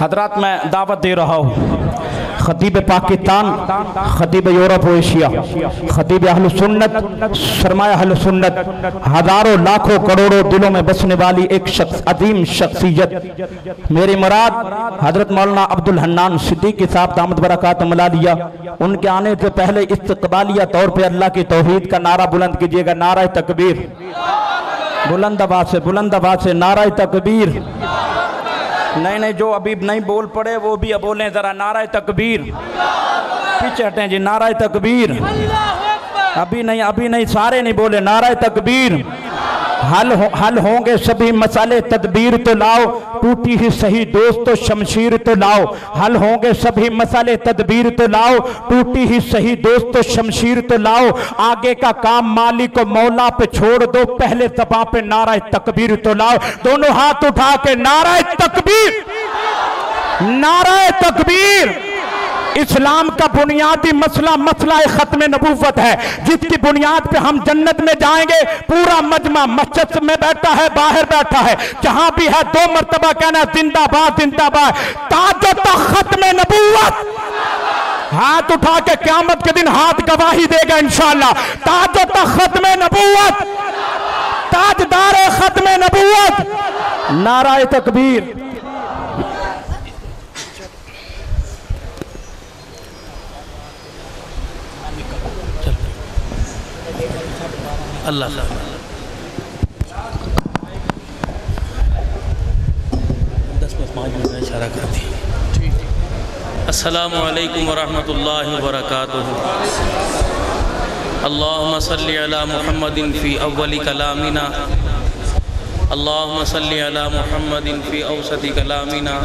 حضرات میں دعوت دے رہا ہوں خطیب پاکستان، خطیب یورپ و ایشیا، خطیب اہل سنت، سرمایہ اہل سنت، ہزاروں لاکھوں کروڑوں دلوں میں بسنے والی ایک شخص، عظیم شخصیت، میری مراد حضرت مولانا عبدالحنان صدیقی صاحب دامت برکاتہم العالیہ، ان کے آنے سے پہلے استقبالیہ طور پہ اللہ کی توحید کا نعرہ بلند کیجئے گا، نعرہ تکبیر، بلند آواز سے نعرہ تکبیر۔ نہیں جو ابھی نہیں بول پڑے وہ بھی بولیں ذرا، نعرہ تکبیر، پیچھے ہٹیں جی، نعرہ تکبیر، ابھی نہیں سارے نہیں بولے، نعرہ تکبیر۔ حل ہوں گے سبھی مسئلے، تدبیر تو لاؤ، ٹوٹی ہی صحیح دوست تو شمشیر تو لاؤ، حل ہوں گے سبھی مسئلے، تدبیر تو لاؤ، ٹوٹی ہی صحیح دوست تو شمشیر تو لاؤ، آگے کا کام مالک و مولا پہ چھوڑ دو، پہلے زبان پہ نعرہ تکبیر تو لاؤ، دونوں ہاتھ اٹھا کے نعرہ تکبیر، نعرہ تکبیر۔ اسلام کا بنیادی مسئلہ ختم نبوت ہے، جس کی بنیاد پہ ہم جنت میں جائیں گے۔ پورا مجمع مسجد میں بیٹھا ہے، باہر بیٹھا ہے، جہاں بھی ہے 2 مرتبہ کہنا زندہ باد زندہ باد، تاج و تخت ختم نبوت۔ ہاتھ اٹھا کے قیامت کے دن ہاتھ گواہی دے گا انشاءاللہ، تاج و تخت ختم نبوت، تاجدار ختم نبوت، نعرہ تکبیر۔ اللہ خیر۔ اشارہ کرتی۔ السلام علیکم ورحمۃ اللہ وبرکاتہ۔ اللہم صلی علی محمد فی اول کلامنا، اللہم صلی علی محمد فی اوسط کلامنا،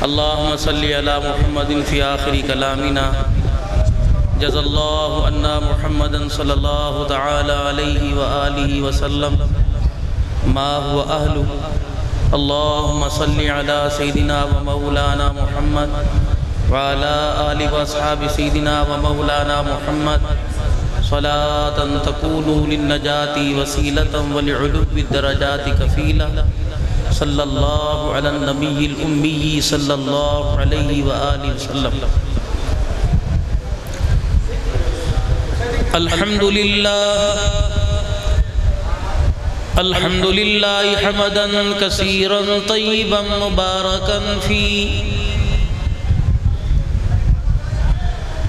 اللہم صلی علی محمد فی آخر کلامنا، جزا اللہ عنا محمد صلی اللہ تعالی علیہ وآلہ وسلم ما هو اہلو۔ اللہم صلی علی سیدنا و مولانا محمد وعلی آل و اصحاب سیدنا و مولانا محمد صلاة تکون للنجاة وسیلة ولعلو الدرجات کفیلہ، صلی اللہ علی النبی الامی صلی اللہ علیہ وآلہ وسلم۔ الحمد للہ حمدا کثیرا طیبا مبارکا فی،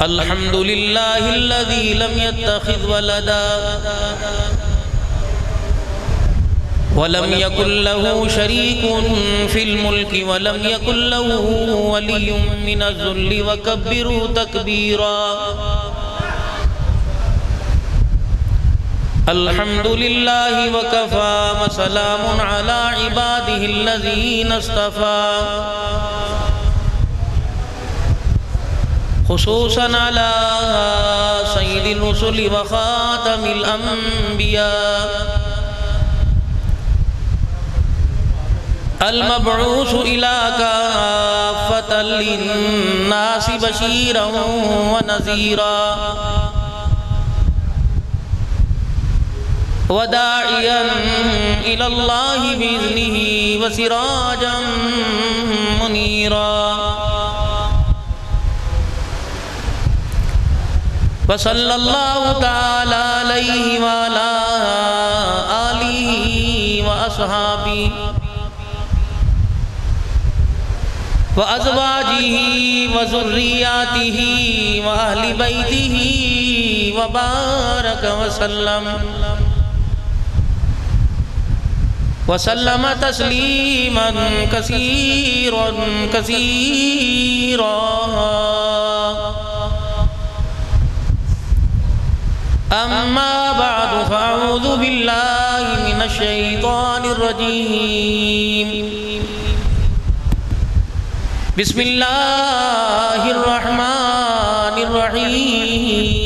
الحمد للہ الذی لم يتخذ ولدا ولم يكن له شريك في الملك ولم يكن له ولي من الذل وكبره تكبيرا۔ الحمد للہ وکفا وسلام علی عبادہ الذین اصطفا، خصوصاً علی سید الرسل وخاتم الانبیاء، المبعوث الى کافۃ للناس بشیرا ونذیرا، وداعیا الی اللہ بإذنہ وسراجا منیرا، وصلی اللہ تعالی علیہ وعلی آلہ واصحابہ وازواجہ وذریاتہ واہل بیتہ وبارک وسلم وسلم تسلیما کثیرا کثیرا۔ اما بعد فاعوذ باللہ من الشیطان الرجیم، بسم اللہ الرحمن الرحیم۔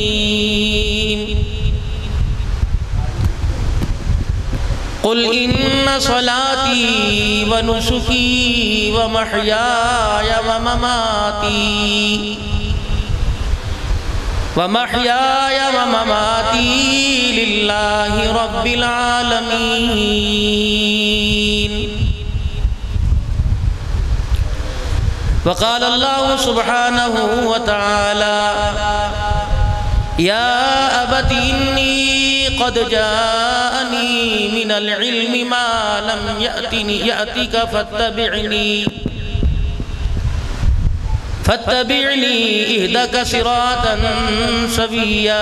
قل ان صلاتی و نسکی و محیای و مماتی للہ رب العالمین، وقال اللہ سبحانہ وتعالی یا ابت انی قد جاءنی من العلم ما لم یأتک فاتبعنی اہدک صراطا سویا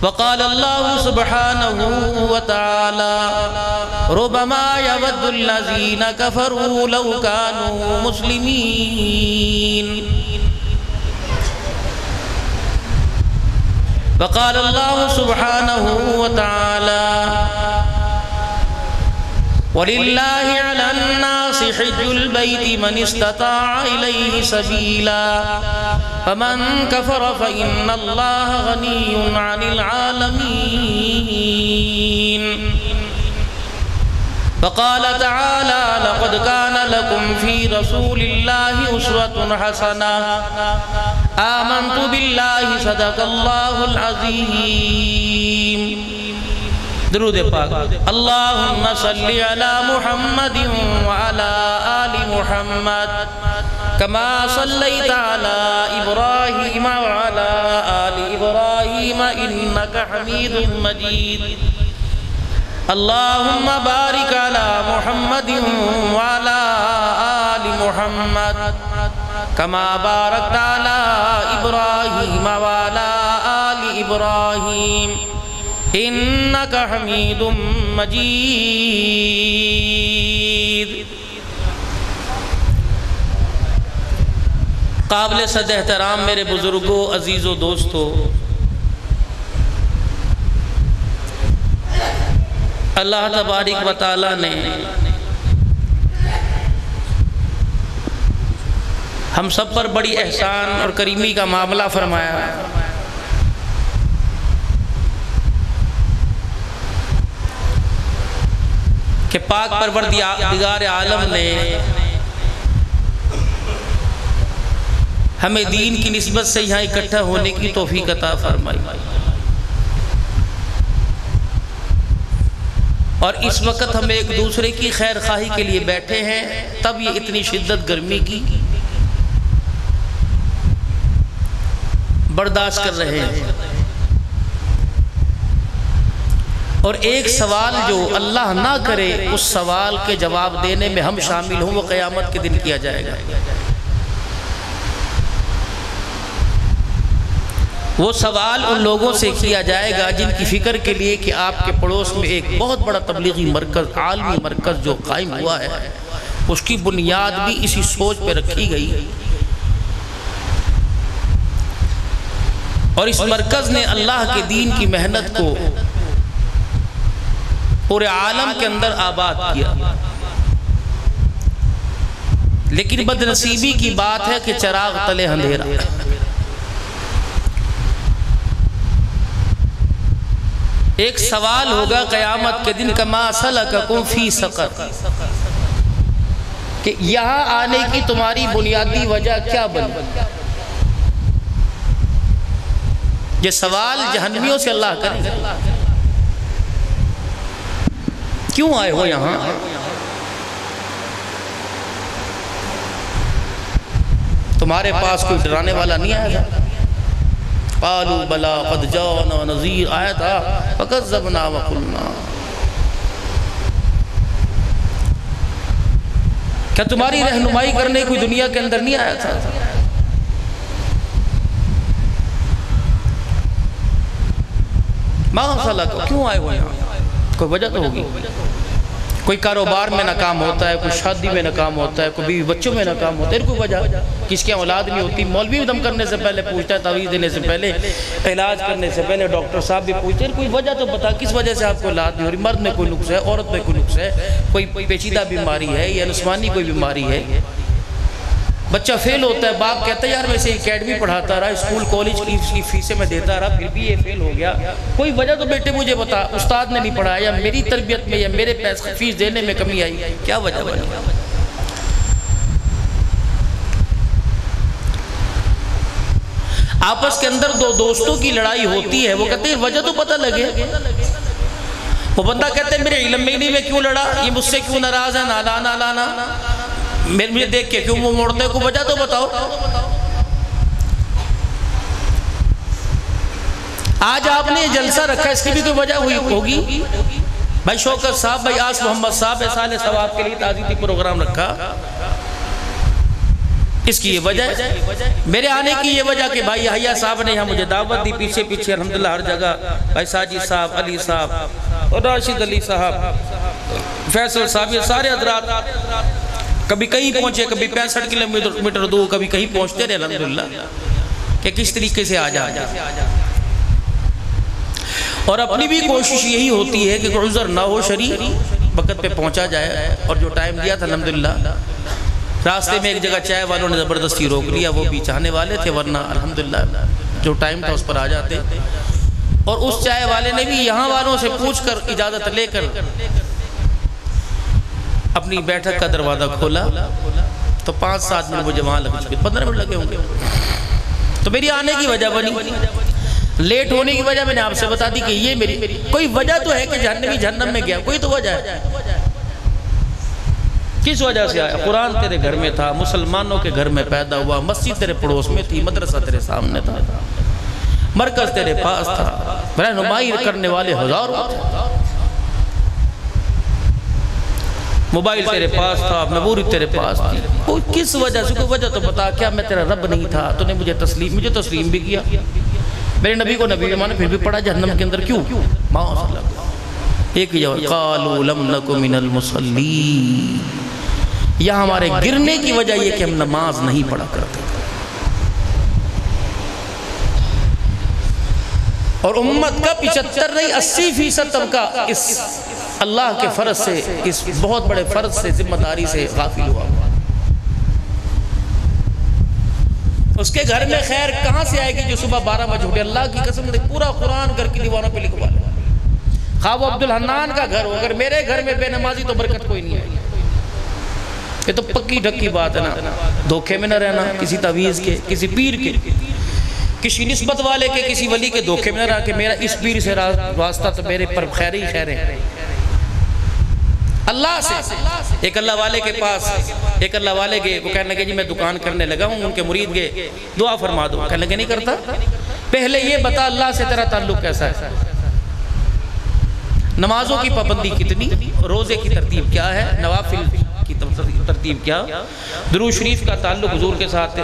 وقال اللہ سبحانہ وتعالی ربما یود الذین کفروا لو کانوا مسلمین وقال اللہ سبحانہ وتعالی وَلِلَّهِ عَلَى النَّاسِ حِجُّ الْبَيْتِ مَنِ اسْتَطَاعَ إِلَيْهِ سَبِيلًا فَمَنْ كَفَرَ فَإِنَّ اللَّهَ غَنِيٌّ عَنِ الْعَالَمِينَ وقال تعالى لقد كان لكم في رسول الله أسوة حسنة آمنت بالله صدق الله العظيم درود پاک اللہم صلی علی محمد وعلی آل محمد کما صلیت علی ابراہیم وعلی آل ابراہیم انکا حمید مجید اللہم بارک علی محمد وعلی آل محمد کما بارکت علی ابراہیم وعلی آل ابراہیم انکا حمید مجید قابل صد احترام میرے بزرگوں عزیزوں دوستوں اللہ تبارک و تعالی نے ہم سب پر بڑی احسان اور کریمی کا معاملہ فرمایا کہ پاک پروردگار عالم نے ہمیں دین کی نسبت سے یہاں اکٹھا ہونے کی توفیق عطا فرمائی اور اس وقت ہم ایک دوسرے کی خیر خواہی کے لیے بیٹھے ہیں تب یہ اتنی شدت گرمی کی برداشت کر رہے ہیں اور ایک سوال جو اللہ نہ کرے اس سوال کے جواب دینے میں ہم شامل ہوں وہ قیامت کے دن کیا جائے گا وہ سوال ان لوگوں سے کیا جائے گا جن کی فکر کے لیے کہ آپ کے پڑوس میں ایک بہت بڑا تبلیغی مرکز عالمی مرکز جو قائم ہوا ہے اس کی بنیاد بھی اسی سوچ پہ رکھی گئی اور اس مرکز نے اللہ کے دین کی محنت کو پورے عالم کے اندر آباد کیا لیکن بدنصیبی کی بات ہے کہ چراغ تلے اندھیرا ایک سوال ہوگا قیامت کے دن کما سلککم فی سقر کہ یہاں آنے کی تمہاری بنیادی وجہ کیا بنی یہ سوال جہنمیوں سے اللہ کرے کیوں آئے ہو یہاں تمہارے پاس کوئی ڈرانے والا نہیں آیا تھا قالوا بلا قد جاءنا نذیر آیا تھا فکذبنا وقلنا کیا تمہاری رہنمائی کرنے کوئی دنیا کے اندر نہیں آیا تھا ماں صلی اللہ کیوں آئے ہو یہاں کوئی وجہ تو ہوگی کوئی کاروبار میں ناکام ہوتا ہے کوئی شادی میں ناکام ہوتا ہے کوئی بیوی بچوں میں ناکام ہوتا ہے کوئی وجہ کس کی اولاد نہیں ہوتی مولوی بھی دم کرنے سے پہلے پوچھتا ہے تعویذ دینے سے پہلے علاج کرنے سے پہلے ڈاکٹر صاحب بھی پوچھتے ہیں کوئی وجہ تو بتا کس وجہ سے آپ کو اولاد نہیں ہو رہی مرد میں کوئی نقص ہے عورت میں کوئی نقص ہے کوئی پیچیدہ بیماری ہے یا نسوانی کوئی بیماری ہے بچہ فیل ہوتا ہے باپ کہتا ہے یار میں اسے اکیڈمی پڑھاتا رہا اسکول کالج کی فیسیں میں دیتا رہا پھر بھی یہ فیل ہو گیا کوئی وجہ تو بیٹے مجھے بتا استاد نے نہیں پڑھایا یا میری تربیت میں یا میرے پیسے فیس دینے میں کمی آئی کیا وجہ بنی آپس کے اندر دو دوستوں کی لڑائی ہوتی ہے وہ کہتے ہیں وجہ تو پتہ لگے وہ بندہ کہتے ہیں میرے علم میں نہیں میں کیوں لڑا، یہ مجھ سے کیوں ناراض ہے، نالانا مجھے دیکھ کے کیوں وہ موڑتے، کو وجہ تو بتاؤ۔ آج آپ نے یہ جلسہ رکھا، اس کی بھی کوئی وجہ ہوگی؟ بھائی شوکت صاحب، بھائی آس محمد صاحب سال ثواب کے لیے تعزیتی پروگرام رکھا، اس کی یہ وجہ ہے، میرے آنے کی یہ وجہ کہ بھائی یحییٰ صاحب نے یہاں مجھے دعوت دی، پیچھے پیچھے الحمدللہ ہر جگہ بھائی ساجد صاحب، علی صاحب اور راشد علی صاحب، فیصل صاحب، یہ سارے حضرات کبھی کہیں پہنچے، کبھی 65 کلومیٹر دور، کبھی کہیں پہنچتے رہے الحمدللہ، کہ کس طریقے سے آ جائے۔ اور اپنی بھی کوشش یہی ہوتی ہے کہ کوئی عذر نہ ہو، شریع وقت پہ پہنچا جائے، اور جو ٹائم دیا تھا الحمدللہ، راستے میں ایک جگہ چائے والوں نے زبردستی روک لیا، وہ بھی چاہنے والے تھے، ورنہ الحمدللہ جو ٹائم تھا اس پر آ جاتے، اور اس چائے والے نے بھی یہاں والوں سے پوچھ کر اجازت لے کر اپنی بیٹھک کا دروازہ کھولا، تو 5-7 منٹ مجھے وہاں لگ چکے، 15 منٹ لگے ہوں گے، تو میری آنے کی وجہ بنی، لیٹ ہونے کی وجہ میں نے آپ سے بتا دی کہ یہ میری کوئی وجہ تو ہے کہ جہنمی جہنم میں گیا، کوئی تو وجہ ہے۔ کس وجہ سے آیا؟ قرآن تیرے گھر میں تھا، مسلمانوں کے گھر میں پیدا ہوا، مسجد تیرے پڑوس میں تھی، مدرسہ تیرے سامنے تھا، مرکز تیرے پاس تھا، رہنمائی کرنے والے ہزاروں تھے، موبائل تیرے پاس تھا، میموری تیرے پاس تھی، کوئی کس وجہ سے، کوئی وجہ تو بتا، کیا میں تیرا رب نہیں تھا؟ تو نے مجھے تسلیم بھی کیا، میرے نبی کو نبی مانا، پھر بھی پڑھا جہنم کے اندر کیوں؟ ایک ہی جواب، قالوا لم نک من المصلین، یہاں ہمارے گرنے کی وجہ یہ کہ ہم نماز نہیں پڑھا کرتے، اور امت کا 75 نہیں 80% طبقہ اس اللہ کے فرض سے، اس بہت بڑے فرض سے، ذمہ داری سے غافل ہوا۔ اس کے گھر میں خیر کہاں سے آئے گی جو صبح 12 بجے اٹھے؟ اللہ کی قسم پورا قرآن گھر کی دیواروں پہ لکھوا لے، خواہ وہ عبدالحنان کا گھر ہو، اگر میرے گھر میں بے نمازی تو برکت کوئی نہیں آئے گی۔ یہ تو پکی ڈھکی بات ہے نا، دھوکے میں نہ رہنا، کسی تعویذ کے، کسی پیر کے، کسی نسبت والے کے، کسی ولی کے دھوکے میں نہ رہا کہ میرا اس پیر سے واسطہ تو میرے پر خیر ہی خیر ہے۔ اللہ سے، ایک اللہ والے کے پاس، ایک اللہ والے گئے، وہ کہنے لگے جی میں دکان کرنے لگا ہوں، ان کے مرید گئے، دعا فرما دو، کہنے لگے نہیں کرتا، پہلے یہ بتا اللہ سے تیرا تعلق کیسا ہے، نمازوں کی پابندی کتنی، روزے کی ترتیب کیا ہے، نوافل کی ترتیب کیا، درود شریف کا تعلق حضور کے ساتھ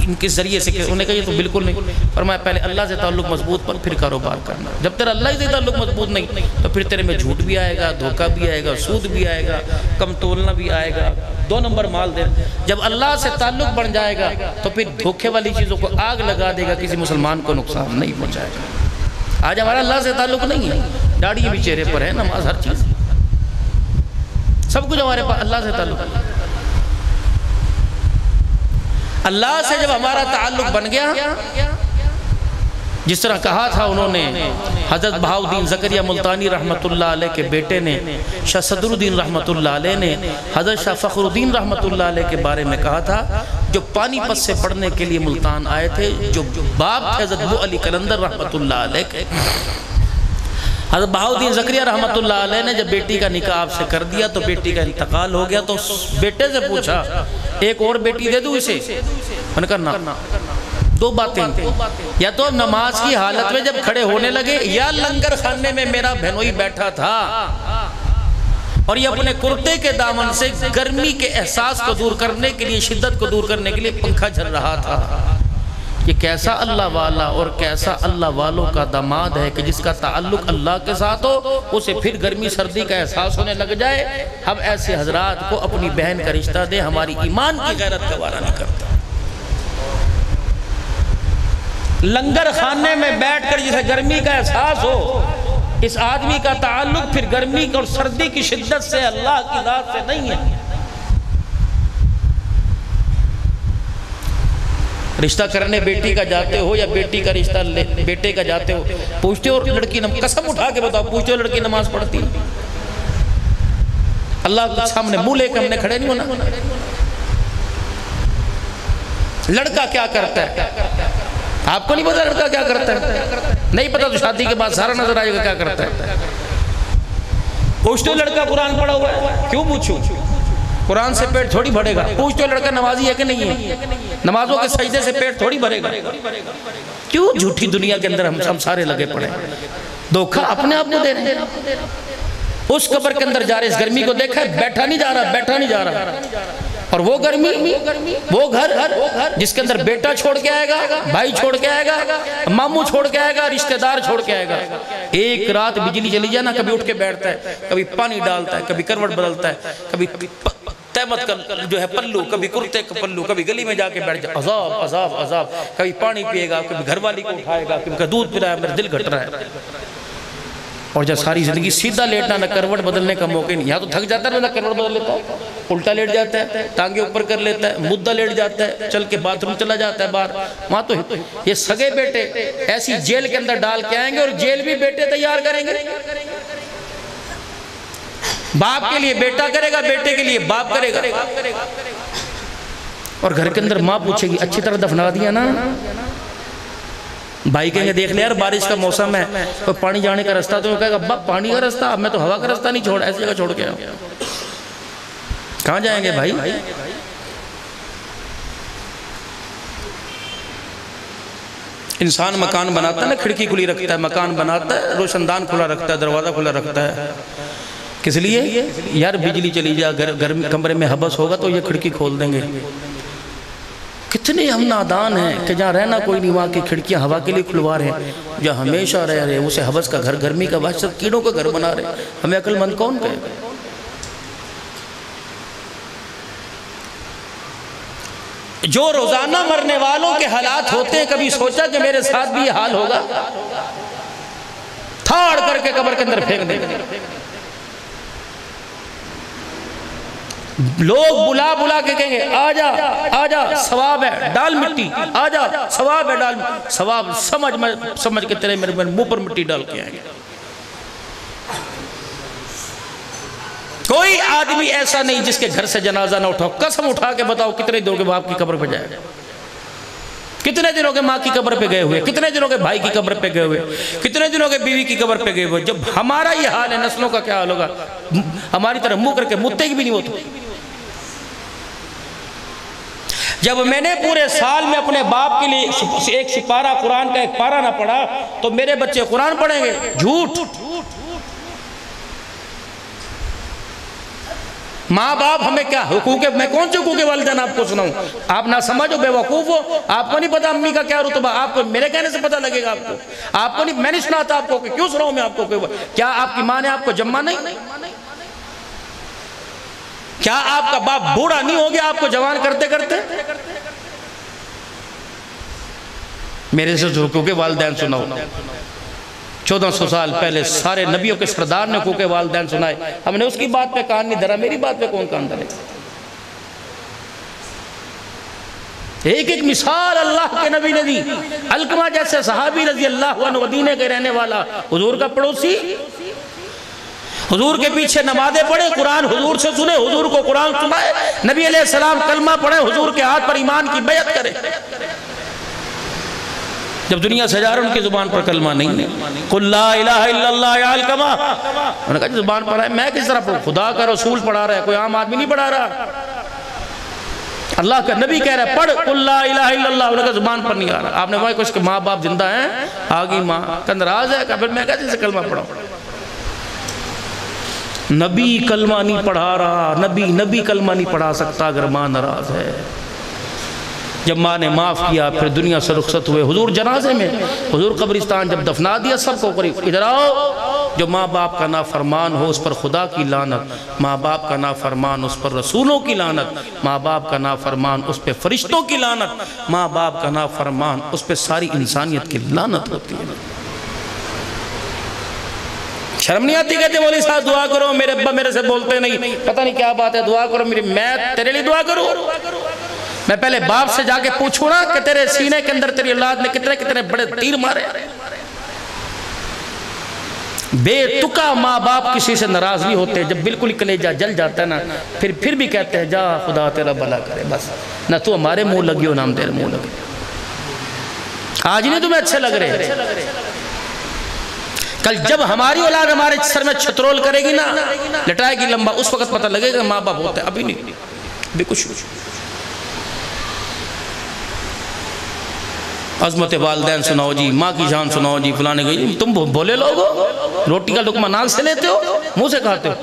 ان کے ذریعے سے، انہوں نے کہا یہ تو بالکل نہیں، فرمایا پہلے اللہ سے تعلق مضبوط پر پھر کاروبار کرنا، جب تیرا اللہ سے تعلق مضبوط نہیں تو پھر تیرے میں جھوٹ بھی آئے گا، دھوکہ بھی آئے گا، سود بھی آئے گا، کم تولنا بھی آئے گا، 2 نمبر مال دے، جب اللہ سے تعلق بن جائے گا تو پھر دھوکے والی چیزوں کو آگ لگا دے گا، کسی مسلمان کو نقصان نہیں پہنچائے گا۔ آج ہمارا اللہ سے تعلق نہیں ہے، داڑھی بھی چہرے پر ہے، نماز ہر چیز، سب کچھ ہمارے پاس اللہ سے تعلق ہے۔ اللہ سے جب ہمارا تعلق بن گیا، جس طرح کہا تھا انہوں نے، حضرت بہاؤالدین زکریا ملتانی رحمت اللہ علیہ کے بیٹے نے، شاہ صدر الدین رحمت اللہ علیہ نے حضرت شاہ فخر الدین رحمت اللہ علیہ کے بارے میں کہا تھا، جو پانی پت سے پڑھنے کے لیے ملتان آئے تھے، جو باپ تھے حضرت ابو علی قلندر رحمت اللہ علیہ کے، حضرت بہاؤالدین زکریا رحمت اللہ علیہ نے جب بیٹی کا نکاح آپ سے کر دیا تو بیٹی کا انتقال ہو گیا، تو بیٹے سے پوچھا ایک اور بیٹی دے دوں اسے؟ انہوں نے کہا نا، 2 باتیں، یا تو نماز کی حالت میں جب کھڑے ہونے لگے، یا لنگر خانے میں میرا بہنوئی بیٹھا تھا اور یہ اپنے کرتے کے دامن سے گرمی کے احساس کو دور کرنے کے لیے، شدت کو دور کرنے کے لیے پنکھا جھل رہا تھا۔ یہ کیسا اللہ والا اور کیسا اللہ والوں کا داماد ہے کہ جس کا تعلق اللہ کے ساتھ ہو، اسے پھر گرمی سردی کا احساس ہونے لگ جائے۔ ہم ایسے حضرات کو اپنی بہن کا رشتہ دیں، ہماری ایمان کی غیرت گوارا نہیں کرتا۔ لنگر خانے میں بیٹھ کر جسے گرمی کا احساس ہو، اس آدمی کا تعلق پھر گرمی اور سردی کی شدت سے اللہ کی ذات سے نہیں ہے۔ رشتہ کرنے بیٹی کا جاتے ہو یا بیٹی کا رشتہ بیٹے کا جاتے ہو، پوچھتے ہو لڑکی قسم اٹھا کے بتاؤ، پوچھتے ہو لڑکی نماز پڑھتی؟ اللہ کے سامنے منہ لے کے ہم نے کھڑے نہیں ہونا۔ لڑکا کیا کرتا ہے آپ کو نہیں پتا، لڑکا کیا کرتا ہے نہیں پتا، تو شادی کے بعد سارا نظر آئے گا کیا کرتا ہے۔ پوچھتے لڑکا قرآن پڑھا ہوا ہے، کیوں پوچھوں؟ قرآن سے پیٹ تھوڑی بھرے گا. پوچھتے لڑکا نمازی ہے کہ نہیں ہے، نمازوں کے سجدے سے پیٹ تھوڑی بھرے گا. کیوں جھوٹی دنیا کے اندر ہم سارے لگے پڑے ہیں، دھوکہ اپنے آپ کو دے رہے ہیں. اس قبر کے اندر جا رہے، اس گرمی کو دیکھا ہے، بیٹھا نہیں جا رہا. اور وہ گرمی، وہ گھر جس کے اندر بیٹا چھوڑ کے آئے گا، بھائی چھوڑ کے آئے گا، ماموں چھوڑ کے آئے گا، رشتہ دار چھوڑ کے آئے گا. ایک رات بجلی چلی جائے نا، کبھی اٹھ کے بیٹھتا ہے، کبھی پانی ڈالتا ہے، کبھی کروٹ بدلتا ہے، کبھی تہمت کا جو ہے پلو، کبھی کرتے کا پلو، کبھی گلی میں جا کے بیٹھ جائے. عذاب عذاب عذاب. کبھی پانی پیے گا، کبھی گھر والی کو اٹھائے گا، کبھی دودھ پی رہا ہے، میرا دل گھٹ رہا ہے. اور جب ساری زندگی سیدھا لیٹنا، نہ کروٹ بدلنے کا موقع نہیں. یہاں تو تھک جاتا ہے، نہ کروٹ بدل لیتا ہے، الٹا لیٹ جاتا ہے، ٹانگیں اوپر کر لیتا ہے، مدہ لیٹ جاتا ہے، چل کے باتھ روم چلا جاتا ہے باہر. وہاں تو یہ سگے بیٹے ایسی جیل کے اندر ڈال کے آئیں گے، اور جیل بھی بیٹے تیار کریں گے. باپ کے لیے بیٹا کرے گا، بیٹے کے لیے باپ کرے گا. اور گھر کے اندر ماں پوچھے گی اچھی طرح دفنا دیا نا؟ بھائی کہیں گے دیکھ لے یار بارش کا موسم ہے، تو پانی جانے کا رستہ، تو وہ کہے گا ابا پانی کا رستہ، اب میں تو ہوا کا رستہ نہیں چھوڑ، ایسی جگہ چھوڑ کے آؤں. کہاں جائیں گے بھائی؟ انسان مکان بناتا ہے نا، کھڑکی کھلی رکھتا ہے، مکان بناتا ہے، روشن دان کھلا رکھتا ہے، دروازہ کھلا رکھتا ہے. کس لیے؟ یار بجلی چلی جائے، کمرے میں حبس ہوگا تو یہ کھڑکی کھول دیں گے. کتنے ہم نادان ہیں کہ جہاں رہنا کوئی نہیں، وہاں کی کھڑکیاں ہوا کے لیے کھلوا رہے ہیں. جہاں ہمیشہ رہ رہے ہیں اسے حبس کا گھر، گرمی کا وحشت، کیڑوں کا گھر بنا رہے ہیں. ہمیں عقل مند کون کہے گا؟ جو روزانہ مرنے والوں کے حالات ہوتے ہیں، کبھی سوچا کہ میرے ساتھ بھی یہ حال ہوگا؟ تھاڑ کر کے قبر کے اندر پھینک دیں گے. لوگ بلا بلا کے کہیں گے آجا آجا ثواب ہے ڈال مٹی، آجا ثواب ہے ڈال مٹی. ثواب سمجھ کے تیرے میرے منہ پر مٹی ڈال کے آئیں گے. کوئی آدمی ایسا نہیں جس کے گھر سے جنازہ نہ اٹھاؤ. قسم اٹھا کے بتاؤ کتنے دنوں کے باپ کی قبر پہ جائے، کتنے دنوں کے ماں کی قبر پہ گئے ہوئے، کتنے دنوں کے بھائی کی قبر پہ گئے ہوئے، کتنے دنوں کے بیوی کی قبر پہ گئے ہوئے. جب ہمارا یہ حال ہے، نسلوں کا کیا حال ہوگا؟ ہماری طرح منہ کر کے متے کی بھی نہیں ہوتی. جب میں نے پورے سال میں اپنے باپ کے لیے ایک سپارہ قرآن کا ایک پارہ نہ پڑھا تو میرے بچے قرآن پڑھیں گے؟ جھوٹ. ماں باپ ہمیں کیا حقوق ہے؟ میں کون سے حقوق والدین آپ کو سناؤں؟ آپ نہ سمجھو، بے وقوف ہو. آپ کو نہیں پتا امی کا کیا رتبہ، آپ کو میرے کہنے سے پتا لگے گا. آپ کو نہیں، میں نہیں سناتا آپ کو، کہ کیوں سناؤں میں آپ کو؟ کیا آپ کی ماں نے آپ کو جمع نہیں؟ کیا آپ کا باپ بوڑھا نہیں ہو گیا آپ کو جوان کرتے کرتے؟ میرے سے حقوق والدین سناؤ. 1400 سال پہلے سارے نبیوں کے سردار نے حقوق والدین سنائے. ہم نے اس کی بات پہ کان نہیں دھرا، میری بات پہ کون کان دھرے؟ ایک ایک مثال اللہ کے نبی نے دی. علقمہ جیسے صحابی رضی اللہ عنہ، مدینے کے رہنے والا، حضور کا پڑوسی، حضور کے پیچھے نمازیں پڑھے، قرآن حضور سے سنے، حضور کو قرآن سنائے، نبی علیہ السلام کلمہ پڑھے، حضور کے ہاتھ پر ایمان کی بیعت کرے. جب دنیا سے جا رہے ان کی زبان پر کلمہ نہیں ہے. قل لا الہ الا اللہ یا علقمہ. انہوں نے کہا زبان پڑھا ہے، میں کس طرح پڑھوں؟ خدا کا رسول پڑھا رہا ہے، کوئی عام آدمی نہیں پڑھا رہا. اللہ کا نبی کہہ رہا ہے پڑھ قل لا الہ الا اللہ. انہوں نے کہا زبان پر نہیں آ رہا. آپ نے کہا اس کے ماں باپ زندہ ہیں؟ آگی ماں کا ناراض ہے. پھر میں کہا جیسے کلمہ پڑھا. نبی کلمہ نہیں پڑھا رہا. نبی کلمہ نہیں پڑھا سکتا اگر ماں ناراض ہے. جب ماں نے معاف کیا پھر دنیا سے رخصت ہوئے. حضور جنازے میں، حضور قبرستان جب دفنا دیا سب کو قریب، ادھر آؤ. جو ماں باپ کا نافرمان ہو اس پر خدا کی لعنت، ماں باپ کا نافرمان اس پر رسولوں کی لعنت، ماں باپ کا نافرمان اس پہ فرشتوں کی لعنت، ماں باپ کا نافرمان اس پہ ساری انسانیت کی لعنت ہوتی ہے. شرم نہیں آتی؟ کہتے مولوی صاحب دعا کرو، میرے ابا میرے سے بولتے نہیں، پتہ نہیں کیا بات ہے، دعا کرو. میں تیرے لیے دعا کروں؟ میں پہلے باپ سے جا کے پوچھوں نا کہ تیرے سینے کے اندر تیری اولاد نے کتنے کتنے بڑے تیر مارے. بے تکا ماں باپ کسی سے ناراض نہیں ہوتے. جب بالکل کلیجہ جل جاتا ہے نا پھر بھی کہتے ہیں جا خدا تیرا بھلا کرے. بس نہ تو ہمارے منہ لگی ہو نہ ہم تیرے منہ لگے. آج نہیں تمہیں اچھے لگ رہے. کل جب ہماری اولاد ہمارے سر میں چھترول کرے گی نا، لٹائے گی لمبا، اس وقت پتہ لگے گا ماں باپ ہوتے ہیں، ابھی نہیں، ابھی کچھ عظمت والدین سناؤ جی، ماں کی شان سناؤ جی، فلانے گئی، تم بولے لوگ ہو، روٹی کا لقمہ ناک سے لیتے ہو، منہ سے کھاتے ہو،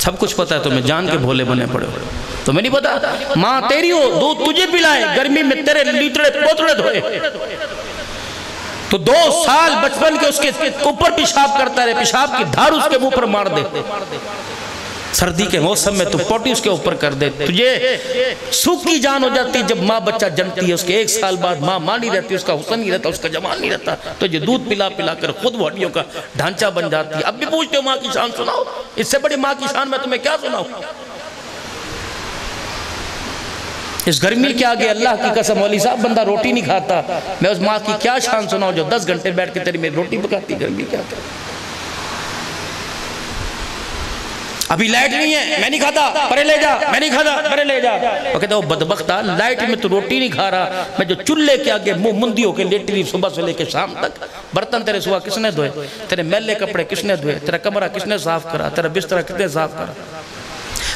سب کچھ پتا ہے تمہیں، جان کے بھولے بنے پڑے ہو، تمہیں نہیں پتا ماں تیری ہو، دودھ تجھے پلائے، گرمی میں تیرے لیٹڑے پوتڑے دھوئے، تو 2 سال بچپن کے اس کے اوپر پیشاب کرتا رہے، پیشاب کی دھار اس کے منہ پر مار دے، سردی کے موسم میں تو پوٹی اس کے اوپر کر دے، تجھے سوکھ کی جان ہو جاتی جب ماں بچہ جنتی ہے، اس کے 1 سال بعد ماں نہیں رہتی، اس کا حسن نہیں رہتا، اس کا جمال نہیں رہتا، تو یہ دودھ پلا پلا کر خود وہ ہڈیوں کا ڈھانچہ بن جاتی ہے۔ اب بھی پوچھتے ہو ماں کی شان سناؤ، اس سے بڑی ماں کی شان میں تمہیں کیا سناؤ؟ اس گرمی کے آگے اللہ کی قسم مولی صاحب بندہ روٹی نہیں کھاتا، میں اس ماں کی کیا شان سناؤں جو 10 گھنٹے بیٹھ کے تیری میری روٹی پکاتی، گرمی کیا کرے؟ ابھی لائٹ نہیں ہے، میں نہیں کھاتا، پرے لے جا، میں نہیں کھاتا، پرے لے جا، وہ کہتا ہے وہ بدبختہ، لائٹ میں تو روٹی نہیں کھا رہا، میں جو چولہے کے آگے منہ مندی ہو کے لیٹی رہی صبح سے لے کے شام تک، برتن تیرے صبح کس نے دھوئے، تیرے میلے کپڑے کس نے دھوئے، تیرا کمرہ کس نے صاف کرا، تیرا بستر کس نے صاف کرا،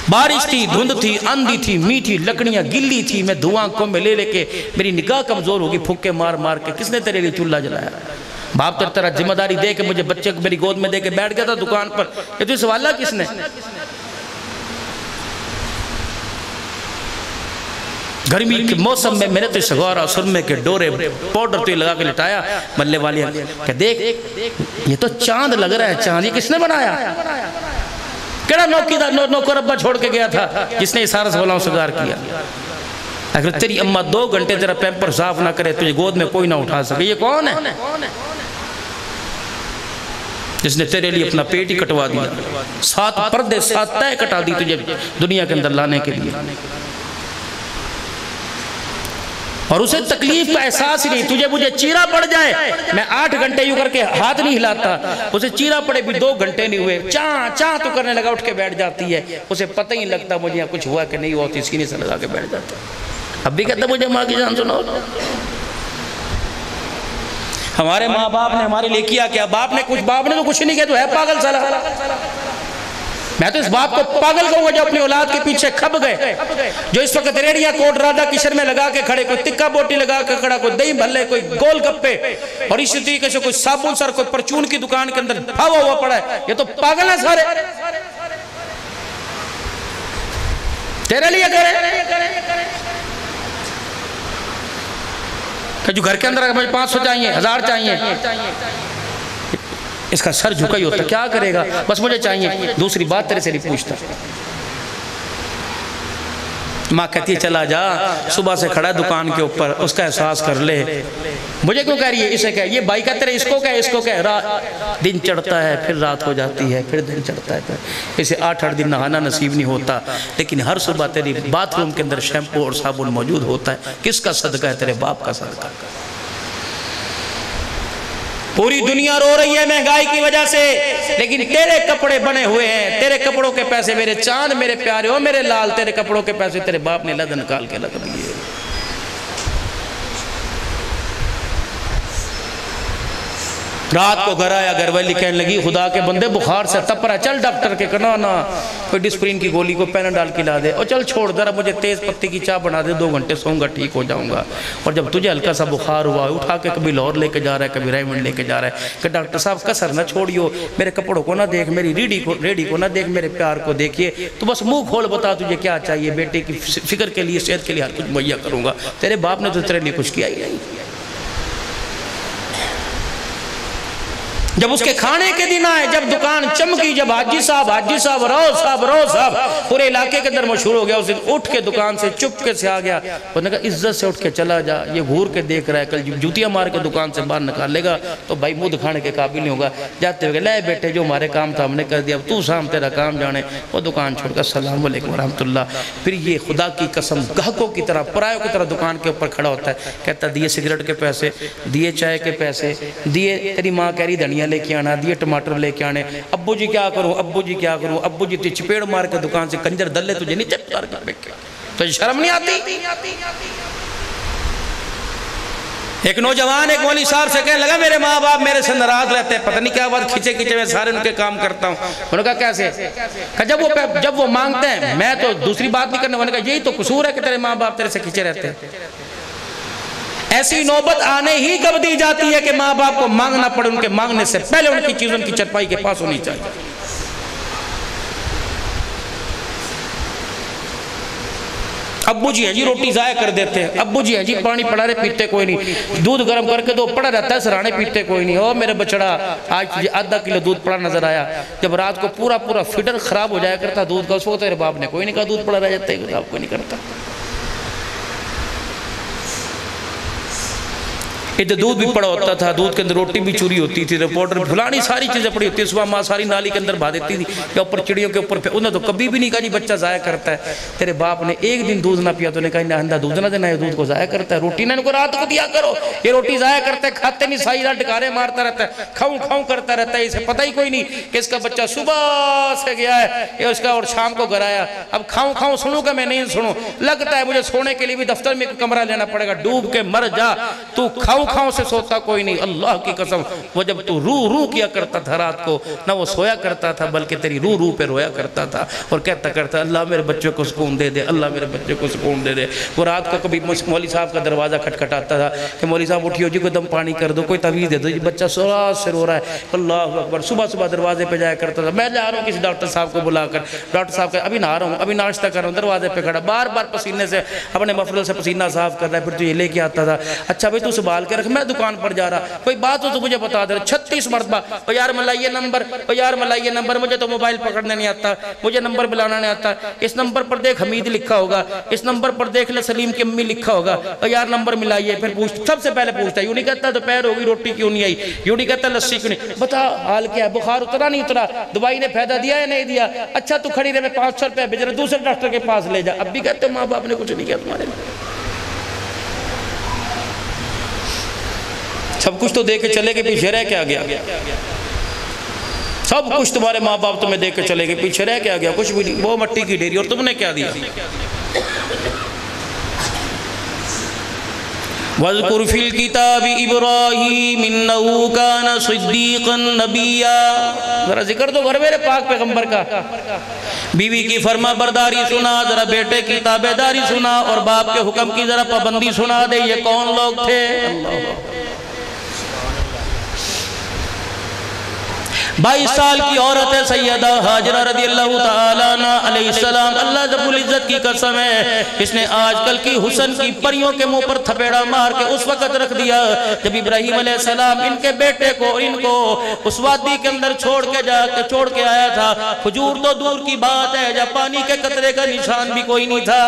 بارش تھی، دھند تھی، اندھی تھی، میٹھی لکڑیاں گلی تھی، میں دھواں کو میں لے کے میری نگاہ کمزور ہوگی، پھکے مار مار کے، کس نے تیرے لیے چولہا جلایا؟ باپ تر طرح ذمہ داری دے کے مجھے بچے کو میری گود میں دے کے بیٹھ گیا تھا دکان پر، یہ تو سوالہ کس نے؟ گرمی کے موسم میں میرے تو سگورہ سرمے کے ڈورے پاؤڈر تو لگا کے لٹایا، ملے والی کہ دیکھ یہ تو چاند لگ رہا ہے، چاند یہ کس نے بنایا؟ کیڑا نوکر ابا چھوڑ کے گیا تھا جس نے سارا سولاؤں سگار کیا؟ اگر تیری اماں 2 گھنٹے تیرا پیمپر صاف نہ کرے تجھے گود میں کوئی نہ اٹھا سکے، یہ کون ہے؟ جس نے تیرے لیے اپنا پیٹ ہی کٹوا دیا، 7 پردے 7 تہ کٹا دی تجھے دنیا کے اندر لانے کے لیے، اور اسے تکلیف کا احساس ہی نہیں، تجھے مجھے چیرہ پڑ جائے، میں 8 گھنٹے یوں کر کے ہاتھ نہیں ہلاتا، اسے چیرہ پڑے بھی 2 گھنٹے نہیں ہوئے، چاں تو کرنے لگا، اٹھ کے بیٹھ جاتی ہے، اسے پتہ ہی لگتا مجھے یہاں کچھ ہوا کہ نہیں ہوا، سینے سے لگا کے بیٹھ جاتا، اب بھی کہتا مجھے ماں کی جان سناؤ۔ ہمارے ماں باپ نے ہمارے لئے کیا کیا؟ باپ نے تو کچھ نہیں کیا، تو ہے پاگل سالا۔ میں تو اس باپ کو پاگل کہوں گا جو اپنی اولاد کے پیچھے کھپ گئے، جو اس وقت ریڈیا کوٹ رادہ کشن میں لگا کے کھڑے، کوئی تکہ بوٹی لگا کے کھڑا، کوئی دہی بھلے، کوئی گول گپے، اور اسی طریقے سے کوئی صابن سر، کوئی پرچون کی دکان کے اندر پھاوا ہوا پڑا ہے، یہ تو پاگل ہیں سارے، تیرے لیے کرے کہ جو گھر کے اندر مجھے 500 چاہیے، 1000 چاہیے، اس کا سر جھکا ہی ہوتا، کیا کرے گا؟ بس مجھے چاہیے، دوسری بات تیرے سے نہیں پوچھتا۔ ماں کہتی ہے چلا جا، صبح سے کھڑا ہے دکان کے اوپر، اس کا احساس کر لے، مجھے کیوں کہہ رہی ہے؟ اسے کہہ، یہ بھائی کہتے رہے، اس کو کہہ، اس کو کہہ، دن چڑھتا ہے پھر رات ہو جاتی ہے، پھر دن چڑھتا ہے، اسے 8 دن نہانا نصیب نہیں ہوتا، لیکن ہر صبح تیری باتھ روم کے اندر شیمپو اور صابن موجود ہوتا ہے، کس کا صدقہ ہے؟ تیرے باپ کا صدقہ۔ پوری دنیا رو رہی ہے مہنگائی کی وجہ سے، لیکن تیرے کپڑے بنے ہوئے ہیں، تیرے کپڑوں کے پیسے، میرے چاند میرے پیارے ہو میرے لال، تیرے کپڑوں کے پیسے تیرے باپ نے لد نکال کے لگ دیے۔ رات کو گھر آیا، گھر والی کہنے لگی خدا کے بندے بخار سے تپ رہا، چل ڈاکٹر کے کہنا نا کوئی ڈسپرین کی گولی کو پیناڈول ڈال کے لا دے، اور چل چھوڑ ذرا مجھے تیز پتی کی چائے بنا دے، 2 گھنٹے سوں گا ٹھیک ہو جاؤں گا۔ اور جب تجھے ہلکا سا بخار ہوا، اٹھا کے کبھی لاہور لے کے جا رہا ہے، کبھی ریمنڈ لے کے جا رہا ہے کہ ڈاکٹر صاحب کسر نہ چھوڑیو، میرے کپڑوں کو نہ دیکھ، میری ریڈی کو نہ دیکھ، میرے پیار کو دیکھیے، تو بس منہ کھول بتا تجھے کیا چاہیے، بیٹے کی فکر کے لیے صحت کے لیے ہر کچھ مہیا کروں گا۔ تیرے باپ نے تو تیرے لیے کچھ کیا ہی نہیں۔ جب اس کے کھانے کے دن آئے، جب دکان چمکی، جب حاجی صاحب رو صاحب پورے علاقے کے اندر مشہور ہو گیا، اس دن اٹھ کے دکان سے چپکے سے آ گیا، انہوں نے کہا عزت سے اٹھ کے چلا جا، یہ گھور کے دیکھ رہا ہے، کل جوتیاں مار کے دکان سے باہر نکال لے گا تو بھائی منہ دکھانے کے قابل نہیں ہوگا۔ جاتے ہوئے لے بیٹے جو ہمارے کام تھا ہم نے کر دیا، اب تو سام تیرا کام جانے۔ وہ دکان چھوڑ کر السلام علیکم ورحمۃ اللہ۔ پھر یہ خدا کی قسم گاہکوں کی طرح، پرایوں کی طرح دکان کے اوپر کھڑا ہوتا ہے، کہتا دیے سگریٹ کے پیسے، دیے چائے کے پیسے، دیے تیری ماں کہہ رہی دھنیا لے کے آنا، دیے ٹماٹر لے کے آنے، ابو جی کیا کروں، ابو جی کیا کروں، ابو جی چپیڑ مار کے دکان سے کنجر دلے تجھے نہیں چپ کر کے بیٹھ کے، تو شرم نہیں آتی؟ ایک نوجوان ایک مولوی صاحب سے کہنے لگا میرے ماں باپ میرے سے ناراض رہتے ہیں، پتہ نہیں کیا بات، کھچے کھچے میں سارے ان کے کام کرتا ہوں۔ انہوں نے کہا کیسے؟ کہا جب وہ مانگتے ہیں میں تو دوسری بات نہیں کرنے، انہوں نے کہا یہی تو قصور ہے کہ تیرے ماں باپ تیرے سے کھچے رہتے ہیں۔ ایسی نوبت آنے ہی کب دی جاتی ہے کہ ماں باپ کو مانگنا پڑے، ان کے مانگنے سے پہلے ان کی چیز ان کی چٹپائی کے پاس ہونی چاہیے۔ ابو جی ہیں جی روٹی ضائع کر دیتے ہیں، ابو جی ہیں جی پانی پڑا رہے پیتے کوئی نہیں، دودھ گرم کر کے دو پڑا رہتا ہے سرانے پیتے کوئی نہیں، او میرے بچڑا آج تجھے آدھا کلو دودھ پڑا نظر آیا، جب رات کو پورا فیڈر خراب ہو جایا کرتا دودھ کا، اس وقت تیرے باپ نے کوئی نہیں کہا دودھ پڑا رہ جاتا ہے، آپ کوئی نہیں کرتا۔ ادھر دودھ بھی پڑا ہوتا تھا، دودھ کے اندر روٹی بھی چوری ہوتی تھی، رپورٹر بھلانی ساری چیزیں پڑی ہوتی تھی، صبح ماں ساری نالی کے اندر بھا دیتی تھی یا اوپر چڑیوں کے اوپر، انہوں نے تو کبھی بھی نہیں کہا جی بچہ ضائع کرتا ہے۔ تیرے باپ نے ایک دن دودھ نہ پیا تو نے کہا انہیں اندھا دودھ نہ دینا، یہ دودھ کو ضائع کرتا ہے، روٹی نہ ان کو رات کو دیا کرو، یہ روٹی ضائع کرتا ہے، کھاتے نہیں، ساری رات ڈکارے مارتا رہتا ہے، کھاؤں کھاؤں کرتا رہتا ہے، اسے پتہ ہی کوئی نہیں کہ اس کا بچہ صبح سے گیا ہے یہ اس کا اور شام کو گھر آیا، اب کھاؤں کھاؤں سنوں گا میں نہیں سنوں، لگتا ہے مجھے سونے کے لیے بھی دفتر میں ایک کمرہ لینا پڑے گا، ڈوب کے مر جا، تو کھاؤں کھاؤں سے سوتا کوئی نہیں۔ اللہ کی قسم وہ جب تو روح کیا کرتا تھا رات کو، نہ وہ سویا کرتا تھا بلکہ تیری روح پہ رویا کرتا تھا اور کہتا کرتا اللہ میرے بچے کو سکون دے دے، اللہ میرے بچے کو سکون دے دے۔ وہ رات کو کبھی مولوی صاحب کا دروازہ کھٹکھٹاتا تھا کہ مولوی صاحب اٹھیو جی کوئی دم پانی کر دو، کوئی تعویذ دے دو، جی بچہ رات سے رو رہا ہے، اللہ اکبر۔ صبح صبح دروازے پہ جایا کرتا تھا، میں جا رہا ہوں کسی ڈاکٹر صاحب کو بلا کر، ڈاکٹر صاحب کہ ابھی نہا رہا ہوں، ابھی ناشتہ کر رہا ہوں، دروازے پہ کھڑا بار بار پسینے سے اپنے مفرل سے پسینہ صاف کر رہا ہے، پھر تو یہ لے کے آتا تھا، اچھا بھئی تو سنبھال کے رکھ، میں دکان پر جا رہا، کوئی بات ہو تو مجھے بتا دے، 36 مرتبہ او یار ملائیے نمبر، او یار ملائیے نمبر، مجھے تو موبائل پکڑنے نہیں آتا، مجھے نمبر بلانا نہیں آتا، اس نمبر پر دیکھ حمید لکھا ہوگا، اس نمبر پر دیکھ لے سلیم کی امی لکھا ہوگا، او یار نمبر ملائیے، پھر سب سے پہلے پوچھتا ہے، یوں نہیں کہتا دوپہر ہوگی روٹی کیوں نہیں آئی، یوں نہیں کہتا لسی کیوں نہیں، بتا حال کیا ہے، بخار اترا نہیں اترا، دوائی نے فائدہ دیا یا نہیں دیا، اچھا تو کھڑی رہے میں 500 روپے بھیج رہا دوسرے ڈاکٹر کے پاس لے جا، اب بھی کہتے ماں باپ نے کچھ نہیں کیا تمہارے لیے، سب کچھ تو دے کے چلے گئے پیچھے رہ کے آ گیا، سب کچھ تمہارے ماں باپ تمہیں دے کے چلے گئے پیچھے رہ کے آ گیا، کچھ بھی نہیں، وہ مٹی کی ڈھیری اور تم نے کیا دیا۔ وَاذْكُرْ فِي الْكِتَابِ إِبْرَاهِيمَ إِنَّهُ كَانَ صِدِّيقًا نَبِيًّا۔ ذرا ذکر تو گھر میرے پاک پیغمبر کا، بیوی کی فرما برداری سنا، ذرا بیٹے کی تابعداری سنا اور باپ کے حکم کی ذرا پابندی سنا دے، یہ کون لوگ تھے؟ 22 سال کی عورت ہے سیدہ حاجرہ رضی اللہ تعالیٰ عنہ علیہ السلام، اللہ رب العزت کی قسم ہے اس نے آج کل کی حسن کی پریوں کے منہ پر تھپیڑا مار کے اس وقت رکھ دیا جب ابراہیم علیہ السلام ان کے بیٹے کو ان کو اس وادی کے اندر چھوڑ کے آیا تھا، کھجور تو دور کی بات ہے جب پانی کے قطرے کا نشان بھی کوئی نہیں تھا۔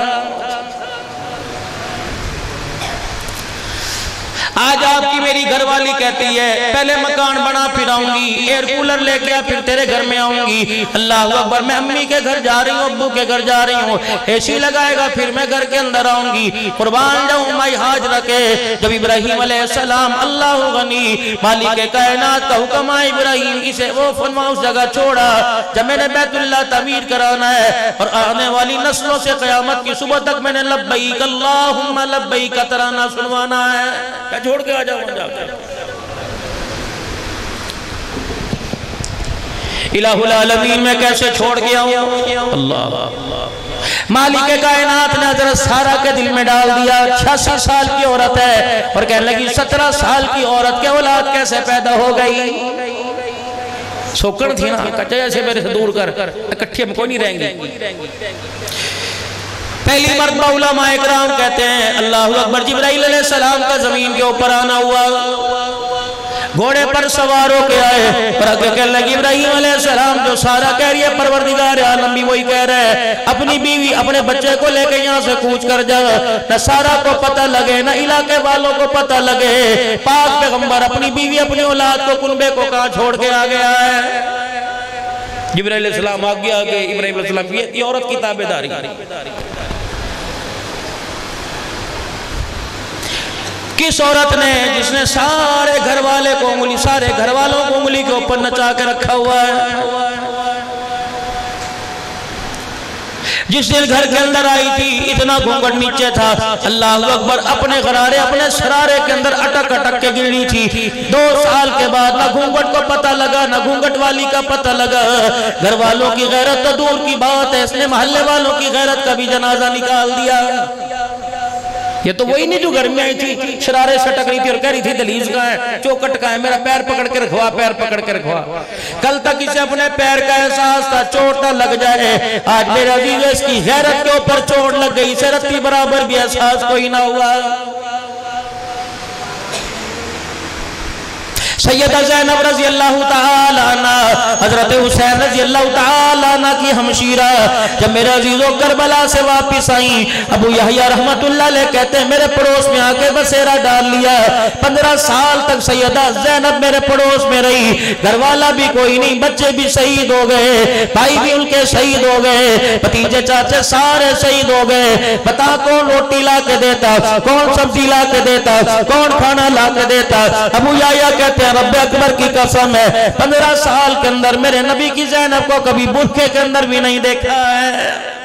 آج آپ کی میری گھر والی کہتی ہے پہلے مکان بنا پھر آؤں گی، ایئر کولر لے کے پھر تیرے گھر میں آؤں گی، اللہ اکبر، میں امی کے گھر جا رہی ہوں، ابو کے گھر جا رہی ہوں، اے سی لگائے گا پھر میں گھر کے اندر آؤں گی، قربان جاؤں مائی حاجرہ کے۔ جب ابراہیم علیہ السلام اللہ غنی مالک کائنات کا حکم آئے ابراہیم اسے وہ فرما اس جگہ چھوڑا جب میں نے بیت اللہ تعمیر کرانا ہے اور آنے والی نسلوں سے قیامت کی صبح تک میں نے لبیک اللہم لبیک کا ترانہ سنوانا ہے، چھوڑ کے آ جاؤں جا کر۔ الہ العالمین میں کیسے چھوڑ کے آؤں؟ اللہ مالک کائنات نے حضرت سارہ کے دل میں ڈال دیا، 86 سال کی عورت ہے اور کہنے لگی 17 سال کی عورت کے اولاد کیسے پیدا ہو گئی؟ سوکڑ تھی نا، کچھ ایسے میرے سے دور کر اکٹھی ہم کوئی نہیں رہیں گے۔ پہلی مرتبہ علماء اکرام کہتے ہیں اللہ اکبر، جبرائیل علیہ السلام کا زمین کے اوپر آنا ہوا، گھوڑے پر سوار ہو کے آئے اور آگے کہنے لگی ابراہیم علیہ السلام جو سارا کہہ رہی ہے پروردگار عالم بھی وہی کہہ رہا ہے، اپنی بیوی اپنے بچے کو لے کے یہاں سے کوچ کر جا، نہ سارا کو پتہ لگے نہ علاقے والوں کو پتہ لگے، پاک پیغمبر اپنی بیوی اپنی اولاد کو کنبے کو کہاں چھوڑ کے آ گیا ہے۔ جبرائیل علیہ السلام آگے ابراہیم علیہ السلام یہ عورت کی تابعداری، کس عورت نے جس نے سارے گھر والے کو انگلی سارے گھر والوں کو انگلی کے اوپر نچا کے رکھا ہوا ہے، جس دن گھر کے اندر آئی تھی اتنا گھونگھٹ نیچے تھا، اللہ اکبر، اپنے غرارے اپنے شرارے کے اندر اٹک اٹک کے گرنی تھی۔ 2 سال کے بعد نہ گھونگھٹ کو پتہ لگا نہ گھونگھٹ والی کا پتہ لگا۔ گھر والوں کی غیرت تو دور کی بات ہے، اس نے محلے والوں کی غیرت کا بھی جنازہ نکال دیا۔ یہ تو وہی نہیں جو گھر میں آئی تھی، شرارے سٹک رہی تھی اور کہہ رہی تھی دہلیز کہاں ہے، چوکٹ کہاں ہے، میرا پیر پکڑ کے رکھوا، پیر پکڑ کے رکھوا۔ کل تک اسے اپنے پیر کا احساس تھا، چوٹ نہ لگ جائے، آج میرا عزیز اس کی غیرت کے اوپر چوٹ لگ گئی، اسے رتی برابر بھی احساس کوئی نہ ہوا۔ سیدہ زینب رضی اللہ تعالی عنہ، حضرت حسین رضی اللہ تعالی عنہ کی ہمشیرہ، جب میرے عزیزوں کربلا سے واپس آئیں، ابو یحییٰ رحمت اللہ علیہ کہتے ہیں میرے پڑوس میں آکے بسیرا ڈال لیا۔ 15 سال تک سیدہ زینب میرے پڑوس میں رہی، گھر والا بھی کوئی نہیں، بچے بھی شہید ہو گئے، بھائی بھی ان کے شہید ہو گئے، بھتیجے چاچے سارے شہید ہو گئے۔ بتا کون روٹی لا کے دیتا، کون سبزی لا کے دیتا، کون کھانا لا کے دیتا؟ ابو یحییٰ کہتے ہیں رب اکبر کی قسم ہے 15 سال کے اندر میرے نبی کی زینب کو کبھی برقعے کے اندر بھی نہیں دیکھا ہے۔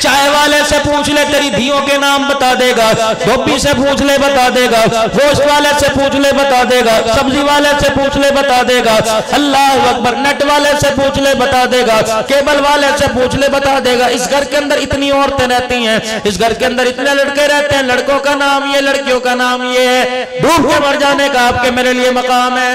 چائے والے سے پوچھ لے تیری دھیوں کے نام بتا دے گا، دھوبی سے پوچھ لے بتا دے گا، گوشت والے سے پوچھ لے بتا دے گا، سبزی والے سے پوچھ لے بتا دے گا، اللہ اکبر، نیٹ والے سے پوچھ لے بتا دے گا، کیبل والے سے پوچھ لے بتا دے گا۔ اس گھر کے اندر اتنی عورتیں رہتی ہیں، اس گھر کے اندر اتنے لڑکے رہتے ہیں، لڑکوں کا نام یہ، لڑکیوں کا نام یہ ہے، ڈوب کے مر جانے کا آپ کے میرے لیے مقام ہے۔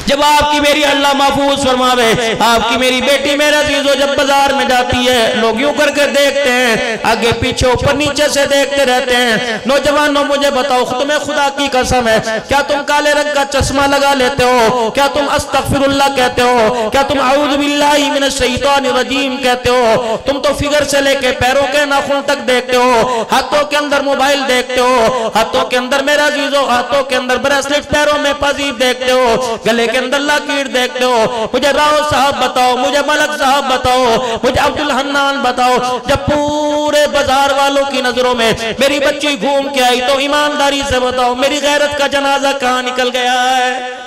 جب آپ کی میری اللہ محفوظ فرماوے، آپ کی میری بیٹی میرے عزیزو جب بازار میں جاتی ہے، لوگ یوں کر کے دیکھتے ہیں، آگے پیچھے اوپر نیچے سے دیکھتے رہتے ہیں۔ نوجوانوں مجھے بتاؤ، تمہیں خدا کی قسم ہے، کیا تم کالے رنگ کا چشمہ لگا لیتے ہو؟ کیا تم استغفر اللہ کہتے ہو؟ کیا تم اعوذ باللہ من الشیطان الرجیم کہتے ہو؟ تم تو فگر سے لے کے پیروں کے ناخن تک دیکھتے ہو، ہاتھوں کے اندر موبائل دیکھتے ہو، ہاتھوں کے اندر میرا عزیزو، ہاتھوں کے اندر بریسلیٹ، پیروں میں پازیب دیکھتے ہو، گلے کے اندر لاکیر دیکھتے ہو۔ مجھے راؤ صاحب بتاؤ، مجھے ملک صاحب بتاؤ، مجھے عبدالحنان بتاؤ، جب پورے بازار والوں کی نظروں میں میری بچی گھوم کے آئی تو ایمانداری سے بتاؤ میری غیرت کا جنازہ کہاں نکل گیا ہے؟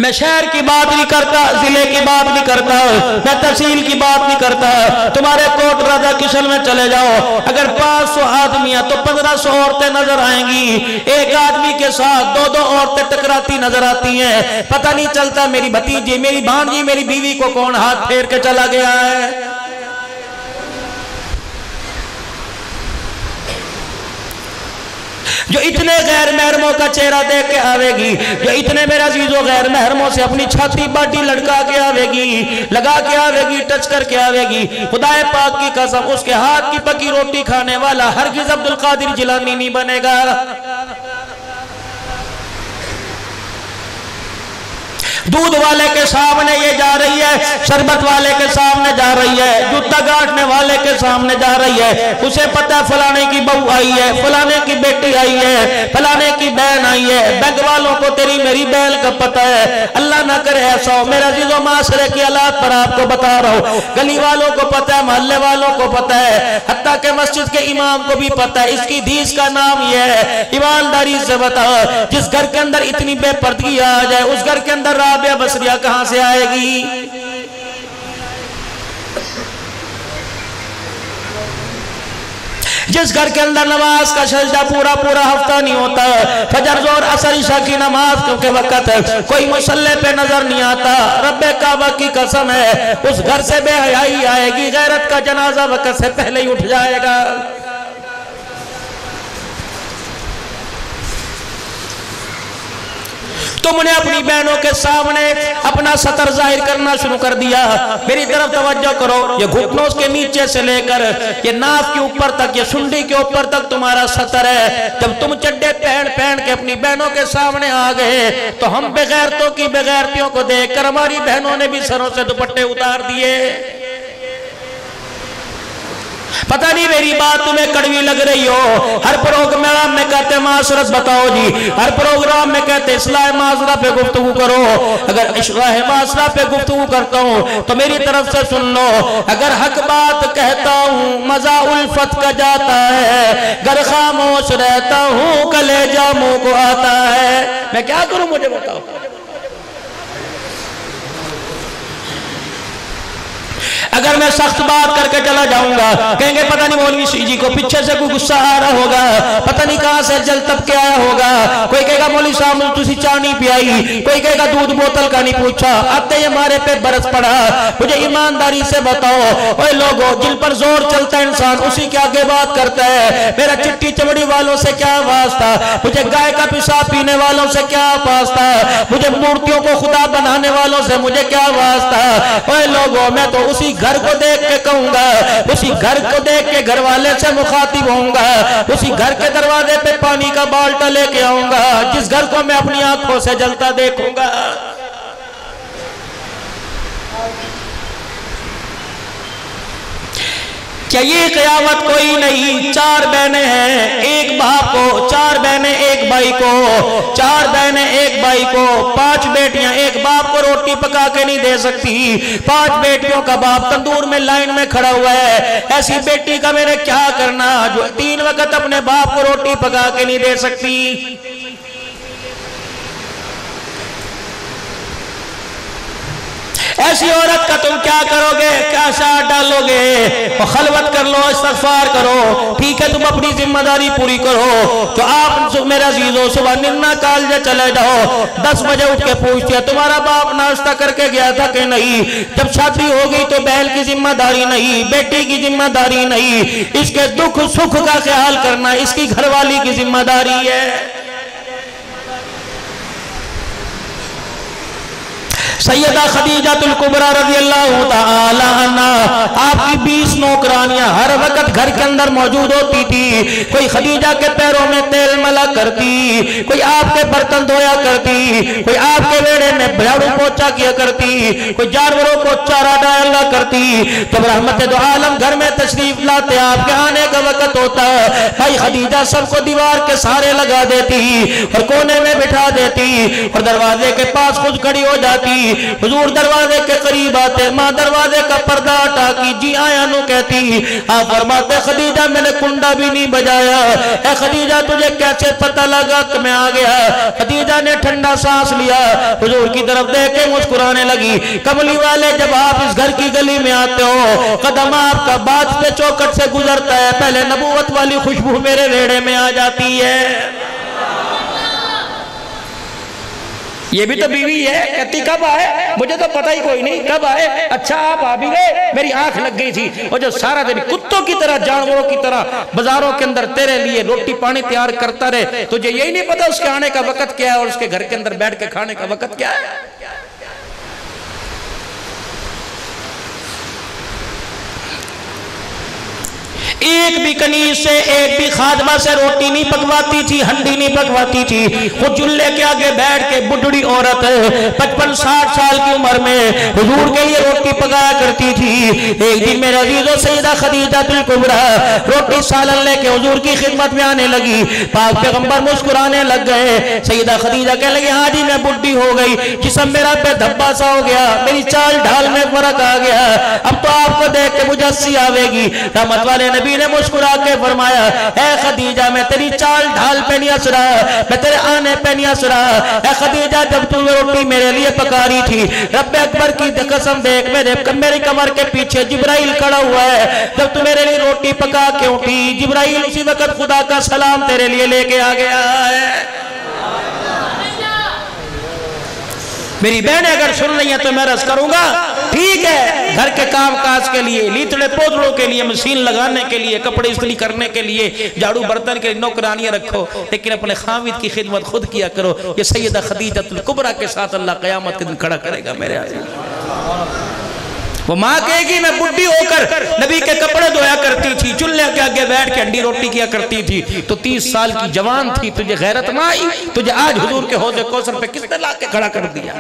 میں شہر کی بات نہیں کرتا، ضلع کی بات نہیں کرتا، میں تحصیل کی بات نہیں کرتا۔ تمہارے کوٹ راجہ کشن میں چلے جاؤ، اگر 500 آدمی ہیں تو 1500 عورتیں نظر آئیں گی، ایک آدمی کے ساتھ 2 عورتیں ٹکراتی نظر آتی ہیں، پتہ نہیں چلتا میری بھتیجی، میری بھانجی، میری بیوی کو کون ہاتھ پھیر کے چلا گیا ہے۔ جو اتنے غیر محرموں کا چہرہ دیکھ کے آوے گی، جو اتنے میرے عزیزو غیر محرموں سے اپنی چھاتی باٹی لڑکا کے آوے گی، لگا کے آوے گی، ٹچ کر کے آوے گی، خدا پاک کی قسم اس کے ہاتھ کی پکی روٹی کھانے والا ہرگز عبدالقادر جیلانی نہیں بنے گا۔ دودھ والے کے سامنے یہ جا رہی ہے، شربت والے کے سامنے جا رہی ہے، جوتا گاٹنے والے کے سامنے جا رہی ہے، اسے پتہ ہے فلانے کی بہو آئی ہے، فلانے کی بیٹی آئی ہے، فلانے کی بہن آئی ہے، بینک والوں کو تیری میری بہن کا پتہ ہے۔ اللہ نہ کرے ایسا ہو، میرے عزیزو معاشرے کی حالات پر آپ کو بتا رہا ہوں، گلی والوں کو پتہ ہے، محلے والوں کو پتہ ہے، حتیٰ کہ مسجد کے امام کو بھی پتہ ہے، اس کی دھیس کا نام یہ ہے۔ ایمانداری سے بتا، جس گھر کے اندر اتنی بے پردگی آ جائے، اس گھر کے اندر رابعہ بصریہ کہاں سے آئے گی؟ جس گھر کے اندر نماز کا سجدہ پورا ہفتہ نہیں ہوتا، فجر ظہر عصر عشاء کی نماز کے وقت کوئی مصلی پہ نظر نہیں آتا، رب کعبہ کی قسم ہے اس گھر سے بے حیائی آئے گی، غیرت کا جنازہ وقت سے پہلے ہی اٹھ جائے گا۔ تم نے اپنی بہنوں کے سامنے اپنا سطر ظاہر کرنا شروع کر دیا۔ میری طرف توجہ کرو، یہ گھٹنوں کے نیچے سے لے کر یہ ناف کے اوپر تک، یہ سنڈی کے اوپر تک تمہارا سطر ہے۔ جب تم چڈے پہن کے اپنی بہنوں کے سامنے آ گئے تو ہم بغیرتوں کی بغیرتیوں کو دیکھ کر ہماری بہنوں نے بھی سروں سے دوپٹے اتار دیے۔ پتہ نہیں میری بات تمہیں کڑوی لگ رہی ہو، ہر پروگرام میں کہتے معاشرت بتاؤ جی، ہر پروگرام میں کہتے اصلاح معاشرہ پہ گفتگو کرو، اگر اصلاح معاشرہ پہ گفتگو کرتا ہوں تو میری طرف سے سن لو، اگر حق بات کہتا ہوں مزہ الفت کا جاتا ہے، گر خاموش رہتا ہوں کلیجہ منہ کو آتا ہے، میں کیا کروں مجھے بتاؤ؟ اگر میں سخت بات کر کے چلا جاؤں گا کہیں گے پتہ نہیں مولوی سی جی کو پیچھے سے کوئی غصہ آ رہا ہوگا، پتہ نہیں کہاں سے جل تب کے آیا ہوگا، کوئی کہے گا مولوی صاحب نے تسی چائے نہیں پیائی، کوئی کہے گا دودھ بوتل کا نہیں پوچھا، آتے ہی ہمارے پہ برس پڑا۔ مجھے ایمانداری سے بتاؤ اوے لوگوں، جن پر زور چلتا ہے انسان اسی کے آگے بات کرتا ہے، میرا چٹی چمڑی والوں سے کیا واسطہ، مجھے گائے کا پیشاب پینے والوں سے کیا واسطہ، مجھے مورتیوں کو خدا بنانے والوں سے مجھے کیا واسطہ؟ اوے لوگوں، میں تو اسی گھر کو دیکھ کے کہوں گا، اسی گھر کو دیکھ کے گھر والے سے مخاطب ہوں گا، اسی گھر کے دروازے پہ پانی کا بالٹا لے کے آؤں گا جس گھر کو میں اپنی آنکھوں سے جلتا دیکھوں گا۔ کیا یہ قیامت کوئی نہیں؟ چار بہنیں ہیں ایک باپ کو، چار بہنیں ایک بھائی کو، چار بہنیں ایک بھائی کو، پانچ بیٹیاں ایک باپ کو روٹی پکا کے نہیں دے سکتی، پانچ بیٹیوں کا باپ تندور میں لائن میں کھڑا ہوا ہے، ایسی بیٹی کا میں نے کیا کرنا جو 3 وقت اپنے باپ کو روٹی پکا کے نہیں دے سکتی؟ ایسی عورت کا تم کیا کرو گے؟ کیا شاہ ڈالو گے؟ خلوت کر لو، استغفار کرو، ٹھیک ہے تم اپنی ذمہ داری پوری کرو، تو آپ میرے عزیزوں صبح ننا کالجے چلے جاؤ، 10 بجے اٹھ کے پوچھتے ہیں تمہارا باپ ناشتہ کر کے گیا تھا کہ نہیں؟ جب شادی ہوگی تو بہن کی ذمہ داری نہیں، بیٹی کی ذمہ داری نہیں، اس کے دکھ سکھ کا خیال کرنا اس کی گھر والی کی ذمہ داری ہے۔ سیدہ خدیجہ الکبریٰ رضی اللہ تعالی عنہ، آپ کی 20 نوکرانیاں ہر وقت گھر کے اندر موجود ہوتی تھی، کوئی خدیجہ کے پیروں میں تیل ملا کرتی، کوئی آپ کے برتن دھویا کرتی، کوئی آپ کے ویڑے میں جھاڑو پوچھا کیا کرتی، کوئی جانوروں کو چارہ ڈالا کرتی۔ جب رحمت دو عالم گھر میں تشریف لاتے آپ کے آنے کا وقت ہوتا، بھائی خدیجہ سب کو دیوار کے سہارے لگا دیتی اور کونے میں بٹھا دیتی اور دروازے کے پاس خود کھڑی ہو جاتی، حضور دروازے کے قریب آتے، ماں دروازے کا پردہ ہٹا کی جی آیا نو کہتی، آپ فرماتے خدیجہ میں نے کنڈا بھی نہیں بجایا، اے خدیجہ تجھے کیسے پتہ لگا کہ میں آ گیا؟ خدیجہ نے ٹھنڈا سانس لیا، حضور کی طرف دیکھ کے مسکرانے لگی، کملی والے جب آپ اس گھر کی گلی میں آتے ہو قدم آپ کا باج پہ چوکٹ سے گزرتا ہے، پہلے نبوت والی خوشبو میرے ریڑے میں آ جاتی ہے۔ یہ بھی تو بیوی ہے، کہتی کب آئے؟ مجھے تو پتہ ہی کوئی نہیں کب آئے، اچھا آپ آ بھی گئے، میری آنکھ لگ گئی تھی، اور جو سارا دن کتوں کی طرح جانوروں کی طرح بازاروں کے اندر تیرے لیے روٹی پانی تیار کرتا رہے، تجھے یہی نہیں پتا اس کے آنے کا وقت کیا ہے اور اس کے گھر کے اندر بیٹھ کے کھانے کا وقت کیا ہے؟ ایک بھی کنیز سے ایک بھی خادمہ سے روٹی نہیں پکواتی تھی، ہنڈی نہیں پکواتی تھی، خود چولہے کے آگے بیٹھ کے بڈھڑی عورت 55-60 سال کی عمر میں حضور کے لیے روٹی پکایا کرتی تھی۔ ایک دن میرے عزیزوں سیدہ خدیجہ الکبریٰ روٹی سالن لے کے حضور کی خدمت میں آنے لگی، پاک پیغمبر مسکرانے لگ گئے، سیدہ خدیجہ کہنے لگی ہاں جی میں بڈھی ہو گئی، جسم میرا پہ دھبا سا ہو گیا، میری چال ڈھال میں فرق آ گیا، اب تو آپ کو دیکھ کے مجھے ہنسی آوے گی۔ رحمت والے نبی نے مسکرا کے فرمایا اے خدیجہ میں تیری چال ڈھال پہ نہیں ہنس رہا، میں تیرے آنے پہ نہیں ہنس رہا، اے خدیجہ جب تو روٹی میرے لیے پکا رہی تھی رب اکبر کی قسم دیکھ میری کمر کے پیچھے جبرائیل کھڑا ہوا ہے، جب تو میرے لیے روٹی پکا کے اٹھی جبرائیل اسی وقت خدا کا سلام تیرے لیے لے کے آ گیا ہے۔ میری بہنیں اگر سن رہی ہیں تو میں عرض کروں گا ٹھیک ہے گھر کے کام کاج کے لیے، لیتڑے پودڑوں کے لیے، مشین لگانے کے لیے، کپڑے استری کرنے کے لیے، جھاڑو برتن کے لیے نوکرانیاں رکھو، لیکن اپنے خاوند کی خدمت خود کیا کرو۔ یہ سیدہ خدیجہ الکبریٰ کے ساتھ اللہ قیامت کے دن کھڑا کرے گا میرے عزیز۔ وہ ماں کہے گی میں بڈھی ہو کر نبی کے کپڑے دھویا کرتی تھی، چولہے کے آگے بیٹھ کے ہنڈی روٹی کیا کرتی تھی، تو 30 سال کی جوان تھی، تجھے غیرت نہ آئی؟ تجھے آج حضور کے حوض کوثر پہ کس نے لا کے کھڑا کر دیا؟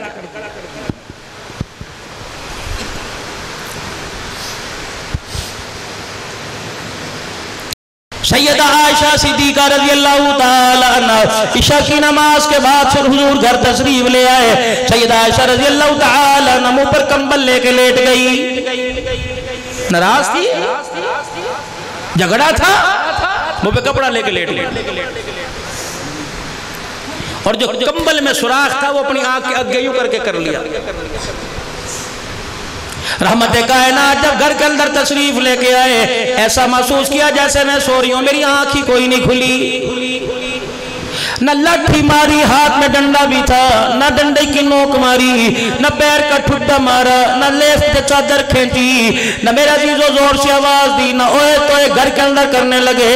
سیدہ عائشہ صدیقہ رضی اللہ تعالی عنہ عشاء کی نماز کے بعد پھر حضور گھر تشریف لے آئے. سیدہ عائشہ رضی اللہ تعالی عنہ منہ پر کمبل لے کے لیٹ گئی. ناراض تھی, جھگڑا تھا, منہ پہ کپڑا لے کے لیٹ گئی. اور جو کمبل میں سوراخ تھا وہ اپنی آنکھ کے آگے یوں کر کے کر لیا. رحمت کائنات جب گھر کے اندر تشریف لے کے آئے, ایسا محسوس کیا جیسے میں سو رہی ہوں, میری آنکھ ہی کوئی نہیں کھلی. نہ لٹھی ماری, ہاتھ میں ڈنڈا بھی تھا, نہ ڈنڈے کی نوک ماری, نہ پیر کا ٹھڈا مارا, نہ لیس سے چادر کھینچی, نہ میرا عزیز و زور سے آواز دی, نہ اوئے توئے گھر کے اندر کرنے لگے,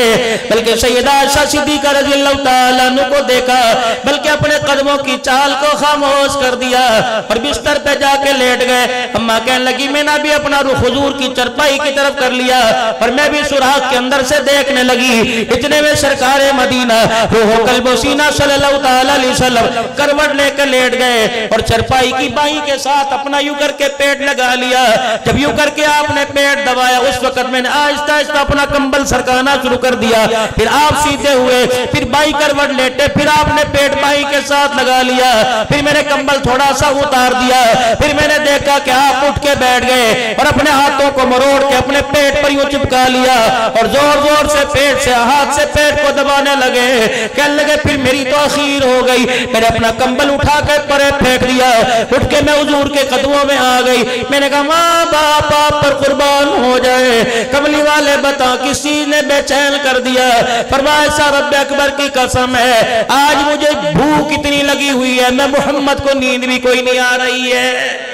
بلکہ سیدہ عائشہ صدیقہ رضی اللہ تعالیٰ عنہ کو دیکھا, بلکہ اپنے قدموں کی چال کو خاموش کر دیا اور بستر پہ جا کے لیٹ گئے. اماں کہنے لگی میں نے بھی اپنا رخ حضور کی چرپائی کی طرف کر لیا اور میں بھی سوراخ کے اندر سے دیکھنے لگی. اتنے میں سرکار مدینہ روح و قلب و سینہ صلی اللہ تعالیٰ علیہ وسلم کروٹ لے کر لیٹ گئے اور چرپائی کی بائیں کے ساتھ اپنا یوں کر کے پیٹ لگا لیا. جب یوں کر کے آپ نے پیٹ دبایا, اس وقت میں نے آہستہ آہستہ اپنا کمبل سرکانا شروع کر دیا. پھر آپ سیدھے ہوئے, پھر بائیں کروٹ لیٹے, پھر آپ نے پیٹ بائیں کے ساتھ لگا لیا, پھر میں نے کمبل تھوڑا سا اتار دیا, پھر میں نے دیکھا کہ آپ اٹھ کے بیٹھ گئے اور اپنے ہاتھوں کو مروڑ کے اپنے پیٹ پر یوں چپکا لیا اور زور زور سے پیٹ سے ہاتھ سے پیٹ کو دبانے لگے. کہنے لگے پھر میری تو اخیر ہو گئی. میں نے اپنا کمبل اٹھا کے پرے پھینک دیا, اٹھ کے میں حضور کے قدموں میں آ گئی. میں نے کہا ماں باپ آپ پر قربان ہو جائے, کملی والے بتا کس چیز نے بے چین کر دیا. فرمایا ایسا رب اکبر کی قسم ہے, آج مجھے بھوک اتنی لگی ہوئی ہے, میں محمد کو نیند بھی کوئی نہیں آ رہی ہے.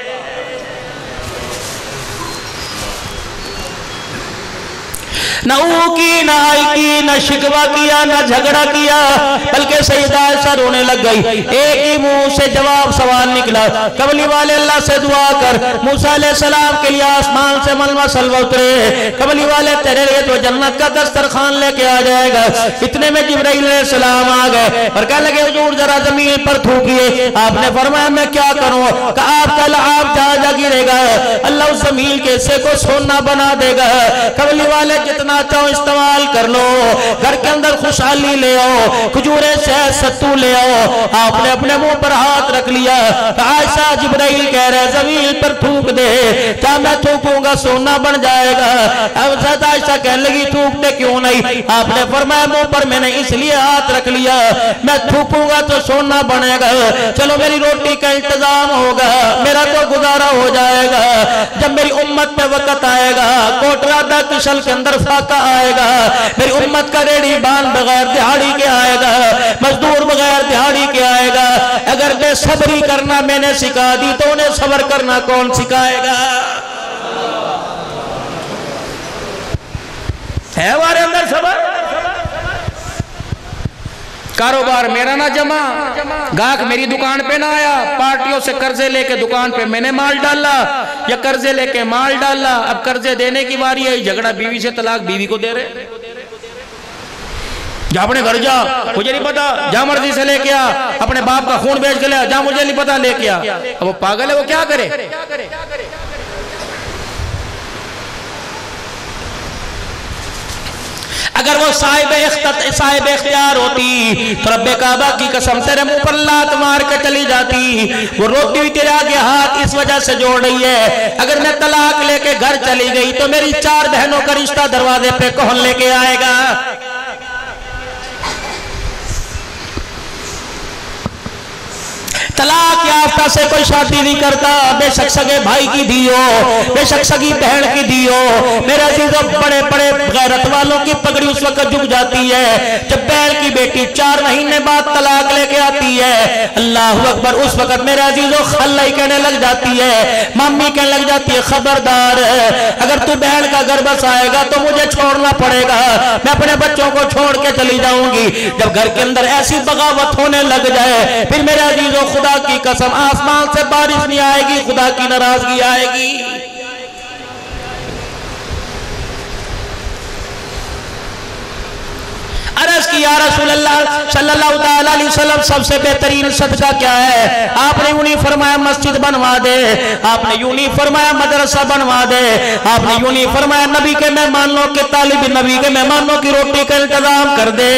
نہ او کی, نہ آئی کی, نہ شکوہ کیا, نہ جھگڑا کیا, بلکہ سیدہ عائشہ رونے لگ گئی. ایک ہی منہ سے جواب سوال نکلا, قبلی والے اللہ سے دعا کر موسیٰ علیہ السلام کے لیے آسمان سے ملمہ سلوہ اترے, قبلی والے تیرے لیے تو جنت کا دسترخوان لے کے آ جائے گا. اتنے میں جبرائیل علیہ السلام آ گئے اور کہنے لگے حضور ذرا زمین پر تھوکیے. آپ نے فرمایا میں کیا کروں, کہ آپ کا لعاب جا جا گرے گا, اللہ اس زمین کے حصے کو سونا بنا دے گا. قبلی والے جتنا چاہو استعمال کر لو, گھر کے اندر خوشحالی لے آؤ, کھجورے شہد ستو لے آؤ. آپ نے اپنے منہ پر ہاتھ رکھ لیا. عائشہ جبرائیل کہہ رہے زمین پر تھوک دے, کیا میں تھوکوں گا سونا بن جائے گا. حضرت عائشہ کہنے لگی تھوکتے کیوں نہیں. آپ نے فرمایا منہ پر میں نے اس لیے ہاتھ رکھ لیا, میں تھوکوں گا تو سونا بنے گا. چلو میری روٹی کا انتظام ہوگا, میرا تو گزارا ہو جائے گا. جب میری امت پہ وقت آئے گا, کوٹرا دا کشل کے اندر فاقہ آئے گا, میری امت کا ریڑی بان بغیر دہاڑی کے آئے گا, مزدور بغیر دہاڑی کے آئے گا. اگر بے صبری کرنا میں نے سکھا دی تو انہیں صبر کرنا کون سکھائے گا. ہے ہمارے اندر صبر. کاروبار میرا نہ جمع, گاہک میری دکان پہ نہ آیا, پارٹیوں سے قرضے لے کے دکان پہ میں نے مال ڈالا یا قرضے لے کے مال ڈالا. اب قرضے دینے کی باری ہے, جھگڑا بیوی سے, طلاق بیوی کو دے رہے. جا اپنے گھر جا, مجھے نہیں پتا, جا مرضی سے لے کے آ, اپنے باپ کا خون بیچ کے لے, جا مجھے نہیں پتا لے کے آ. اب وہ پاگل ہے, وہ کیا کرے. اگر وہ صاحب اختیار ہوتی تو رب کعبہ کی قسم تیرے منہ پر لات مار کے چلی جاتی. وہ روتی ہوئی تیرے آگے ہاتھ اس وجہ سے جوڑ رہی ہے, اگر میں طلاق لے کے گھر چلی گئی تو میری 4 بہنوں کا رشتہ دروازے پہ کون لے کے آئے گا. طلاق یافتہ سے کوئی شادی نہیں کرتا, بے شک سگے بھائی کی دی ہو, بے شک سگی بہن کی دی ہو. میرے عزیزوں, بڑے بڑے غیرت والوں کی پگڑی اس وقت جھک جاتی ہے جب بہن کی بیٹی 4 مہینے بعد طلاق لے کے آتی ہے. اللہ اکبر, اس وقت میرے عزیزوں خلائی کہنے لگ جاتی ہے, مامی کہنے لگ جاتی ہے خبردار, اگر تو بہن کا گھر بس آئے گا تو مجھے چھوڑنا پڑے گا, میں اپنے بچوں کو چھوڑ کے چلی جاؤں گی. جب گھر کے اندر ایسی بغاوت ہونے لگ جائے, پھر میرے عزیزوں خدا کی قسم آسمان سے بارش نہیں آئے گی, خدا کی ناراضگی آئے گی. عرض کی یا رسول اللہ صلی اللہ علیہ وسلم سب سے بہترین صدقہ کیا ہے؟ آپ نے یوں نہیں فرمایا مسجد بنوا دے، آپ نے یوں نہیں فرمایا مدرسہ بنوا دے، آپ نے یوں نہیں فرمایا نبی کے مہمانوں کے طالب نبی کے مہمانوں کی روٹی کا انتظام کر دے،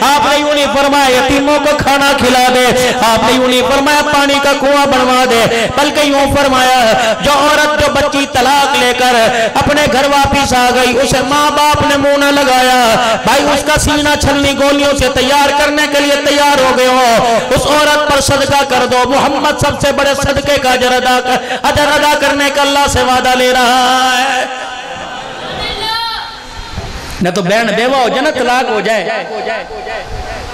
آپ نے یوں نہیں فرمایا یتیموں کو کھانا کھلا دے، آپ نے یوں نہیں فرمایا پانی کا کنواں بنوا دے، بلکہ یوں فرمایا جو عورت جو بچی طلاق لے کر اپنے گھر واپس آ گئی اسے ماں باپ نے منہ نہ لگایا، بھائی اس کا سینہ چھلنی گولیوں سے تیار کرنے کے لیے تیار ہو گئے ہو، اس عورت پر صدقہ کر دو، محمد سب سے بڑے صدقے کا اجر ادا کرنے کا اللہ سے وعدہ لے رہا ہے۔ نہ تو بہن بیوہ ہو جائے نہ طلاق ہو جائے،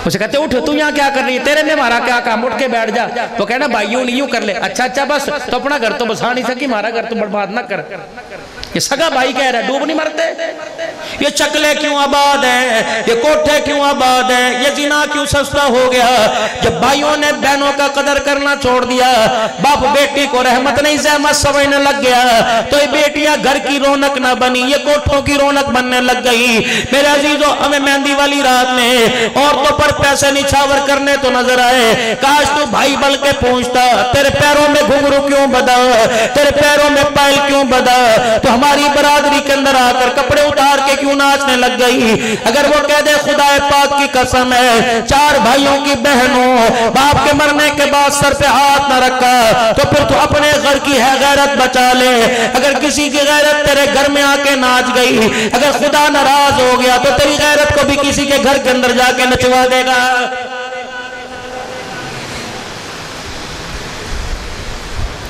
اسے کہتے اٹھ تو یہاں کیا کر رہی ہے، تیرے میں مارا کیا کام، اٹھ کے بیٹھ جا، تو کہنا بھائی یوں کر لے، اچھا بس تو اپنا گھر تو بسا نہیں سکی، مارا گھر تو برباد نہ کر۔ یہ سگا بھائی کہہ رہا ہے ڈوب نہیں مرتے، یہ چکلے کیوں آباد ہیں، یہ کوٹھے کیوں آباد ہیں، یہ زنا کیوں سستا ہو گیا؟ جب بھائیوں نے بہنوں کا قدر کرنا چھوڑ دیا، باپ بیٹی کو رحمت نہیں زحمت سمجھنے لگ گیا، تو یہ بیٹیاں گھر کی رونق نہ بنی، یہ کوٹھوں کی رونق بننے لگ گئی۔ میرے عزیزو ہمیں مہندی والی رات میں عورتوں پر پیسے نچھاور کرنے تو نظر آئے، کاش تو بھائی بل کے پوچھتا تیرے پیروں میں گھنگرو کیوں بدا، تیرے پیروں میں پائل کیوں بدا، تو ہماری برادری کے اندر آ کر کپڑے اتار کے کیوں ناچنے لگ گئی؟ اگر وہ کہہ دے خدا پاک کی قسم ہے 4 بھائیوں کی بہنوں باپ کے مرنے کے بعد سر پہ ہاتھ نہ رکھا، تو پھر تو اپنے گھر کی ہے غیرت بچا لے۔ اگر کسی کی غیرت تیرے گھر میں آ کے ناچ گئی، اگر خدا ناراض ہو گیا تو تیری غیرت کو بھی کسی کے گھر کے اندر جا کے نچوا دے گا۔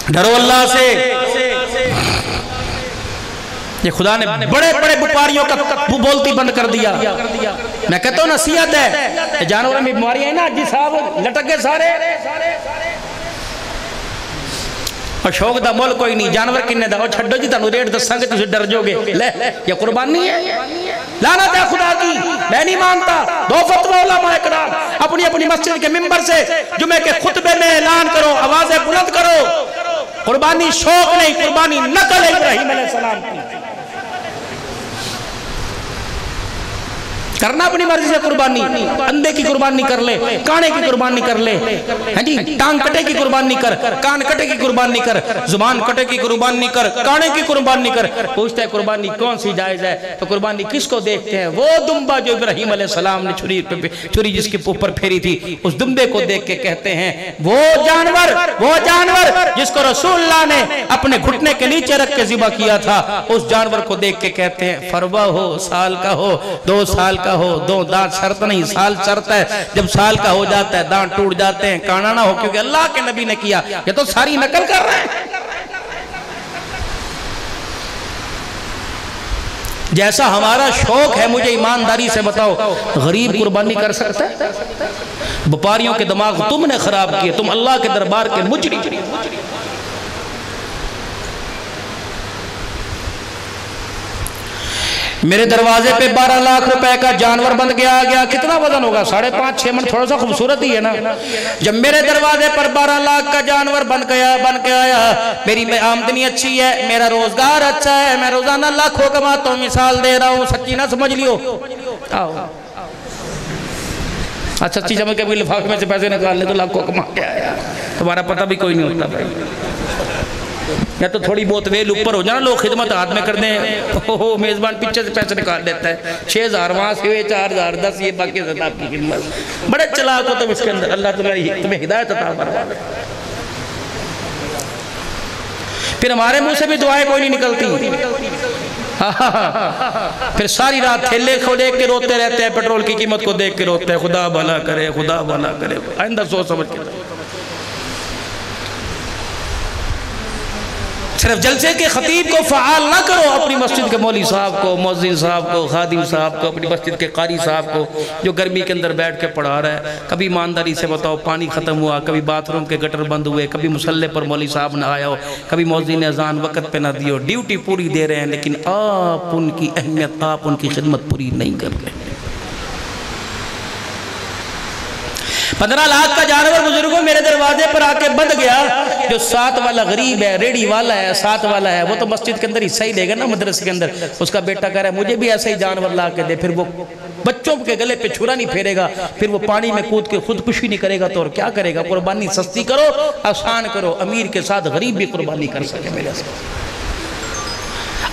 ڈرو اللہ سے۔ یہ خدا نے بڑے بڑے بپاریوں کا بولتی بند کر دیا۔ میں کہتا ہوں نصیحت ہے، جانوروں میں بیماریاں ہیں نا، جی صاحب لٹک گئے سارے، اور شوق دا مول کوئی نہیں، جانور کنے دا، اور چھڑو جی تانو ریٹ دساں گے تجھے ڈر جو گے، لے یہ قربانی ہے، لعنت ہے خدا کی، میں نہیں مانتا۔ 2 فتوہ علماء اکرام اپنی اپنی مسجد کے ممبر سے جمعے کے خطبے میں اعلان کرو، آوازیں بلند کرو، قربانی شوق نہیں، قربانی نقل ابراہیم علیہ السلام کی، کرنا اپنی مرضی سے قربانی، اندھے کی قربانی کر لے، کانے کی قربانی کر لے، ٹانگ کٹے کی قربانی کر، کان کٹے کی قربانی کر، زبان کٹے کی قربانی کر، کانے کی قربانی کر۔ پوچھتا ہے قربانی کون سی جائز ہے، تو قربانی کس کو دیکھتے ہیں؟ وہ دمبا جو ابراہیم علیہ السلام نے چھری جس کے اوپر پھیری تھی، اس دمبے کو دیکھ کے کہتے ہیں وہ جانور جس کو رسول اللہ نے اپنے گھٹنے کے نیچے رکھ کے ذبح کیا تھا، اس جانور کو دیکھ کے کہتے ہیں فروا ہو، سال کا ہو، 2 سال کا ہو، 2 دانت شرط نہیں، سال شرط ہے، جب سال کا ہو جاتا ہے دانت ٹوٹ جاتے ہیں، کانا نہ ہو، کیونکہ اللہ کے نبی نے کیا۔ یہ تو ساری نقل کر رہے ہیں۔ جیسا ہمارا شوق ہے، مجھے ایمانداری سے بتاؤ غریب قربانی کر سکتا ہے؟ بپاریوں کے دماغ تم نے خراب کیے، تم اللہ کے دربار کے مجرم۔ میرے دروازے پہ 12 لاکھ روپے کا جانور بن گیا، کتنا وزن ہوگا؟ 5.5-6 من، تھوڑا سا خوبصورت ہی ہے نا۔ جب میرے دروازے پر 12 لاکھ کا جانور بن کے آیا، میری آمدنی اچھی ہے، میرا روزگار اچھا ہے، میں روزانہ لاکھوں کماتا ہوں، مثال دے رہا ہوں، سچی نہ سمجھ لیو۔ اچھا سچی سمجھ کے بھی لفافے میں سے پیسے نکال لے تو لاکھوں کما کے آیا، تمہارا پتہ بھی کوئی نہیں ہوتا بھائی۔ یا تو تھوڑی بہت ویل اوپر ہو جانا، لوگ خدمت ہاتھ میں کر دیں، میزبان پیچھے سے پیسے نکال دیتا ہے، 6,000 وہاں سے 4,000 10 یہ باقی زیادہ آپ کی خدمت، بڑے چلاک ہو تم اس کے اندر، اللہ تمہیں ہدایت عطا فرمائے۔ پھر ہمارے منہ سے بھی دعائیں کوئی نہیں نکلتی، پھر ساری رات تھیلے کو دیکھ کے روتے رہتے ہیں، پیٹرول کی قیمت کو دیکھ کے روتے ہیں، خدا بھلا کرے، خدا بھلا کرے۔ آئندہ سوچ سمجھ کے صرف جلسے کے خطیب کو فعال نہ کرو، اپنی مسجد کے مولوی صاحب کو، مؤذن صاحب کو، خادم صاحب کو، اپنی مسجد کے قاری صاحب کو جو گرمی کے اندر بیٹھ کے پڑھا رہا ہے، کبھی ایمانداری سے بتاؤ پانی ختم ہوا، کبھی باتھ روم کے گٹر بند ہوئے، کبھی مصلے پر مولوی صاحب نہ آیا ہو، کبھی مؤذن نے اذان وقت پہ نہ دی ہو، ڈیوٹی پوری دے رہے ہیں، لیکن آپ ان کی اہمیت، آپ ان کی خدمت پوری نہیں کر رہے۔ 15 لاکھ کا جانور بزرگوں میرے دروازے پر آ کے بند گیا. جو ساتھ والا غریب ہے, ریڑی والا ہے, ساتھ والا ہے, وہ تو مسجد کے اندر حصہ ہی لے گا نا, مدرسے کے اندر. اس کا بیٹا کہہ رہا ہے مجھے بھی ایسا ہی جانور لا کے دے. پھر وہ بچوں کے گلے پہ چھرا نہیں پھیرے گا, پھر وہ پانی میں کود کے خودکشی نہیں کرے گا, تو اور کیا کرے گا؟ قربانی سستی کرو, آسان کرو, امیر کے ساتھ غریب بھی قربانی کر سکے میرے ساتھ.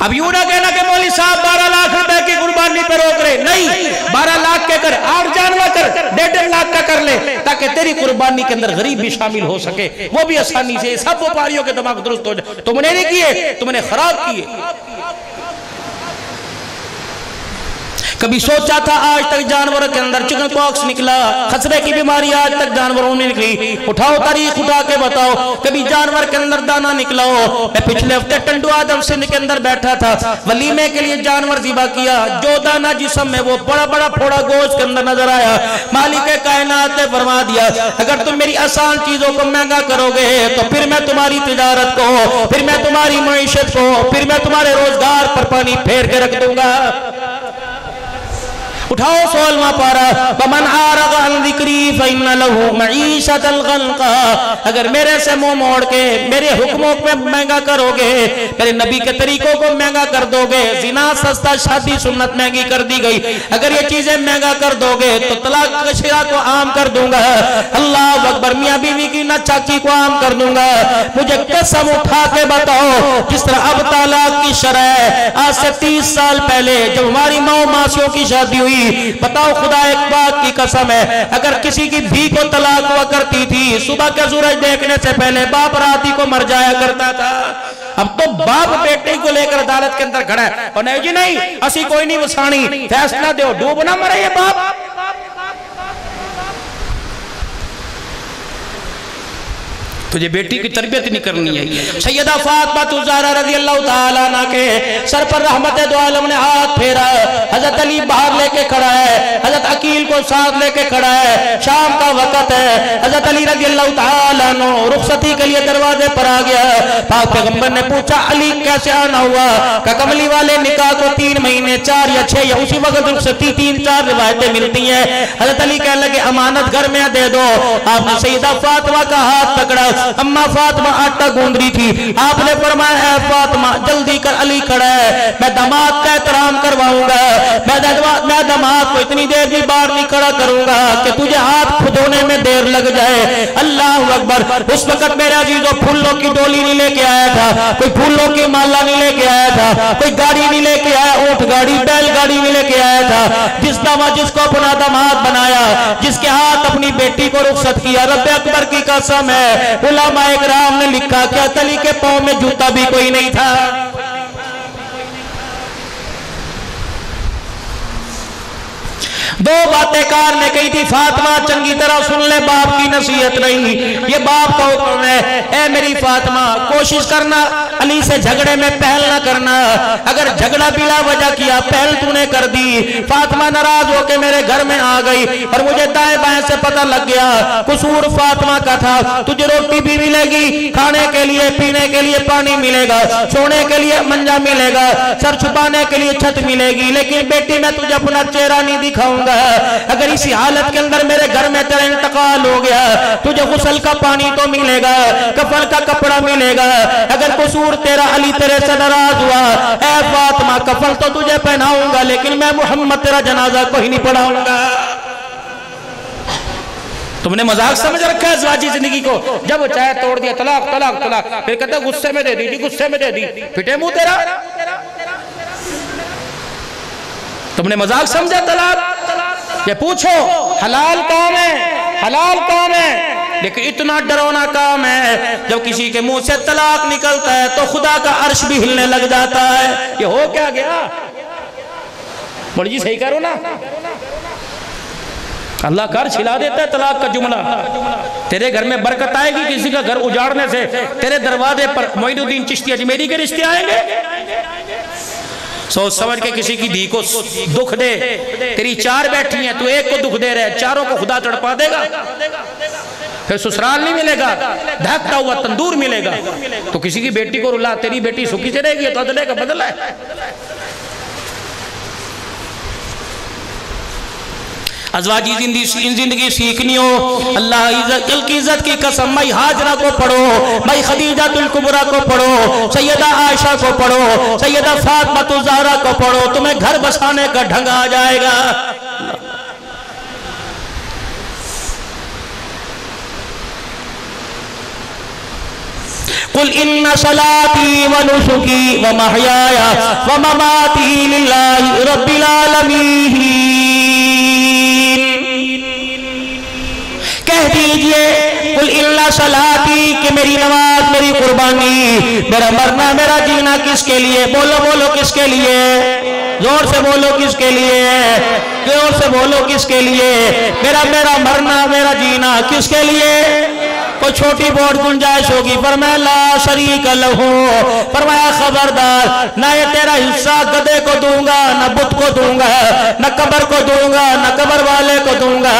اب یوں نہ کہنا کہ مولوی صاحب 12 لاکھ روپے کی قربانی پہ روک رہے, نہیں, 12 لاکھ کے کر, 8 جانور کر, 1.5 لاکھ کا کر لے, تاکہ تیری قربانی کے اندر غریب بھی شامل ہو سکے, وہ بھی آسانی سے. سب وپاریوں کے دماغ درست ہو جائے. تم نے نہیں کیے, تم نے خراب کیے. کبھی سوچا تھا آج تک جانوروں کے اندر چکن پاکس نکلا, خسرے کی بیماری آج تک جانوروں میں نکلی, اٹھاؤ تاریخ اٹھا کے بتاؤ. کبھی جانور کے اندر دانا نکلا ہو. میں پچھلے ہفتے ٹنڈو آدم سندھ کے اندر بیٹھا تھا, ولیمے کے لیے جانور ذبح کیا, جو دانا جسم میں وہ بڑا بڑا پھوڑا گوشت کے اندر نظر آیا. مالک کائنات نے فرما دیا اگر تم میری آسان چیزوں کو مہنگا کرو گے تو پھر میں تمہاری تجارت کو, پھر میں تمہاری معیشت کو, پھر میں تمہارے روزگار پر پانی پھیر کے رکھ دوں گا. اٹھاؤ 16واں پارہ, وَمَنْ عَارَضَ عَنْ ذِكْرِي فَإِنَّ لَهُ مَعِيشَةً ضَنْكًا. اگر میرے سے منہ موڑ کے میرے حکموں پہ مہنگا کرو گے, میرے نبی کے طریقوں کو مہنگا کر دو گے, زنا سستا, شادی سنت مہنگی کر دی گئی, اگر یہ چیزیں مہنگا کر دو گے تو طلاق کشرہ کو عام کر دوں گا. اللہ اکبر, میاں بیوی کی نہ چاکی کو عام کر دوں گا. مجھے قسم اٹھا کے بتاؤ, جس طرح اب طلاق کی شرح آج سے 30 سال پہلے جب ہماری ماں ماسیوں کی شادی ہوئی, بتاؤ خدا ایک بات کی قسم ہے, اگر کسی کی بھی کو طلاق ہوا کرتی تھی, صبح کے سورج دیکھنے سے پہلے باپ رات ہی کو مر جایا کرتا تھا. اب تو باپ بیٹے کو لے کر عدالت کے اندر کھڑا ہے, اور نہیں جی نہیں اسی کوئی نہیں وسانی, فیصلہ دیو, ڈوب نہ مرے یہ باپ. تجھے بیٹی کی تربیت نہیں کرنی ہے. سیدہ فاطمہ الزہرا رضی اللہ تعالیٰ عنہ کے سر پر رحمت دو عالم نے ہاتھ پھیرا. حضرت علی باہر لے کے کھڑا ہے, حضرت عقیل کو ساتھ لے کے کھڑا ہے, شام کا وقت ہے. حضرت علی رضی اللہ تعالیٰ عنہ رخصتی کے لیے دروازے پر آ گیا. پاک پیغمبر نے پوچھا علی کیسے آنا ہوا؟ کہ کملی والے نکاح کو 3 مہینے 4 یا 6 یا اسی وقت رخصتی 3-4 روایتیں ملتی ہیں. حضرت علی کہنے لگے امانت گھر میں دے دو. آپ نے سیدہ فاطمہ کا ہاتھ پکڑا, اماں فاطمہ آٹا گوندھ رہی تھی. آپ نے فرمایا ہے فاطمہ جلدی کر, علی کھڑا ہے, میں داماد کا احترام کرواؤں گا, میں داماد کو اتنی دیر بھی باہر نہیں کھڑا کروں گا کہ تجھے ہاتھ کھدونے میں دیر لگ جائے. اللہ اکبر. اس وقت میرے عزیزوں پھولوں کی ڈولی نہیں لے کے آیا تھا, کوئی پھولوں کی مالا نہیں لے کے آیا تھا, کوئی گاڑی نہیں لے کے آیا, اونٹ گاڑی بیل گاڑی نہیں لے کے آیا تھا. جس کو اپنا داماد بنایا, جس کے ہاتھ اپنی بیٹی کو رخصت کیا, رب اکبر کی قسم ہے علماء اکرام نے لکھا کہ علی کے پاؤں میں جوتا بھی کوئی نہیں تھا. دو باتیں کار نے کہی تھی, فاطمہ چنگی طرح سن لے, باپ کی نصیحت نہیں, یہ باپ کا حکم ہے. اے میری فاطمہ کوشش کرنا علی سے جھگڑے میں پہل نہ کرنا, اگر جھگڑا بلا وجہ کیا پہل تو نے کر دی. فاطمہ ناراض ہو کے میرے گھر میں آ گئی اور مجھے دائیں بائیں سے پتہ لگ گیا قصور فاطمہ کا تھا. تجھے روٹی بھی ملے گی, کھانے کے لیے پینے کے لیے پانی ملے گا, سونے کے لیے منجا ملے گا, سر چھپانے کے لیے چھت ملے گی, لیکن بیٹی میں تجھے اپنا چہرہ نہیں دکھاؤں گا. اگر اسی حالت کے اندر میرے گھر میں تیرا انتقال ہو گیا, تجھے غسل کا پانی تو ملے گا, کفن کا کپڑا ملے گا. اگر قصور تیرا علی تیرے سے ناراض ہوا, اے فاطمہ کفن تو تجھے پہناؤں گا, لیکن میں محمد تیرا جنازہ کوئی نہیں پڑھاؤں گا. تم نے مذاق سمجھ رکھا ہے ازواجی زندگی کو, جب چاہے توڑ دیا طلاق طلاق طلاق, پھر کہتا ہے غصے میں دے دی, غصے میں دے دی, پھٹے منہ تیرا. تم نے مذاق سمجھا طلاق؟ یہ پوچھو حلال کام ہے, حلال کام ہے, لیکن اتنا ڈرونا کام ہے جب کسی کے منہ سے طلاق نکلتا ہے تو خدا کا عرش بھی ہلنے لگ جاتا ہے. یہ ہو کیا گیا؟ بڑی جی صحیح کرو نا, اللہ کا عرش ہلا دیتا ہے طلاق کا جملہ. تیرے گھر میں برکت آئے گی, کسی کا گھر اجاڑنے سے تیرے دروازے پر معین الدین چشتی اجمیری کے رشتے آئیں گے. سوچ سمجھ کے کسی کی دھی کو دکھ دے, تیری 4 بیٹھی ہیں, تو ایک کو دکھ دے رہے, 4 کو خدا تڑپا دے گا, پھر سسرال نہیں ملے گا, دھکتا ہوا تندور ملے گا. تو کسی کی بیٹی کو رلا, تیری بیٹی سکھی سے رہے گی, تو عدلے کا بدلہ ہے. ازواجی زندگی سیکھنی ہو، اللہ کل کی عزت کی قسم بھائی حاجرہ کو پڑھو، بھائی خدیجہ الکبریٰ کو پڑھو، سیدہ عائشہ کو پڑھو، سیدہ فاطمہ الزہرا کو پڑھو، تمہیں گھر بسانے کا ڈھنگ آ جائے گا۔ قل ان صلاتي ونسكي ومحياي ومماتي لله رب العالمين، کہہ دیجئے قل ان صلاتی کہ میری نماز میری قربانی میرا مرنا میرا جینا کس کے لیے؟ بولو بولو کس کے لیے؟ زور سے بولو کس کے لیے؟ زور سے بولو کس کے لیے؟ میرا مرنا میرا جینا کس کے لیے؟ کوئی چھوٹی بہت گنجائش ہوگی، فرمایا لا شریک لہو، فرمایا خبردار نہ یہ تیرا حصہ گدے کو دوں گا، نہ بت کو دوں گا، نہ قبر کو دوں گا، نہ قبر والے کو دوں گا،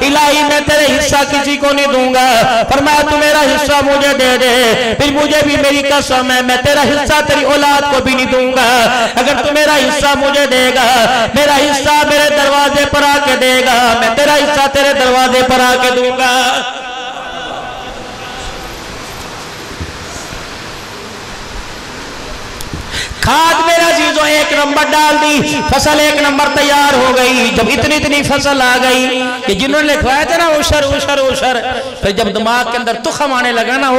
الہی میں تیرے حصہ کسی کو نہیں دوں گا۔ فرمایا تو میرا حصہ مجھے دے دے، پھر مجھے بھی میری قسم ہے میں تیرا حصہ تیری اولاد کو بھی نہیں دوں گا۔ اگر تو میرا حصہ مجھے دے گا، میرا حصہ میرے دروازے پر آ کے دے گا، میں تیرا حصہ تیرے دروازے پر آ کے دوں گا۔ کھاد میرا چیزوں ایک نمبر ڈال دی، فصل ایک نمبر تیار ہو گئی۔ جب اتنی فصل آ گئی کہ جنہوں نے لکھوایا تھا نا اوشر، پھر جب دماغ کے اندر تخم آنے لگا نا،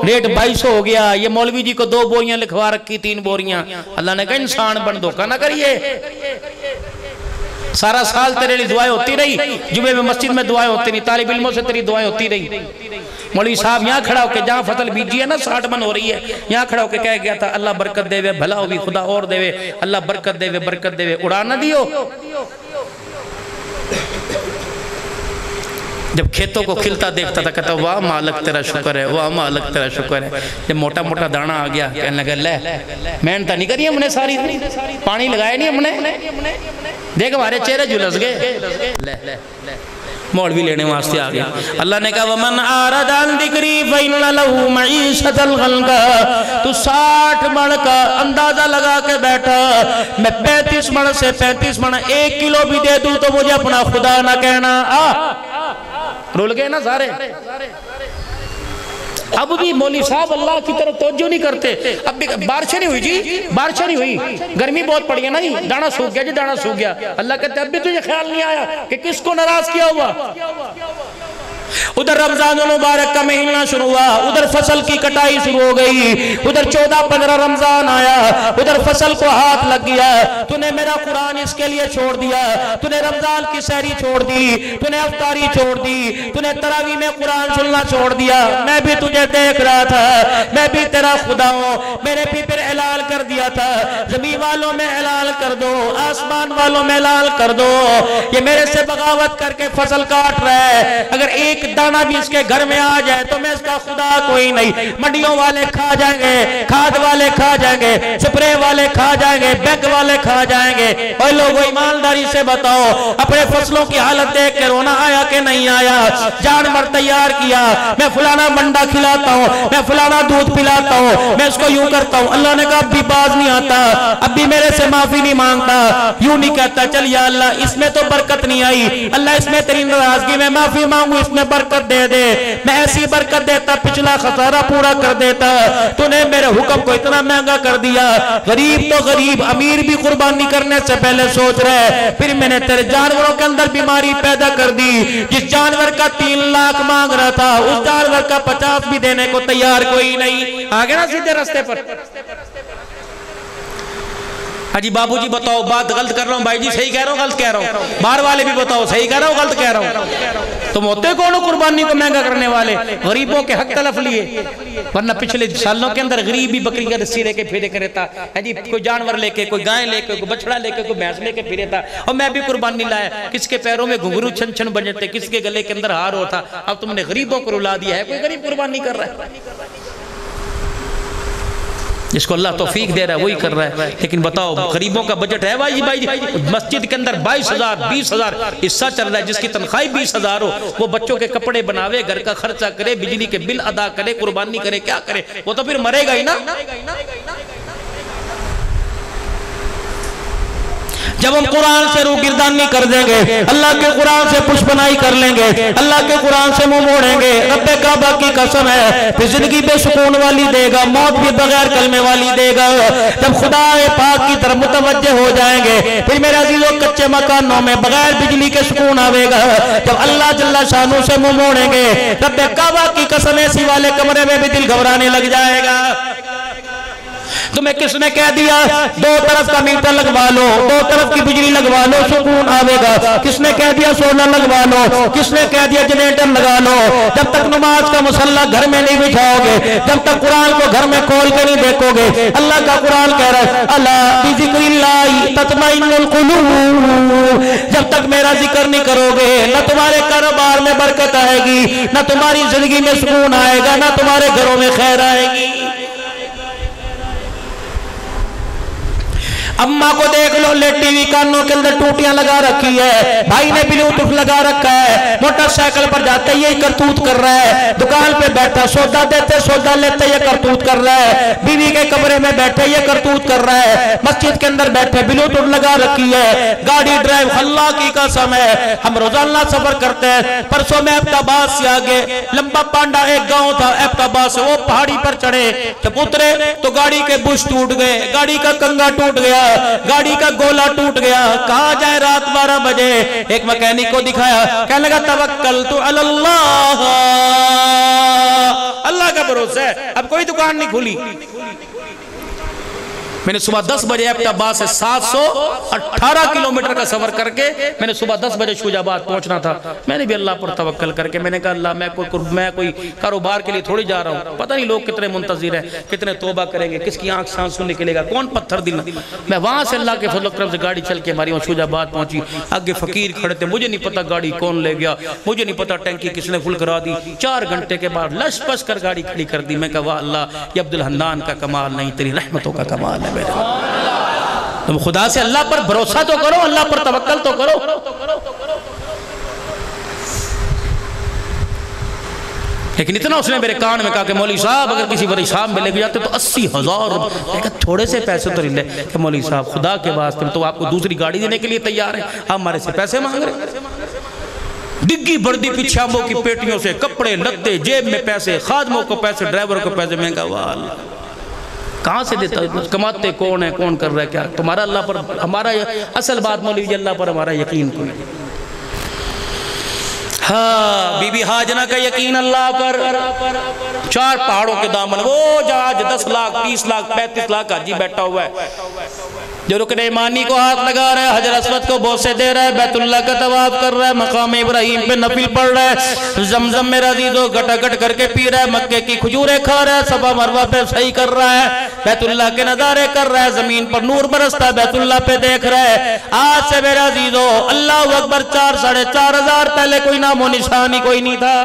ریٹ 2200 ہو گیا، یہ مولوی جی کو 2 بوریاں لکھوا رکھی 3 بوریاں، اللہ نے کہا انسان بن دھوکہ نہ کریے، سارا سال تیرے لیے دعائیں ہوتی رہی، جمعے میں مسجد میں دعائیں ہوتی نہیں، طالب علموں سے تیری دعائیں ہوتی رہی۔ مولوی صاحب یہاں کھڑا ہو کے جہاں فصل بیجی ہے نا 60 من ہو رہی ہے، یہاں کھڑا ہو کے کہہ گیا تھا اللہ برکت دے وے، بھلا ہوگی خدا اور دے وے، اللہ برکت دے وے، اڑا نہ دیو۔ جب کھیتوں کو کھلتا دیکھتا تھا کہتا واہ مالک تیرا شکر ہے، واہ مالک تیرا شکر ہے۔ جب موٹا دانا آ گیا کہنے لگا لے محنت نہیں کری ہم نے، ساری پانی لگایا نہیں ہم نے، دیکھ ہمارے چہرے جھلس گئے، لے مولوی لینے واسطے آ گیا۔ اللہ نے کہا وَمَنْ آرَدَ عَنْ ذِكْرِي فَإِنَّ لَهُ مَعِيشَةً ضَنْكًا، تو 60 من کا اندازہ لگا کے بیٹھا، میں 35 من سے 35 من 1 کلو بھی دے دوں تو مجھے اپنا خدا نہ کہنا۔ رول گئے نا سارے۔ اب بھی مولوی صاحب اللہ کی طرف توجہ نہیں کرتے، اب بھی بارشیں نہیں ہوئی جی، بارشیں نہیں ہوئی، گرمی بہت پڑی ہے نا جی، دانا سوکھ گیا جی، دانا سوکھ گیا۔ اللہ کہتے اب بھی تجھے خیال نہیں آیا کہ کس کو ناراض کیا ہوا؟ ادھر رمضان المبارک کا مہینہ شروع ہوا، ادھر فصل کی کٹائی شروع ہو گئی، ادھر 14-15 رمضان آیا، ادھر فصل کو ہاتھ لگ گیا۔ تو نے میرا قرآن اس کے لیے چھوڑ دیا، تو نے رمضان کی سحری چھوڑ دی، تو نے افطاری چھوڑ دی، تو نے تراویح میں قرآن سننا چھوڑ دیا۔ میں بھی تجھے دیکھ رہا تھا، میں بھی تیرا خدا ہوں، میں نے بھی پھر اعلان کر دیا تھا زمین والوں میں اعلان کر دو، آسمان والوں میں اعلان کر دو، یہ میرے سے بغاوت کر کے فصل کاٹ رہا ہے، اگر ایک دانا بھی اس کے گھر میں آ جائے تو میں اس کا خدا کوئی نہیں۔ منڈیوں والے کھا جائیں گے، کھاد والے کھا جائیں گے، سپرے والے کھا جائیں گے، بینک والے کھا جائیں گے۔ اور لوگوں ایمانداری سے بتاؤ اپنے فصلوں کی حالت دیکھ کے رونا آیا کہ نہیں آیا؟ جانور تیار کیا، میں فلانا منڈا کھلاتا ہوں، میں فلانا دودھ پلاتا ہوں، میں اس کو یوں کرتا ہوں، اللہ نے کہا اب بھی باز نہیں آتا، اب بھی میرے سے معافی نہیں مانگتا، یوں نہیں کہتا چل یا اللہ اس میں تو برکت نہیں آئی، اللہ اس میں تیری ناراضگی میں معافی مانگو، اس میں برکت دے دے، میں ایسی برکت دیتا پچھلا خسارہ پورا کر دیتا، تو نے میرے حکم کو اتنا مہنگا کر دیا۔ غریب تو غریب، امیر بھی قربانی کرنے سے پہلے سوچ رہے، پھر میں نے تیرے جانوروں کے اندر بیماری پیدا کر دی، جس جانور کا 3 لاکھ مانگ رہا تھا اس جانور کا 50 بھی دینے کو تیار کوئی نہیں۔ آگے نا سیدھے رستے پر۔ جی بابو جی بتاؤ بات غلط کر رہا ہوں، بھائی جی صحیح کہہ رہا ہوں غلط کہہ رہا ہوں، باہر والے بھی بتاؤ صحیح کہہ رہا ہوں غلط کہہ رہا ہوں؟ تم ہوتے کون ہو قربانی کو مہنگا کرنے والے؟ غریبوں کے حق تلف لیے، ورنہ پچھلے سالوں کے اندر غریب بھی بکری کا رسی لے کے پھرے کرے تھا، جی کوئی جانور لے کے، کوئی گائیں لے کے، کوئی بچڑا لے کے، کوئی بھینس لے کے پھرے تھا، اور میں بھی قربانی لایا، کس کے پیروں میں گھنگرو چھن چھن بجتے، کس کے گلے کے اندر ہار ہوتا، اب تم نے غریبوں کو رلا دیا ہے، کوئی غریب قربانی کر رہا ہے؟ جس کو اللہ توفیق دے رہا ہے وہی کر رہا ہے، لیکن بتاؤ غریبوں کا بجٹ ہے بھائی جی؟ مسجد کے اندر 22,000 20,000 حصہ چل رہا ہے، جس کی تنخواہ 20,000 ہو، وہ بچوں کے کپڑے بناوے، گھر کا خرچہ کرے، بجلی کے بل ادا کرے، قربانی کرے، کیا کرے؟ وہ تو پھر مرے گا ہی نا۔ جب ہم قرآن سے روگردانی کر دیں گے، اللہ کے قرآن سے پشپنائی کر لیں گے، اللہ کے قرآن سے منہ موڑیں گے، رب کعبہ کی قسم ہے پھر زندگی بے سکون والی دے گا، موت بھی بغیر کلمے والی دے گا۔ جب خدا پاک کی طرف متوجہ ہو جائیں گے پھر میرے عزیزوں کچے مکانوں میں بغیر بجلی کے سکون آوے گا۔ جب اللہ جل شانہ سے منہ موڑیں گے رب کعبہ کی قسم ایسی والے کمرے میں بھی دل گھبرانے لگ جائے گا۔ تمہیں کس نے کہہ دیا دو طرف کا میٹر لگوا لو، دو طرف کی بجلی لگوا لو سکون آوے گا؟ کس نے کہہ دیا سونا لگوا لو؟ کس نے کہہ دیا جنریٹر لگا لو؟ جب تک نماز کا مصلی گھر میں نہیں بچھاؤ گے، جب تک قرآن کو گھر میں کھول کے نہیں دیکھو گے، اللہ کا قرآن کہہ رہا ہے الا بذکر اللہ تطمئن القلوب، جب تک میرا ذکر نہیں کرو گے نہ تمہارے کاروبار میں برکت آئے گی، نہ تمہاری زندگی میں سکون آئے گا، نہ تمہارے گھروں میں خیر آئے گی۔ اماں کو دیکھ لو ٹی وی کانوں کے اندر ٹوٹیاں لگا رکھی ہے، بھائی نے بلوٹوتھ لگا رکھا ہے، موٹر سائیکل پر جاتے یہ کرتوت کر رہا ہے، دکان پہ بیٹھا سودا دیتے سودا لیتے یہ کرتوت کر رہا ہے، بیوی کے کمرے میں بیٹھے یہ کرتوت کر رہا ہے، مسجد کے اندر بیٹھے بلوٹوتھ لگا رکھی ہے، گاڑی ڈرائیو، اللہ کی قسم ہے ہم روزانہ سفر کرتے ہیں۔ پرسوں میں ایبٹ سے آگے لمبا پانڈا ایک گاؤں تھا، ایبٹ سے وہ پہاڑی پر چڑھے، جب اترے تو گاڑی کے بش ٹوٹ گئے، گاڑی کا کنگا ٹوٹ گیا، گاڑی کا گولا ٹوٹ گیا، کہاں جائے رات 12 بجے، ایک مکینک کو دکھایا، کہنے لگا توکلت علی اللہ، اللہ کا بھروسہ ہے، اب کوئی دکان نہیں کھلی۔ میں نے صبح 10 بجے ایبٹ آباد سے 718 کلومیٹر کا سفر کر کے میں نے صبح 10 بجے شوجہ آباد پہنچنا تھا۔ میں نے بھی اللہ پر توکل کر کے میں نے کہا اللہ میں کوئی کاروبار کے لیے تھوڑی جا رہا ہوں، پتہ نہیں لوگ کتنے منتظر ہیں، کتنے توبہ کریں گے، کس کی آنکھ سے آنسو نکلے گا، کون پتھر دل۔ میں وہاں سے اللہ کے فضل و کرم سے گاڑی چل کے ہماری شوجہ آباد پہنچی، آگے فقیر کھڑے تھے، مجھے نہیں پتا گاڑی کون لے گیا، مجھے نہیں پتا ٹینکی کس نے فل کرا دی۔ 4 گھنٹے کے بعد لش پش کر گاڑی کھڑی کر دی۔ میں کہا واہ اللہ یہ عبدالحنان کا کمال نہیں تیری رحمتوں کا کمال ہے۔ تم خدا سے اللہ پر بھروسہ تو کرو، اللہ پر توکل تو کرو۔ لیکن اتنا اس نے میرے کان میں کہا کہ مولوی صاحب اگر کسی بڑی صاحب میں لے کے جاتے تو 80,000 میں کہا تھوڑے سے پیسے تو لے کہ مولوی صاحب خدا کے واسطے تو آپ کو دوسری گاڑی دینے کے لیے تیار ہیں، آپ ہمارے سے پیسے مانگ رہے ہیں۔ ڈگی بردی پیچھاموں کی پیٹیوں سے کپڑے لتے، جیب میں پیسے، خادموں کو پیسے، ڈرائیور کو پیسے۔ میں کہا واہ اللہ کہاں سے دیتا ہے، کماتے کون ہے، کون کر رہا ہے، کیا تمہارا اللہ پر ہمارا اصل بات مولوی جی اللہ پر ہمارا یقین کوئی نہیں۔ ہاں بی بی حاجنہ کا یقین اللہ پر، 4 پہاڑوں کے دامن وہ جہاز 10 لاکھ 30 لاکھ 35 لاکھ حاجی بیٹھا ہوا ہے، جو رکن ایمانی کو ہاتھ لگا رہا ہے، حجر اسود کو بوسے دے رہا ہے، بیت اللہ کا طواف کر رہا ہے، مقام ابراہیم پہ نفل پڑھ رہا ہے، زمزم میں عزیزو گھٹا گھٹ کر کے پی رہا ہے، مکے کی کھجوریں کھا رہا ہے، صفا مروہ پہ صحیح کر رہا ہے، بیت اللہ کے نظارے کر رہا ہے، زمین پر نور برستا ہے، بیت اللہ پہ دیکھ رہا ہے۔ آج سے میرے عزیزو اللہ اکبر 4 ساڑھے 4 ہزار پہلے کوئی نام و نشانی کوئی نہیں تھا۔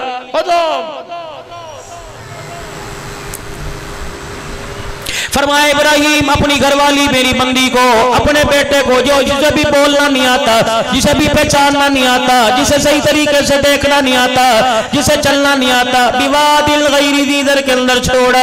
فرمایا ابراہیم اپنی گھر والی میری بندی کو، اپنے بیٹے کو جو جسے بھی بولنا نہیں آتا، جسے بھی پہچاننا نہیں آتا، جسے صحیح طریقے سے دیکھنا نہیں آتا، جسے چلنا نہیں آتا، بوادی الغیر ذی ذر کے اندر چھوڑا۔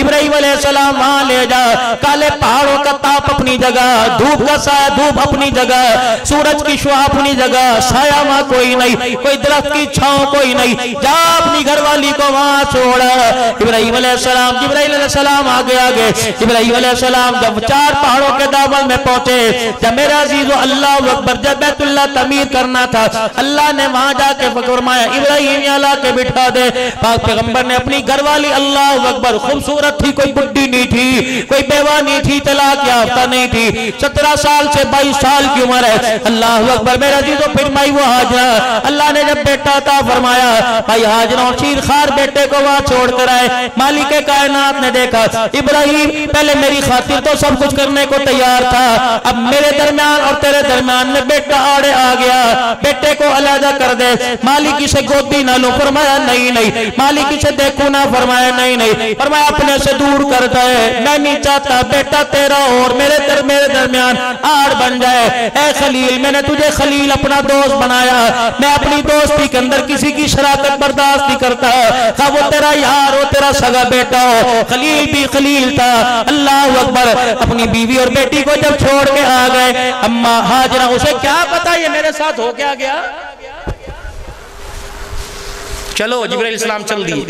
ابراہیم علیہ السلام وہاں لے جا، کالے پہاڑوں کا تاپ اپنی جگہ، دھوپ کا سایہ دھوپ اپنی جگہ، سورج کی شعاع اپنی جگہ، سایہ وہاں کوئی نہیں، کوئی درخت کی چھاؤں کوئی نہیں، جا اپنی گھر والی کو وہاں چھوڑا۔ ابراہیم علیہ السلام جبرائیل علیہ السلام آگے آگے، ابراہیم علیہ السلام جب 4 پہاڑوں کے دامن میں پہنچے، جب میرے عزیزو اللہ اکبر جب بیت اللہ تعمیر کرنا تھا، اللہ نے وہاں جا کے فرمایا ابراہیم یہاں لا کے بٹھا دے۔ پاک پیغمبر نے اپنی گھر والی اللہ اکبر خوبصورت تھی، کوئی بڈی نہیں تھی، کوئی بیوہ نہیں تھی، طلاق یافتہ نہیں تھی، 17 سال سے 22 سال کی عمر ہے، اللہ اکبر میرے عزیزو۔ پھر مائی وہ حاجرہ، اللہ نے جب بیٹا عطا فرمایا، مائی حاجرہ شیر خار بیٹے کو وہاں چھوڑ کر آئے، مالک کائنات نے دیکھا ابراہیم پہلے میری خاطر تو سب کچھ کرنے کو تیار تھا، اب میرے درمیان اور تیرے درمیان میں بیٹا آڑے آ گیا، بیٹے کو علیحدہ کر دے، مالک اسے گودی نہ لو، فرمایا نہیں نہیں، مالک اسے دیکھو نہ، فرمایا نہیں نہیں، فرمایا اپنے سے دور کر دے، میں نہیں چاہتا بیٹا تیرا اور میرے درمیان آڑ بن جائے۔ اے خلیل میں نے تجھے خلیل اپنا دوست بنایا، میں اپنی دوستی کے اندر کسی کی شراکت برداشت نہیں کرتا، خواہ وہ تیرا یار ہو تیرا سگا بیٹا ہو۔ خلیل بھی خلیل تھا، اللہ اکبر. اپنی بیوی اور بیٹی کو جب چھوڑ کے آ گئے اماں ہاجرہ، اسے کیا پتا یہ میرے ساتھ ہو کیا گیا. چلو جبرائیل علیہ السلام چل دیے.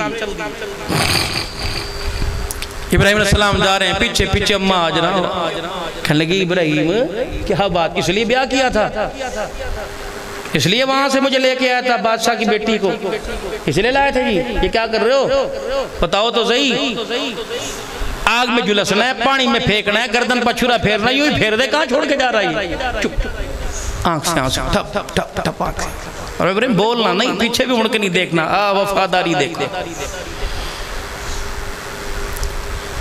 ابراہیم علیہ السلام جا رہے ہیں، پیچھے پیچھے اماں ہاجرہ کہنے لگی ابراہیم کیا بات، اس لیے بیاہ کیا تھا، اس لیے وہاں سے مجھے لے کے آیا تھا بادشاہ کی بیٹی کو، اس لیے لائے تھے جی، یہ کیا کر رہے ہو بتاؤ تو صحیح. آگ میں جلسنا ہے، پانی میں پھینکنا ہے، گردن پر چھرا پھیرنا ہے، یوں ہی پھیر دے، کہاں چھوڑ کے جا رہا ہے. چپ، آنکھ سے آنکھ ٹھپ ٹھپ ٹھپ ٹھپ آنکھ. اور ابراہیم بولنا نہیں، پیچھے بھی مڑ کے نہیں دیکھنا، وفاداری دیکھنا.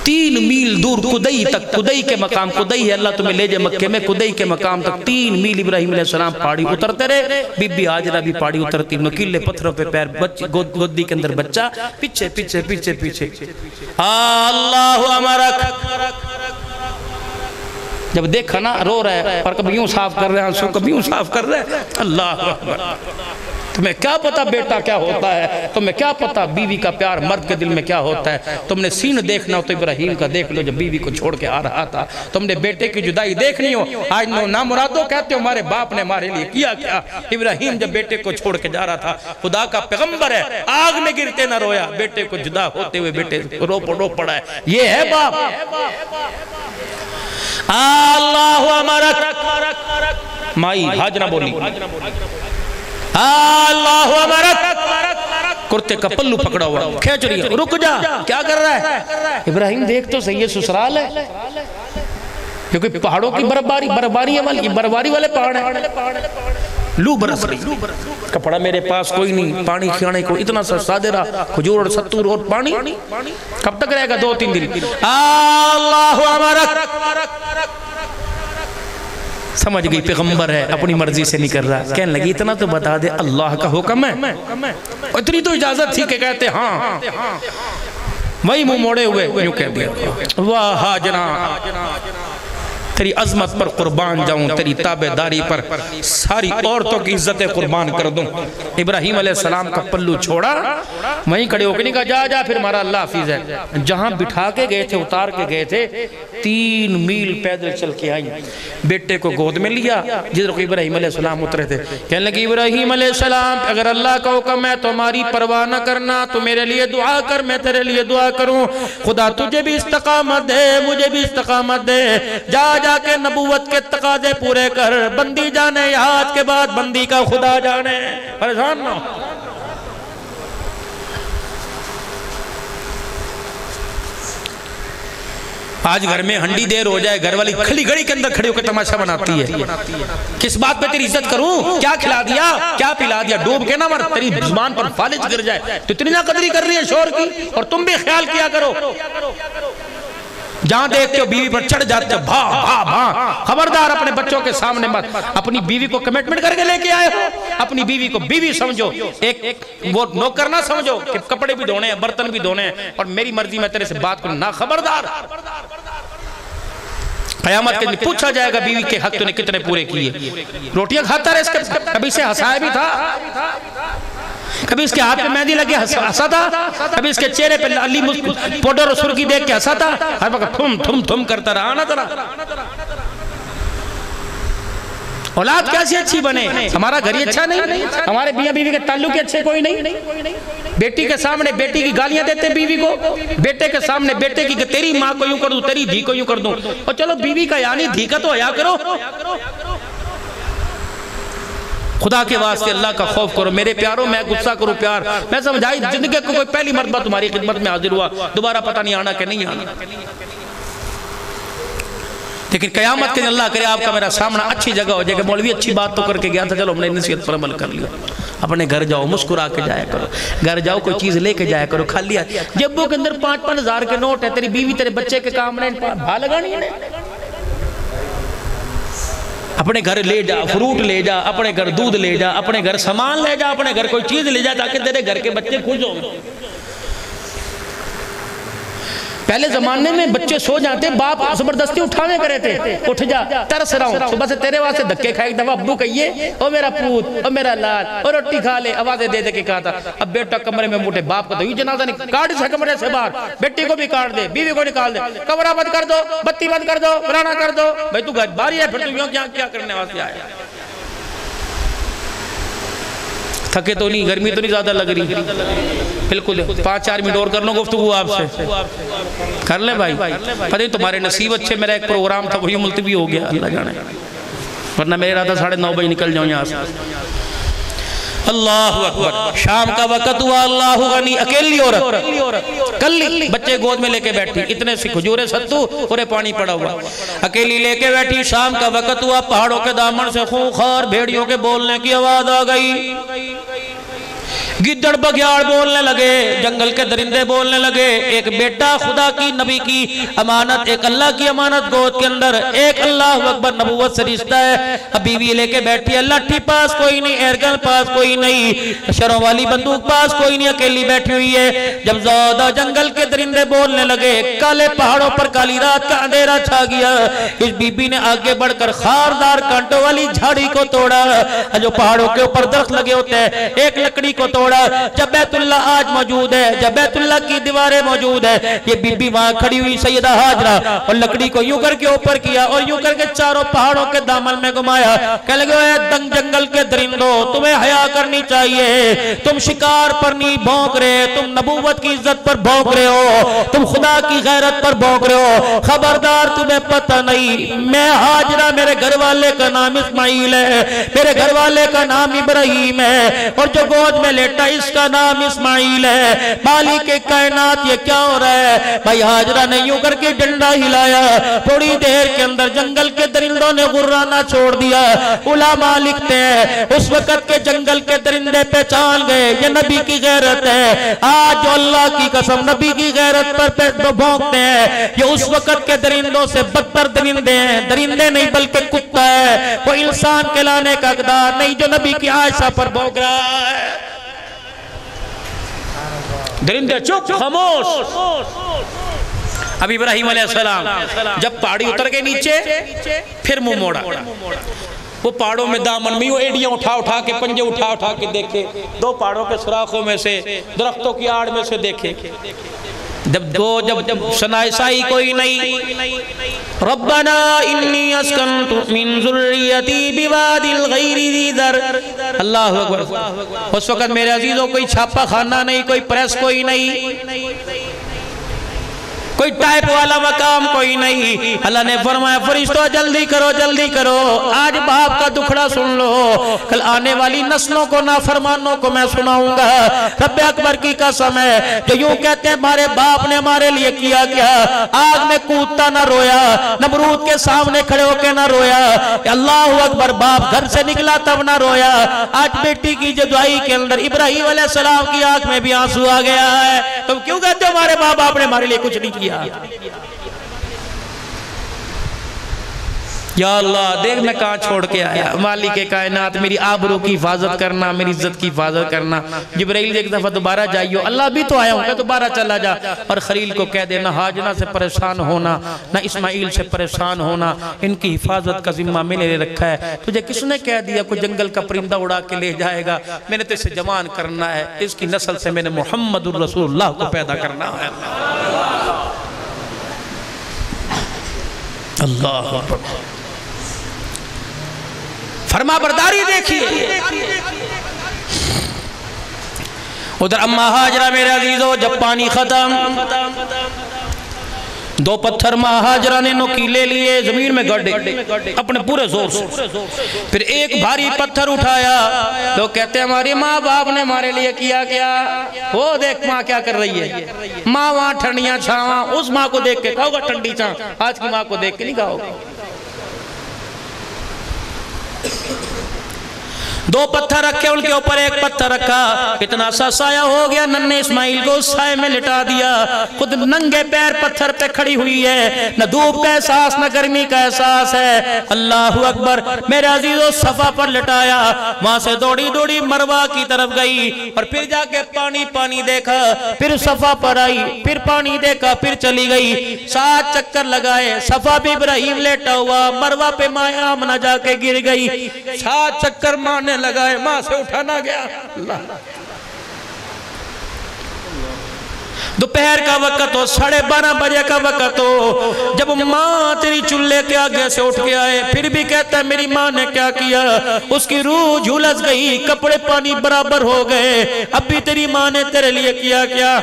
3 میل دور کدئی تک، کدئی کے مقام، کدئی ہے اللہ تمہیں لے جائے مکے میں، کدئی کے مقام تک 3 میل ابراہیم علیہ السلام پہاڑی اترتے رہے. بی بی ہاجرہ بھی پہاڑی اترتی، نکیلے پتھروں پہ پیر، گودی کے اندر بچہ، پیچھے پیچھے پیچھے پیچھے. اللہ امرک، جب دیکھا نا رو رہا ہے اور کبھی یوں صاف کر رہے ہیں آنسو، کبھی یوں صاف کر رہے ہیں. اللہ اکبر. تمہیں کیا پتا بیٹا کیا ہوتا ہے، تمہیں کیا پتا بیوی کا پیار مرد کے دل میں کیا ہوتا ہے. تم نے سین دیکھنا ہو تو ابراہیم کا دیکھ لو جب بیوی کو چھوڑ کے آ رہا تھا. تم نے بیٹے کی جدائی دیکھنی ہو، آج نامرادوں کہتے ہو ہمارے باپ نے ہمارے لیے کیا کیا. ابراہیم جب بیٹے کو چھوڑ کے جا رہا تھا، خدا کا پیغمبر ہے، آگ میں گرتے نہ رویا، بیٹے کو جدا ہوتے ہوئے بیٹے رو پڑا ہے. یہ ہے باپ. اللہ امرک، مائی ہاجرہ بولی اللہ امرک، کرتے کا پلو پکڑا ہوا کھینچ رہی ہے، رک جا، کیا کر رہا ہے. ابراہیم دیکھ تو صحیح ہے، سسرال ہے، کیونکہ پہاڑوں کی برفباری والے پہاڑ ہیں. لو برس رہی، کپڑا میرے پاس کوئی نہیں، پانی کھانے کو اتنا سا سادرہ، کھجور اور ستور اور پانی، کب تک رہے گا 2-3 دن. اللہ امرک، سمجھ گئی پیغمبر ہے، اپنی مرضی سے نہیں کر رہا. کہنے لگی اتنا تو بتا دے اللہ کا حکم ہے، اتنی تو اجازت تھی کہ کہتے ہاں. وہی منہ موڑے ہوئے یوں کہہ دیا، واہ ہاجرہ تیری عظمت پر قربان جاؤں، تیری تابعداری پر ساری عورتوں کی عزتیں قربان کر دوں. ابراہیم علیہ السلام کا پلو چھوڑا، وہیں کھڑے ہو کے نہیں کہا جا جا پھر ہمارا اللہ حافظ ہے. جہاں بٹھا کے گئے تھے، اتار کے گئے تھے، 3 میل پیدل چل کے آئی، بیٹے کو گود میں لیا جدھر کو ابراہیم علیہ السلام اترے تھے. کہنے لگی ابراہیم علیہ السلام اگر اللہ کا حکم ہے تو ہماری پرواہ نہ کرنا، تو میرے لیے دعا کر، میں تیرے لیے دعا کروں. خدا تجھے بھی استقامت دے، مجھے بھی استقامت دے. جا جا کے نبوت کے تقاضے پورے کر، بندی جانے آج کے بعد بندی کا خدا جانے. پریشان نہ ہو. آج گھر میں ہنڈی دیر ہو جائے، گھر والی کھلی گھڑی کے اندر کھڑے ہو کے تماشا بناتی ہے. کس بات پہ تیری عزت کروں؟ کیا کھلا دیا، کیا پلا دیا، ڈوب کے نہ مر، تیری زبان پر فالج گر جائے. تو اتنی نہ قدری کر رہی ہے شور کی. اور تم بھی خیال کیا کرو، جہاں دیکھتے ہو بیوی پر چڑھ جاتے ہو، بھا بھا بھا. خبردار اپنے بچوں کے سامنے مت. اپنی بیوی کو کمٹمنٹ کر کے لے کے آئے ہو، اپنی بیوی کو بیوی سمجھو، ایک وہ نوکر نہ سمجھو کہ کپڑے بھی دھونے ہیں، برتن بھی دھونے ہیں اور میری مرضی میں تیرے سے بات کروں. نہ، خبردار. قیامت کے دن پوچھا جائے گا بیوی کے حق تو نے کتنے پورے کیے. روٹیاں کھاتا رہے، اس کے کبھی سے ہنسایا بھی تھا، کبھی اس کے ہاتھ پہ مہندی لگے ہنسا تھا، کبھی اس کے چہرے پہ علی پوڈر اور سرخی دیکھ کے ہنسا تھا. ہر وقت تھم تھم تھم کرتا رہا نہ ترا. اولاد کیسی اچھی بنے، ہمارا گھر ہی اچھا نہیں، ہمارے میاں بیوی کے تعلق اچھے کوئی نہیں. بیٹی کے سامنے بیٹی کی گالیاں دیتے بیوی کو، بیٹے کے سامنے بیٹے کی کہ تیری ماں کو یوں کر دوں، تیری دھی کو یوں کر دوں. اور چلو بیوی کا یعنی دھی کا تو حیا کرو. خدا کے واسطے اللہ کا خوف کرو میرے پیاروں. میں غصہ کروں پیار، میں سمجھائی زندگی کو کوئی پہلی مرتبہ تمہاری خدمت میں حاضر ہوا، دوبارہ پتہ نہیں آنا کہ نہیں آنا. لیکن قیامت کے دن اللہ کرے آپ کا میرا سامنا اچھی جگہ ہو جائے کہ مولوی اچھی بات تو کر کے گیا تھا، چلو ہم نے نصیحت پر عمل کر لیا. اپنے گھر جاؤ، مسکرا کے جایا کرو، گھر جاؤ کوئی چیز لے کے جایا کرو. خالی جیبوں کے اندر 5-5 ہزار کے نوٹ ہے، تیری بیوی تیرے بچے کے کام نے بھا لگانی ہے. اپنے گھر لے جا، فروٹ لے جا، اپنے گھر دودھ لے جا، اپنے گھر سامان لے جا، اپنے گھر کوئی چیز لے جا تاکہ تیرے گھر کے بچے خوش ہوں. پہلے زمانے میں بچے سو جاتے باپ زبردستی اٹھانے کرے تھے، اٹھ جا ترس رہا ہوں، صبح سے تیرے واسطے دھکے کھائے، ایک دفعہ ابو کہیے او میرا پوت او میرا لال اور روٹی کھا لے، آوازیں دے دے کے کہا تھا۔ اب بیٹا کمرے میں موٹے باپ کو تو یہ جنازہ نہیں، کاٹ اسے کمرے سے باہر، بیٹی کو بھی کاٹ دے، بیوی کو نکال دے، کمرہ بند کر دو، بتی بند کر دو، فلانا کر دو۔ بھائی تو گھر باری ہے، پھر تو یوں کیا کرنے واسطے آیا؟ تھکے تو نہیں، گرمی تو نہیں زیادہ لگ رہی؟ بالکل 5-4 منٹ اور کر لوں گفتگو آپ سے، کر لیں بھائی؟ پتہ نہیں تمہارے نصیب اچھے، میرا ایک پروگرام تھا وہی ملتوی ہو گیا، اللہ جانے، ورنہ میرے رہا تھا 9:30 بجے نکل جاؤں یہاں سے۔ اللہ اکبر، شام کا وقت ہوا، اللہ غنی، اکیلی عورت کلی، بچے گود میں لے کے بیٹھی، اتنے سی کھجورے ستو پورے پانی پڑا ہوا، اکیلی لے کے بیٹھی، شام کا وقت ہوا، پہاڑوں کے دامن سے خونخوار بھیڑیوں کے بولنے کی آواز آ گئی، گدڑ بگیاڑ بولنے لگے، جنگل کے درندے بولنے لگے، ایک بیٹا خدا کی نبی کی امانت، ایک اللہ کی امانت گود کے اندر، ایک اللہ اکبر نبوت سے رشتہ ہے، اب بیوی لے کے بیٹھی ہے، لاٹھی پاس کوئی نہیں، ایرگن پاس کوئی نہیں، شروں والی بندوق پاس کوئی نہیں، اکیلی بیٹھی ہوئی ہے۔ جب زیادہ جنگل کے درندے بولنے لگے، کالے پہاڑوں پر کالی رات کا اندھیرا چھا گیا، اس بی بی نے آگے بڑھ کر خاردار کانٹوں والی جھاڑی کو توڑا، جو پہاڑوں کے اوپر درخت لگے ہوتے ہیں، ایک لکڑی کو توڑا، جب بیت اللہ آج موجود ہے، جب بیت اللہ کی دیواریں موجود ہے، یہ بی بی وہاں کھڑی ہوئی سیدہ ہاجرہ، اور لکڑی کو یوں کر کے اوپر کیا اور یوں کر کے چاروں پہاڑوں کے دامن میں گھمایا، کہنے لگے اے دنگ جنگل کے درندوں، تمہیں حیا کرنی چاہیے، تم شکار پر نہیں بھونک رہے، تم نبوت کی عزت پر بھونک رہے ہو، تم خدا کی غیرت پر بھونک رہے ہو، خبردار تمہیں پتہ نہیں، میں ہاجرہ، میرے گھر والے کا نام اسماعیل ہے، میرے گھر والے کا نام ابراہیم ہے، اور جو گود میں لیٹا اس کا نام اسماعیل ہے، مالک کائنات یہ کیا ہو رہا ہے؟ بھائی ہاجرہ نے یوں کر کے ڈنڈا ہلایا، تھوڑی دیر کے اندر جنگل کے درندوں نے غرانہ چھوڑ دیا، علماء لکھتے ہیں اس وقت کے جنگل کے درندے پہچان گئے یہ نبی کی غیرت ہے، آج جو اللہ کی قسم نبی کی غیرت پر بھونکتے ہیں، یہ اس وقت کے درندوں سے بدتر درندے ہیں، درندے نہیں بلکہ کتا ہے، وہ انسان کہلانے کا حقدار نہیں جو نبی کی عائشہ پر بھونک رہا ہے۔ درندے چپ خاموش۔ اب ابراہیم علیہ السلام جب پہاڑی اتر کے نیچے پھر منہ موڑا، وہ پہاڑوں میں دامن میں ایڑیاں اٹھا کے پنجے اٹھا کے دیکھے، دو پہاڑوں کے سراخوں میں سے درختوں کی آڑ میں سے دیکھے، جب سنائسائی کوئی نہیں، ربنا انی اسکنت من ذریتی بواد الغیر ذی ذر، اللہ اکبر۔ اس وقت میرے عزیزوں کوئی چھاپا خانہ نہیں، کوئی پریس کوئی نہیں، کوئی ٹائپ والا مقام کوئی نہیں، اللہ نے فرمایا فرشتوں جلدی کرو، آج باپ کا دکھڑا سن لو، کل آنے والی نسلوں کو نافرمانوں کو میں سناؤں گا۔ رب اکبر کی قسم ہے جو یوں کہتے ہیں ہمارے باپ نے ہمارے لیے کیا کیا، آگ میں کودتا نہ رویا، نمرود کے سامنے کھڑے ہو کے نہ رویا، اللہ اکبر، باپ گھر سے نکلا تب نہ رویا، آج بیٹی کی جدائی کے اندر ابراہیم علیہ السلام کی آنکھ میں بھی آنسو آ گیا ہے۔ تم کیوں کہتے ہو ہمارے ماں باپ نے ہمارے لیے کچھ نہیں کیا؟ یا اللہ دیکھ میں کہاں چھوڑ کے آیا، مالک کائنات میری آبرو کی حفاظت کرنا، میری عزت کی حفاظت کرنا۔ جبرائیل ایک دفعہ دوبارہ جائیو، اللہ بھی تو آیا ہوں کہ دوبارہ چلا جا، اور خلیل کو کہہ دے نہ ہاجرہ سے پریشان ہونا، نہ اسماعیل سے پریشان ہونا، ان کی حفاظت کا ذمہ میں نے رکھا ہے، تجھے کس نے کہہ دیا کوئی جنگل کا پرندہ اڑا کے لے جائے گا، میں نے تو اسے جوان کرنا ہے، اس کی نسل سے میں نے محمد الرسول اللہ کو پیدا کرنا ہے۔ اللہ فرما برداری دیکھیے۔ ادھر اماں ہاجرہ میرے عزیزو جب پانی ختم، دو پتھر ماں ہاجرہ نے نوکیلے لیے زمین میں گڑ ڈے اپنے پورے زور سے، پھر ایک بھاری پتھر اٹھایا، لوگ کہتے ہیں ہماری ماں باپ نے ہمارے لیے کیا کیا، وہ دیکھ ماں کیا کر رہی ہے، ماں وہاں ٹھنڈیاں چھاواں، اس ماں کو دیکھ کے کہو گا ٹھنڈی چھاں، آج کی ماں کو دیکھ کے نہیں کہو گا۔ دو پتھر رکھے ان کے اوپر ایک پتھر رکھا، اتنا سا سایہ ہو گیا، ننھے اسماعیل کو اس سائے میں لٹا دیا، خود ننگے پیر پتھر پہ کھڑی ہوئی ہے، نہ دھوپ کا احساس نہ گرمی کا احساس ہے۔ اللہ اکبر، میرے عزیزو صفا پر لٹایا، وہاں سے دوڑی دوڑی مروہ کی طرف گئی، اور پھر جا کے پانی دیکھا، پھر صفا پر آئی، پھر پانی دیکھا، پھر چلی گئی، 7 چکر لگائے، صفا پہ ابراہیم لیٹا ہوا، مروہ پہ ماں آمنہ جا کے گر گئی، 7 چکر ماں نے لگائے، ماں سے اٹھانا گیا۔ اللہ، دوپہر کا وقت ہو، 12:30 بجے کا وقت ہو، جب ماں تیری چولہے کے آگے سے اٹھ کے آئے، پھر بھی کہتا ہے میری ماں نے کیا کیا، اس کی روح جھلس گئی، کپڑے پانی برابر ہو گئے، اب بھی تیری ماں نے تیرے لیے کیا کیا،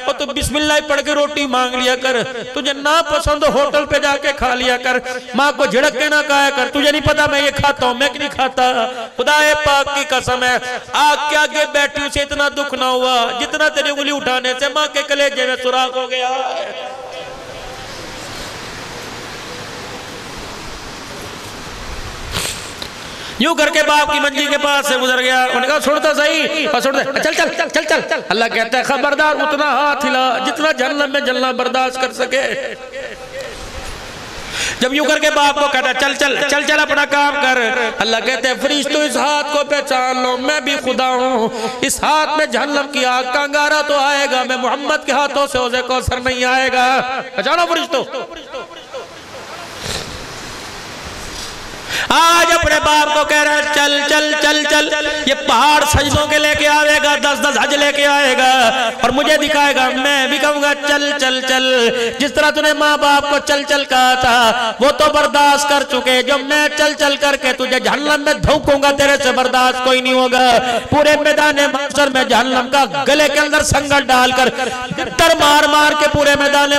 اور تو بسم اللہ پڑھ کے روٹی مانگ لیا کر، تجھے نا پسند ہوٹل پہ جا کے کھا لیا کر، ماں کو جھڑک کے نہ کہا کر تجھے نہیں پتا میں یہ کھاتا ہوں، میں نہیں کھاتا۔ خدا پاک کی قسم ہے، آگ کے آگے بیٹھی اسے اتنا دکھ نہ ہوا جتنا تیری انگلی اٹھانے سے ماں کے کلیجے میں سراخ ہو گیا۔ یوں کر کے باپ کی منجی کے پاس سے گزر گیا، انہوں نے کہا سنتا صحیح، اور سنتا چل چل چل چل چل۔ اللہ کہتا ہے خبردار اتنا ہاتھ ہلا جتنا جہنم میں جلنا برداشت کر سکے۔ جب یوں کر کے باپ کو کہتا ہے چل چل چل چل اپنا کام کر، اللہ کہتے ہیں فرشتوں اس ہاتھ کو پہچان لو، میں بھی خدا ہوں، اس ہاتھ میں جہنم کی آگ کا انگارہ تو آئے گا، میں محمد کے ہاتھوں سے حوض کوثر نہیں آئے گا۔ پہچانو فرشتوں، آج اپنے باپ کو کہہ رہا ہے چل چل چل چل، یہ پہاڑ سجدوں کے لے کے آئے گا، 10 حج لے کے آئے گا، اور مجھے دکھائے گا، میں بھی کہوں گا چل چل چل۔ جس طرح تو نے ماں باپ کو چل چل کہا تھا وہ تو برداشت کر چکے، جو میں چل چل کر کے تجھے جہنم میں دھوکوں گا تیرے سے برداشت کوئی نہیں ہوگا۔ پورے میدان محشر میں جہنم کا گلے کے اندر سنگل ڈال کر ٹر مار مار کے پورے میدان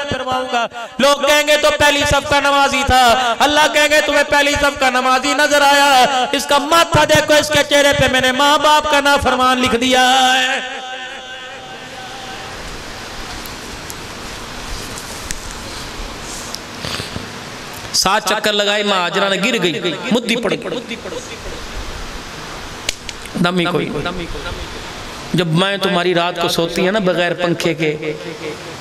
پھرواؤں گا۔ لوگ کہیں گے تو پہلی صف کا نمازی تھا، اللہ کہیں گے تمہیں پہلی صف کا نمازی نظر آیا، اس کا ماتھا دیکھو، اس کے چہرے پہ میں نے ماں باپ کا نافرمان لکھ دیا ہے۔ سات چکر لگائی، ماں ہاجرہ نے گر گئی، مدی پڑ گئی، دم ہی کوئی۔ جب مائیں تمہاری رات کو سوتی ہیں نا بغیر پنکھے کے،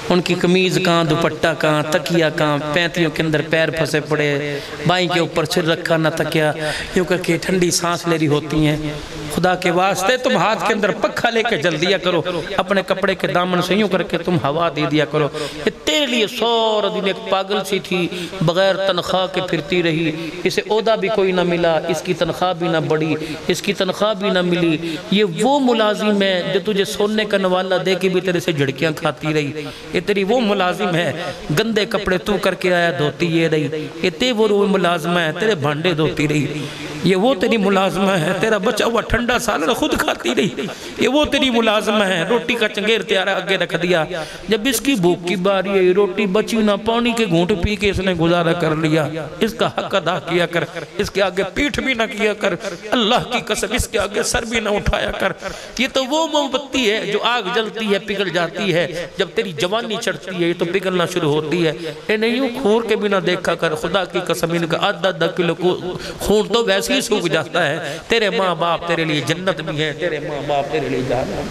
ان کی قمیض کہاں، دوپٹہ کہاں، تکیہ کہاں، پینتیوں کے اندر پیر پھنسے پڑے، بائیں کے اوپر سر رکھا نہ تکیہ، یوں کر کے ٹھنڈی سانس لے رہی ہوتی ہیں۔ خدا کے واسطے تم ہاتھ کے اندر پکھا لے کے جل دیا کرو، اپنے کپڑے کے دامن سے یوں کر کے تم ہوا دے دیا کرو۔ یہ تیرے لیے سورا دن ایک پاگل سی تھی، بغیر تنخواہ کے پھرتی رہی، اسے عہدہ بھی کوئی نہ ملا، اس کی تنخواہ بھی نہ بڑی، اس کی تنخواہ بھی نہ ملی۔ یہ وہ ملازم ہے جو تجھے سونے کا نوالا دے کے بھی تیرے سے جھڑکیاں کھاتی رہی، یہ تیری وہ ملازم ہے، گندے کپڑے تو کر کے آیا دھوتی یہ رہی، یہ تیری وہ ملازمہ ہے، تیرے بھانڈے دھوتی رہی، یہ وہ تیری ملازمہ ہے، تیرا بچا ہوا ٹھنڈا سالن خود کھاتی رہی، یہ وہ تیری ملازمہ ہے، روٹی کا چنگیر تیارہ آگے رکھ دیا، جب اس کی بھوک کی باری ہے، روٹی بچی نہ، پانی کے گھونٹ پی کے اس نے گزارا کر لیا، اس کا حق ادا کیا کر، اس کے آگے پیٹھ بھی نہ کیا کر، اللہ کی قسم اس کے آگے سر بھی نہ اٹھایا کر۔ یہ تو وہ موم بتی ہے جو آگ جلتی ہے پگھل جاتی ہے، جب تیری جوانی چڑھتی ہے یہ تو پگھلنا شروع ہوتی ہے، انہیں یوں کھور کے بھی نہ دیکھا کر، خدا کی قسم ان کا آدھا کلو خون تو ویسے ہی سوکھ جاتا ہے، تیرے ماں باپ تیرے لیے جنت بھی ہے، تیرے ماں باپ تیرے لیے جہنم۔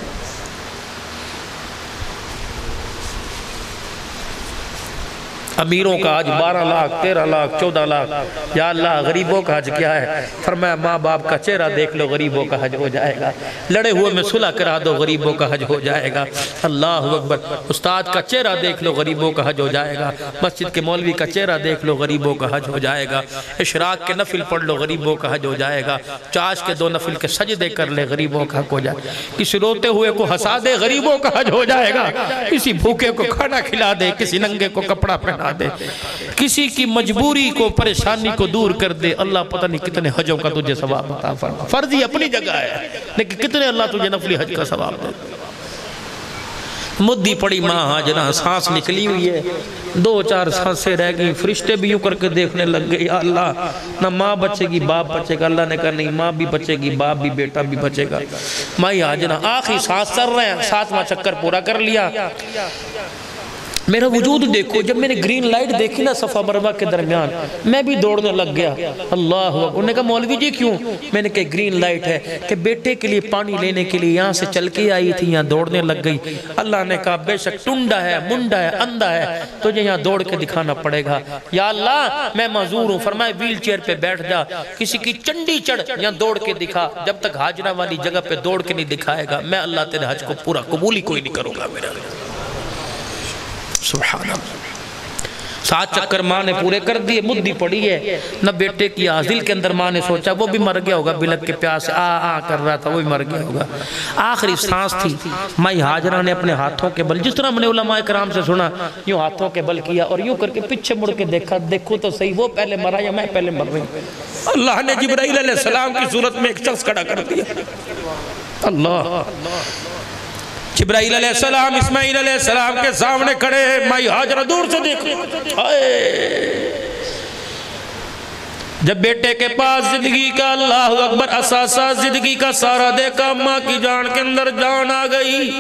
امیروں کا حج 12 لاکھ 13 لاکھ 14 لاکھ، یا اللہ غریبوں کا حج کیا ہے؟ فرمایا ماں باپ کا چہرہ دیکھ لو غریبوں کا حج ہو جائے گا، لڑے ہوئے میں صلح کرا دو غریبوں کا حج ہو جائے گا، اللہ اکبر، استاد کا چہرہ دیکھ لو غریبوں کا حج ہو جائے گا، مسجد کے مولوی کا چہرہ دیکھ لو غریبوں کا حج ہو جائے گا، اشراق کے نفل پڑھ لو غریبوں کا حج ہو جائے گا، چاش کے 2 نفل کے سجدے کر لے غریبوں کا حج ہو جائے گا، کسی روتے ہوئے کو ہنسا دے غریبوں کا حج ہو جائے گا، کسی بھوکے کو کھانا کھلا دے، کسی ننگے کو کپڑا پہنا دے، کسی کی مجبوری کو پریشانی کو دور کر دے، اللہ پتہ نہیں کتنے حجوں کا تجھے ثواب عطا فرما۔ فرضی اپنی جگہ ہے لیکن کتنے اللہ تجھے نفلی حج کا ثواب دے۔ مدی پڑی ماں ہاجرہ، سانس نکلی ہوئی ہے، 2-4 سانسیں رہ گئی، فرشتے بھی یوں کر کے دیکھنے لگ گئے، یا اللہ نہ ماں بچے گی باپ بچے گا، اللہ نے کہا نہیں ماں بھی بچے گی باپ بھی بیٹا بھی بچے گا۔ ماں ہاجرہ آخری سانس چل رہے ہیں، 7واں چکر پورا کر لیا، میرا وجود دیکھو، جب میں نے گرین لائٹ دیکھی نا صفا مروہ کے درمیان، میں بھی دوڑنے لگ گیا۔ اللہ اکبر۔ انہوں نے کہا مولوی جی کیوں؟ میں نے کہا گرین لائٹ ہے کہ بیٹے کے لیے پانی لینے کے لیے یہاں سے چل کے آئی تھی، یہاں دوڑنے لگ گئی۔ اللہ نے کہا بے شک ٹنڈا ہے، منڈا ہے، اندھا ہے، تجھے یہاں دوڑ کے دکھانا پڑے گا۔ یا اللہ میں معذور ہوں، فرمائے ویل چیئر پہ بیٹھ جا، کسی کی چنڈی چڑھ یہاں دوڑ کے دکھا، جب تک حاجرہ والی جگہ پہ دوڑ کے نہیں دکھائے گا میں اللہ تیرے حج کو پورا قبول ہی کوئی نہیں کروں گا میرا۔ سبحان اللہ۔ 7 چکر ماں نے پورے کر دیے، مدی پڑی ہے نہ بیٹے کی آس، دل کے اندر ماں نے سوچا وہ بھی مر گیا ہوگا، بلک کے پیاس آ کر رہا تھا، وہ بھی مر گیا ہوگا۔ آخری سانس تھی، مائی حاجرہ نے اپنے ہاتھوں کے بل، جس طرح ہم نے علماء کرام سے سنا، یوں ہاتھوں کے بل کیا اور یوں کر کے پیچھے مڑ کے دیکھا، دیکھو تو صحیح وہ پہلے مرا یا میں پہلے مر رہی ہوں۔ اللہ نے جبرائیل علیہ السلام کی صورت میں ایک شخص کھڑا کر دیا۔ اللہ، جبرائیل علیہ السلام اسماعیل علیہ السلام کے سامنے کھڑے، مائی حاجرہ دور سے دیکھو، جب بیٹے کے پاس زندگی کا اللہ اکبر اثاثہ زندگی کا سارا دیکھا، ماں کی جان کے اندر جان آ گئی۔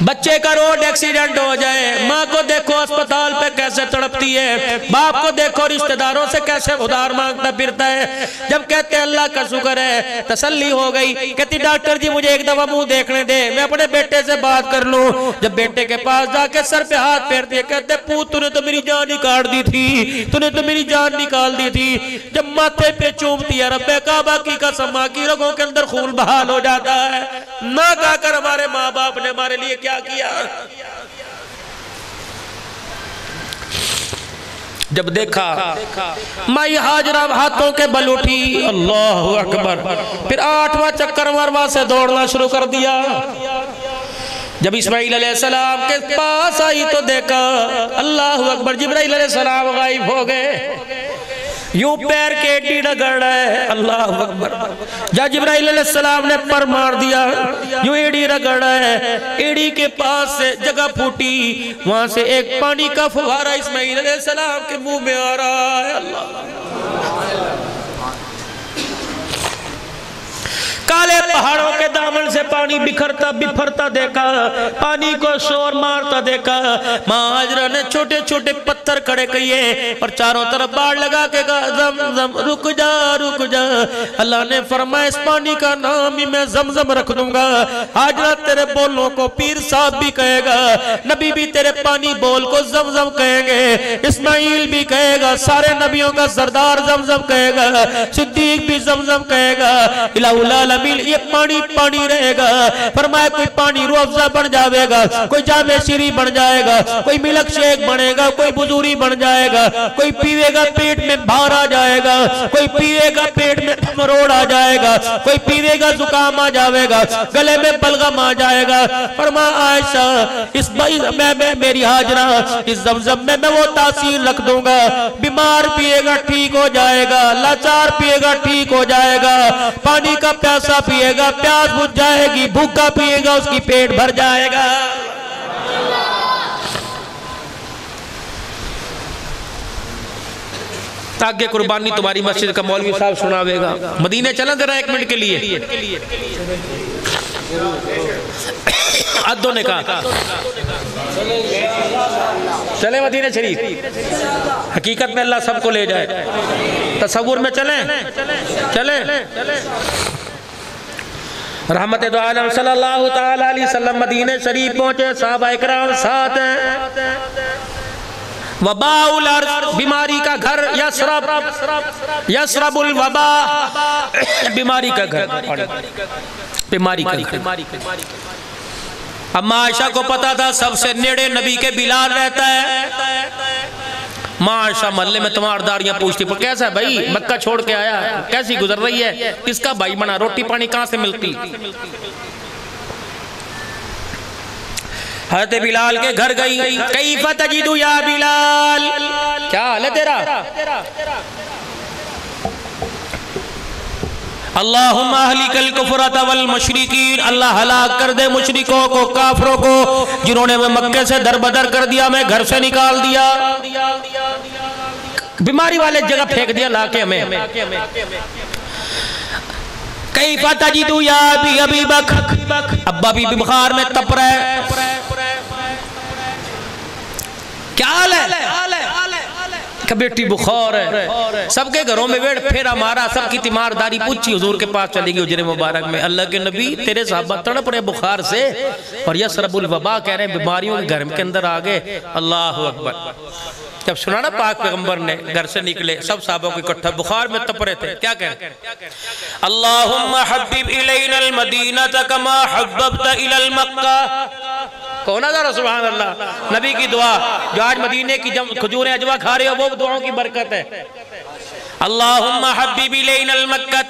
بچے کا روڈ ایکسیڈنٹ ہو جائے، ماں کو دیکھو اسپتال پہ کیسے تڑپتی ہے، باپ کو دیکھو رشتہ داروں سے کیسے ادھار مانگتا پھرتا ہے۔ جب کہتے ہیں اللہ کا شکر ہے، تسلی ہو گئی، کہتی ڈاکٹر جی مجھے ایک دفعہ منہ دیکھنے دے، میں اپنے بیٹے سے بات کر لوں۔ جب بیٹے کے پاس جا کے سر پہ ہاتھ پھیر دیے، کہتے پوت تو نے تو میری جان نکال دی تھی، تو نے تو میری جان نکال دی تھی۔ جب ماتھے پہ چومتی ہے رب کعبہ کی قسم، ماں کی رگوں کے اندر خون بحال ہو جاتا ہے۔ نہ کہا کر ہمارے ماں باپ نے ہمارے لیے کیا کیا۔ جب دیکھا مائی حاجرہ ہاتھوں کے بل اٹھی، اللہ اکبر، پھر 8واں چکر مروہ سے دوڑنا شروع کر دیا۔ جب اسماعیل علیہ السلام کے پاس آئی تو دیکھا اللہ اکبر جبرائیل علیہ السلام غائب ہو گئے، یوں پیر کے ایڈی رگڑ رہا ہے، اللہ اکبر۔ جب جبرائیل علیہ السلام نے پر مار دیا، یوں ایڈی رگڑ رہا ہے، ایڈی کے پاس سے جگہ پھوٹی، وہاں سے ایک پانی کا فوارہ اسماعیل علیہ السلام کے منہ میں آ رہا ہے۔ اللہ کالے پہاڑوں کے دامن سے پانی بکھرتا بپھرتا دیکھا، پانی کو شور مارتا دیکھا۔ ماں حاجرہ نے چھوٹے چھوٹے پتھر کھڑے کیے اور چاروں طرف باڑ لگا کے کہا زمزم رک جا رک جا۔ اللہ نے فرمایا اس پانی کا نام ہی میں زمزم رکھ دوں گا۔ حاجرہ تیرے بولوں کو پیر صاحب بھی کہے گا، نبی بھی تیرے پانی بول کو زمزم کہیں گے، اسماعیل بھی کہے گا، سارے نبیوں کا سردار زمزم کہے گا، صدیق بھی زمزم کہے گا، الہ العالمین یہ پانی پانی رہے گا۔ فرمایا کوئی پانی روح افزا بن جاوے گا، کوئی جام شیری بن جائے گا، کوئی ملک شیک بنے گا، کوئی بزوری بن جائے گا، کوئی پیوے گا پیٹ میں بھار آ جائے گا، کوئی پیوے گا پیٹ میں مروڑ آ جائے گا، کوئی پیوے گا زکام آ جاوے گا، گلے میں بلغم آ جائے گا۔ فرمایا عائشہ اس میں میری حاجرہ اس زمزم میں وہ تاثیر رکھ دوں گا، بیمار پیے گا ٹھیک ہو جائے گا، لاچار پیے گا ٹھیک ہو جائے گا، پانی کا پیاسا پیے گا پیاس بجھ جائے گی، بھوکا پیے گا اس کی پیٹ بھر جائے گا۔ تاکہ قربانی تمہاری مسجد کا مولوی صاحب سناوے گا۔ مدینہ چلیں ذرا 1 منٹ کے لیے۔ عدو نے کہا چلیں مدینہ شریف، حقیقت میں اللہ سب کو لے جائے، تصور میں چلیں چلیں۔ رحمت دو عالم صلی اللہ تعالیٰ علیہ وسلم مدینہ شریف پہنچے، صحابہ اکرام ساتھ ہیں۔ وباء الارض بیماری کا گھر، یسرب الوباء بیماری کا گھر، بیماری کا گھر۔ اما عائشہ کو پتا تھا سب سے نیڑے نبی کے بلال رہتا ہے۔ ماں عائشہ محلے میں تمہارداریاں پوچھتی، پر کیسا ہے بھائی، مکہ چھوڑ کے آیا، کیسی گزر رہی ہے، کس کا بھائی بنا، روٹی پانی کہاں سے ملتی۔ حضرت بلال کے گھر گئی، کیف تجد یا بلال، کیا حال ہے تیرا؟ اللہم اہلک الکفرۃ والمشرکین، اللہ ہلاک کر دے مشرکوں کو، کافروں کو جنہوں نے مکے سے در بدر کر دیا، میں گھر سے نکال دیا۔ بیماری والے جگہ پھینک دیا لاکے میں۔ کیف تجد یا ابی بکر، ابا بھی بخار میں تپ رہے، کیا حال ہے کہ بیٹی بخار ہے، سب کے گھروں میں ویڑ پھیرا مارا، سب کی تیمارداری پوچھی، حضور کے پاس چلی گئی حجرے مبارک میں، اللہ کے نبی تیرے صحابہ تڑپ رہے بخار سے اور یسرب الوبا کہہ رہے ہیں بیماریوں کے گھر کے اندر آگے، اللہ اکبر۔ جب سنا نا پاک پیغمبر نے گھر سے نکلے سب صحابوں کو اکٹھا بخار میں تپ رہے تھے، کیا کہہ رہے ہیں؟ اللہم حبب الینا المدینہ کما حببت الی المکہ۔ کون ذرا سبحان اللہ، نبی کی دعا جو آج مدینے کی کھجوریں اجوا کھا رہے ہو وہ دعاؤں کی برکت ہے۔ اللہم حبب الینا المکہ،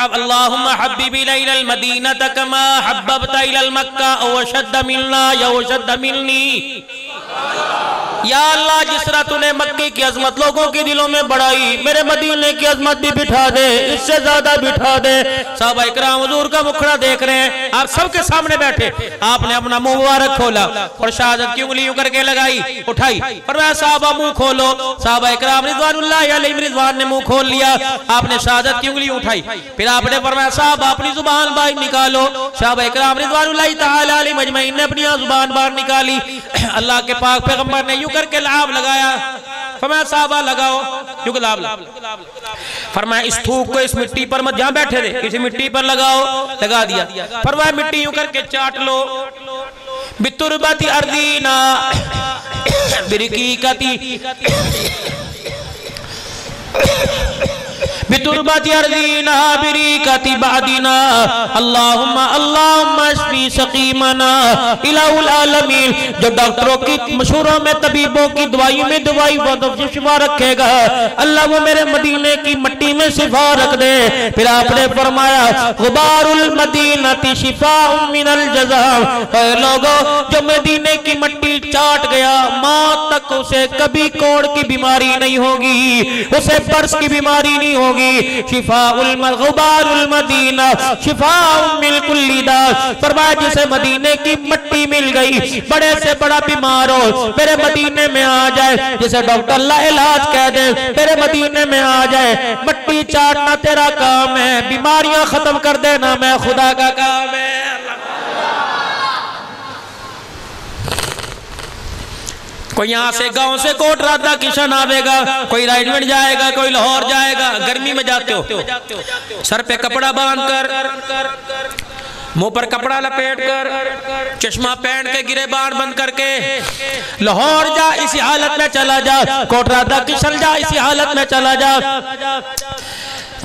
اللہم حبب الینا المدینہ کما حببت الی المکہ وشد ملنا یا وشد ملنی۔ یا اللہ جس طرح تو نے مکے کی عظمت لوگوں کے دلوں میں بڑھائی، میرے مدینے کی عظمت بھی بٹھا دے، اس سے زیادہ بٹھا دے۔ صحابہ اکرام حضور کا مکھڑا دیکھ رہے ہیں، آپ سب کے سامنے بیٹھے، آپ نے اپنا منہ مبارک کھولا اور شہادت کی انگلی یوں کر کے لگائی، اٹھائی، فرمایا صحابہ منہ کھولو۔ صحابہ اکرام رضوان اللہ علیہم رضوان نے منہ کھول لیا، آپ نے شہادت کی انگلی اٹھائی، پھر آپ نے فرمایا صحابہ اپنی زبان باہر نکالو۔ صحابہ اکرام رضوان اللہ تعالی علیہم اجمعین نے اپنی زبان باہر نکالی، اللہ کے پاک پیغمبر نے یوں کر کے لعاب لگایا، فرمایا صحابہ لگاؤ، یوں کہ لعاب فرمایا اس تھوک کو اس مٹی پر مت، جہاں بیٹھے تھے کسی مٹی پر لگاؤ، لگا دیا، فرمایا مٹی یوں کر کے چاٹ لو، بتربت ارضینا برقیقتی بتربت ارضینا بریقتی بعدنا اللہم اللہم اشفی سقیمنا الہ العالمین۔ جو ڈاکٹروں کی مشہوروں میں طبیبوں کی دوائی میں دوائی شفا رکھے گا، اللہ وہ میرے مدینے کی مٹی میں شفا رکھ دے۔ پھر آپ نے فرمایا غبار المدینہ شفاء من الجزام، اے لوگوں جو مدینے کی مٹی چاٹ گیا موت تک اسے کبھی کوڑ کی بیماری نہیں ہوگی، اسے برس کی بیماری نہیں ہوگی۔ شفاء غبار المدینہ شفاء من کل داء، فرمایا جسے مدینے کی مٹی مل گئی بڑے سے بڑا بیمار ہو میرے مدینے میں آ جائے، جسے ڈاکٹر اللہ علاج کہہ دے میرے مدینے میں آ جائے۔ مٹی چاٹنا تیرا کام ہے، بیماریاں ختم کر دینا میں خدا کا کام ہے۔ کوئی یہاں سے گاؤں سے کوٹ راتا کشن آوے گا، کوئی رائیڈمنٹ جائے گا، کوئی لاہور جائے گا، گرمی میں جاتے ہو سر پہ کپڑا باندھ کر، منہ پر کپڑا لپیٹ کر، چشمہ پہن کے گرے بان بند کر کے لاہور جا اسی حالت میں چلا جا، کوٹ راتا کشن جا اسی حالت میں چلا جا،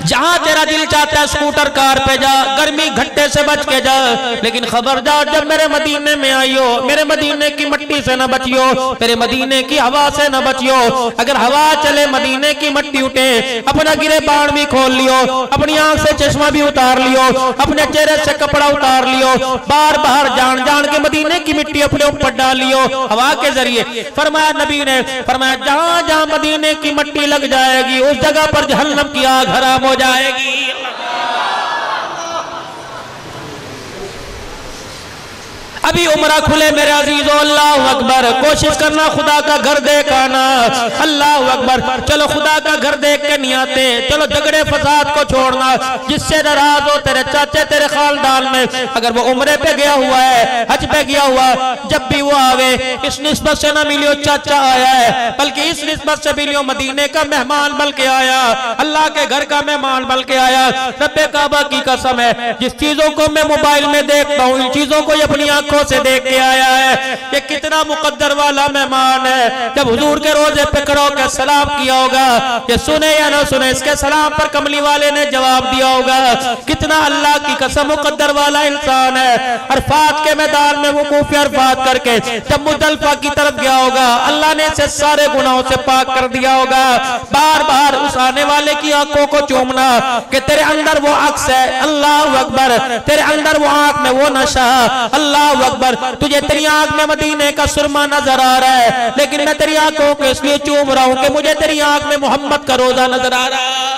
جہاں تیرا دل چاہتا ہے سکوٹر کار پہ جا، گرمی گھٹے سے بچ کے جا، لیکن خبردار جب میرے مدینے میں آئیو میرے مدینے کی مٹی سے نہ بچیو، میرے مدینے کی ہوا سے نہ بچیو۔ اگر ہوا چلے مدینے کی مٹی اٹھے اپنا گرے بان بھی کھول لیو، اپنی آنکھ سے چشمہ بھی اتار لیو، اپنے چہرے سے کپڑا اتار لیو، بار بار جان جان کے مدینے کی مٹی اپنے اوپر ڈال لیو ہوا کے ذریعے۔ فرمایا نبی نے فرمایا جہاں جہاں مدینے کی مٹی لگ جائے گی اس جگہ پر جہنم کی آگ حرام ہو جائے گی۔ ابھی عمرہ کھلے میرے عزیزو، اللہ اکبر، کوشش کرنا خدا کا گھر دیکھ آنا، اللہ اکبر۔ چلو خدا کا گھر دیکھ کے نہیں آتے، چلو جھگڑے فساد کو چھوڑنا، جس سے ناراض ہو تیرے چاچے تیرے خاندان میں اگر وہ عمرے پہ گیا ہوا ہے حج پہ گیا ہوا، جب بھی وہ آوے اس نسبت سے نہ ملیو چاچا آیا ہے، بلکہ اس نسبت سے ملیو مدینے کا مہمان بل کے آیا، اللہ کے گھر کا مہمان بل کے آیا۔ رب کعبہ کی قسم ہے جس چیزوں کو میں موبائل میں دیکھتا ہوں ان چیزوں کو یہ اپنی آنکھوں سے دیکھ کے آیا ہے، یہ کتنا مقدر والا مہمان ہے۔ جب حضور کے روزے پہ کھڑو کے سلام کیا ہوگا، یہ سنے یا نہ سنے اس کے سلام پر کملی والے نے جواب دیا ہوگا، کتنا اللہ کی قسم مقدر والا انسان ہے۔ عرفات کے میدان میں وہ وقوف عرفات کر کے جب مزدلفہ کی طرف گیا ہوگا اللہ نے اسے سارے گناہوں سے پاک کر دیا ہوگا۔ بار بار اس آنے والے کی آنکھوں کو چومنا کہ تیرے اندر وہ عکس ہے، اللہ اکبر، تیرے اندر وہ آنکھ میں وہ نشہ، اللہ اکبر، تجھے تیری آنکھ میں مدینے کا سرما نظر آ رہا ہے لیکن میں تیری آنکھوں کو اس لیے چوم رہا ہوں کہ مجھے تیری آنکھ میں محمد کا روزہ نظر آ رہا ہے۔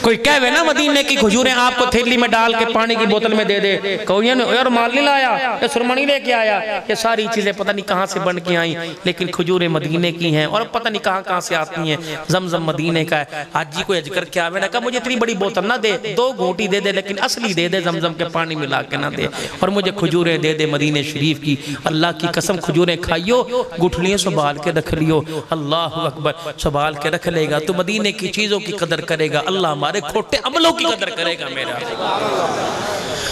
کوئی کہوے نا مدینے کی کھجوریں آپ کو تھیلی میں ڈال کے پانی کی بوتل میں دے دے، کوئی یار مال نہیں لایا، یہ سرما نہیں لے کے آیا، یہ ساری چیزیں پتہ نہیں کہاں سے بن کے آئیں، لیکن کھجوریں مدینے کی ہیں اور پتہ نہیں کہاں سے آتی ہیں، زمزم مدینے کا ہے۔ آج جی کوئی اج کر کے آوے نا، کہا مجھے اتنی بڑی بوتل نہ دے، 2 گھونٹی دے دے لیکن اصلی دے دے، زمزم کے پانی ملا کے نہ دے، اور مجھے کھجوریں دے دے مدینے شریف کی۔ اللہ کی قسم کھجوریں کھائیو، گٹھلیاں سنبھال کے رکھ لیو، اللہ اکبر، سنبھال کے رکھ لے گا تو مدینے کی چیزوں کی قدر کرے گا، اللہ ہمارے کھوٹے عملوں کی قدر کرے گا میرا۔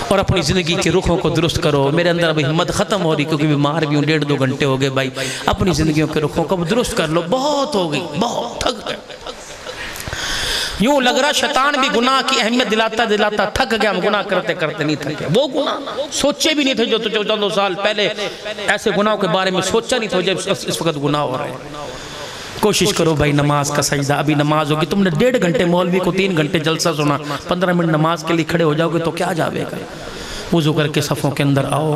اور اپنی زندگی کے رخوں کو درست کرو۔ میرے اندر ابھی ہمت ختم ہو رہی کیونکہ بیمار بھی ہوں، 1.5-2 گھنٹے ہو گئے بھائی، اپنی زندگیوں کے رخوں کو درست کر لو، بہت ہو گئی، بہت تھک گئے۔ یوں لگ رہا شیطان بھی گناہ کی اہمیت دلاتا تھک گیا، ہم گناہ کرتے کرتے نہیں تھکے، وہ گناہ سوچے بھی نہیں تھے جو 14 سال پہلے ایسے گناہوں کے بارے میں سوچا نہیں تھا جب اس وقت گناہ ہو رہے ہیں۔ کوشش کرو بھائی نماز کا سجدہ، ابھی نماز ہوگی، تم نے 1.5 گھنٹے مولوی کو 3 گھنٹے جلسہ سنا، 15 منٹ نماز کے لیے کھڑے ہو جاؤ گے تو کیا جاوے گا؟ وضو کر کے صفوں کے اندر آؤ،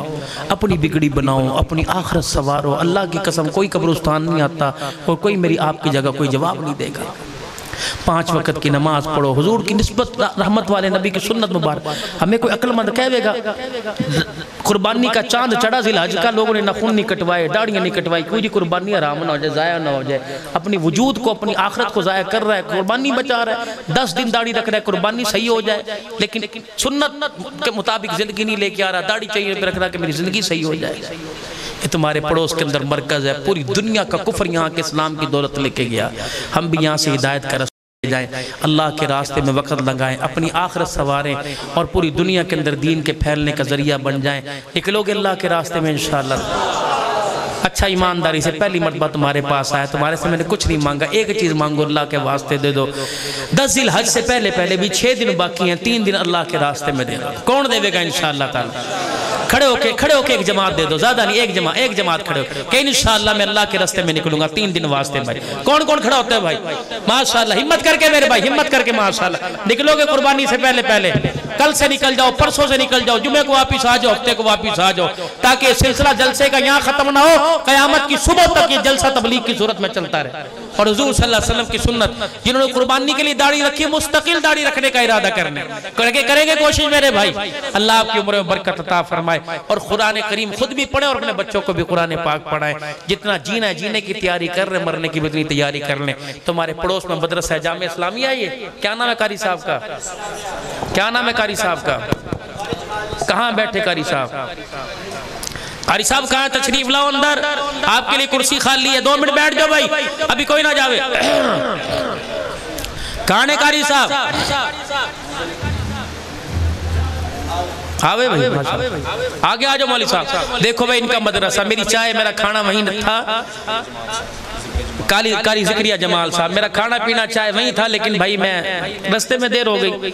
اپنی بگڑی بناؤ، اپنی آخرت سوارو۔ اللہ کی قسم کوئی قبرستان نہیں آتا اور کوئی میری آپ کی جگہ کوئی جواب نہیں دے گا۔ 5 وقت کی نماز پڑھو، حضور کی نسبت، رحمت والے نبی کی سنت مبارک۔ ہمیں کوئی عقل مند کہے گا قربانی کا چاند چڑھا ذی الحج کا، لوگوں نے ناخن نہیں کٹوائے، داڑیاں نہیں کٹوائی، کوئی جی قربانی حرام نہ ہو جائے، ضائع نہ ہو جائے، اپنی وجود کو، اپنی آخرت کو ضائع کر رہا ہے، قربانی بچا رہا ہے، 10 دن داڑھی رکھ رہا ہے، قربانی صحیح ہو جائے، لیکن سنت کے مطابق زندگی نہیں لے کے آ رہا، داڑھی چاہیے پہ رکھ رہا کہ میری زندگی صحیح ہو جائے۔ یہ تمہارے پڑوس کے اندر مرکز ہے، پوری دنیا کا کفر یہاں کے اسلام کی دولت لے کے گیا، ہم بھی یہاں سے ہدایت کا جائیں، اللہ کے راستے میں وقت لگائیں، اپنی آخرت سواریں اور پوری دنیا کے اندر دین کے پھیلنے کا ذریعہ بن جائیں۔ نکلو گے اللہ کے راستے میں انشاءاللہ۔ اچھا ایمانداری سے پہلی مرتبہ تمہارے پاس آیا، تمہارے سے میں نے کچھ نہیں مانگا، ایک چیز مانگو، اللہ کے واسطے دے دو۔ 10 ذی الحج سے پہلے بھی 6 دن باقی ہیں، 3 دن اللہ کے راستے میں دے دو۔ کون دے گا انشاءاللہ تعالی؟ کھڑے ہو کے ایک جماعت دے دو، زیادہ نہیں، ایک جماعت کھڑے ہو کہ انشاءاللہ میں اللہ کے راستے میں نکلوں گا 3 دن واسطے بھائی۔ کون کھڑا ہوتا ہے بھائی؟ ماشاءاللہ، ہمت کر کے میرے بھائی، ہمت کر کے ماشاءاللہ نکلو گے قربانی سے پہلے، کل سے نکل جاؤ، پرسوں سے نکل جاؤ، جمعے کو واپس آ جاؤ، ہفتے کو واپس آ جاؤ، تاکہ سلسلہ جلسے کا یہاں ختم نہ ہو، قیامت کی صبح تک یہ جلسہ تبلیغ کی صورت میں چلتا رہے۔ اور حضور صلی اللہ علیہ وسلم کی سنت، جنہوں نے قربانی کے لیے داڑھی رکھی، مستقل داڑھی رکھنے کا ارادہ کریں گے کوشش میرے بھائی، اللہ آپ کی عمر میں برکت عطا فرمائے، اور قرآن کریم خود بھی پڑھیں اور اپنے بچوں کو بھی قرآن پاک پڑھائیں۔ جتنا جینا ہے، جینے کی تیاری کر رہے، مرنے کی بھی اتنی تیاری کر لیں۔ تمہارے پڑوس میں مدرسہ ہے جامعہ اسلامیہ، یہ کیا نام ہے قاری صاحب کا؟ کیا نام ہے قاری صاحب کا؟ کہاں بیٹھے قاری صاحب؟ قاری صاحب کہاں تشریف لاؤ اندر، آپ کے لیے کرسی خالی ہے، 2 منٹ بیٹھ جاؤ بھائی، ابھی کوئی نہ جاوے۔ کہاں ہے قاری صاحب؟ آوے بھائی، آگے آ جاؤ مولی صاحب۔ دیکھو بھائی ان کا مدرسہ، میری چائے میرا کھانا وہیں تھا، قاری ذکریہ جمال صاحب، میرا کھانا پینا چائے وہیں تھا، لیکن بھائی میں رستے میں دیر ہو گئی۔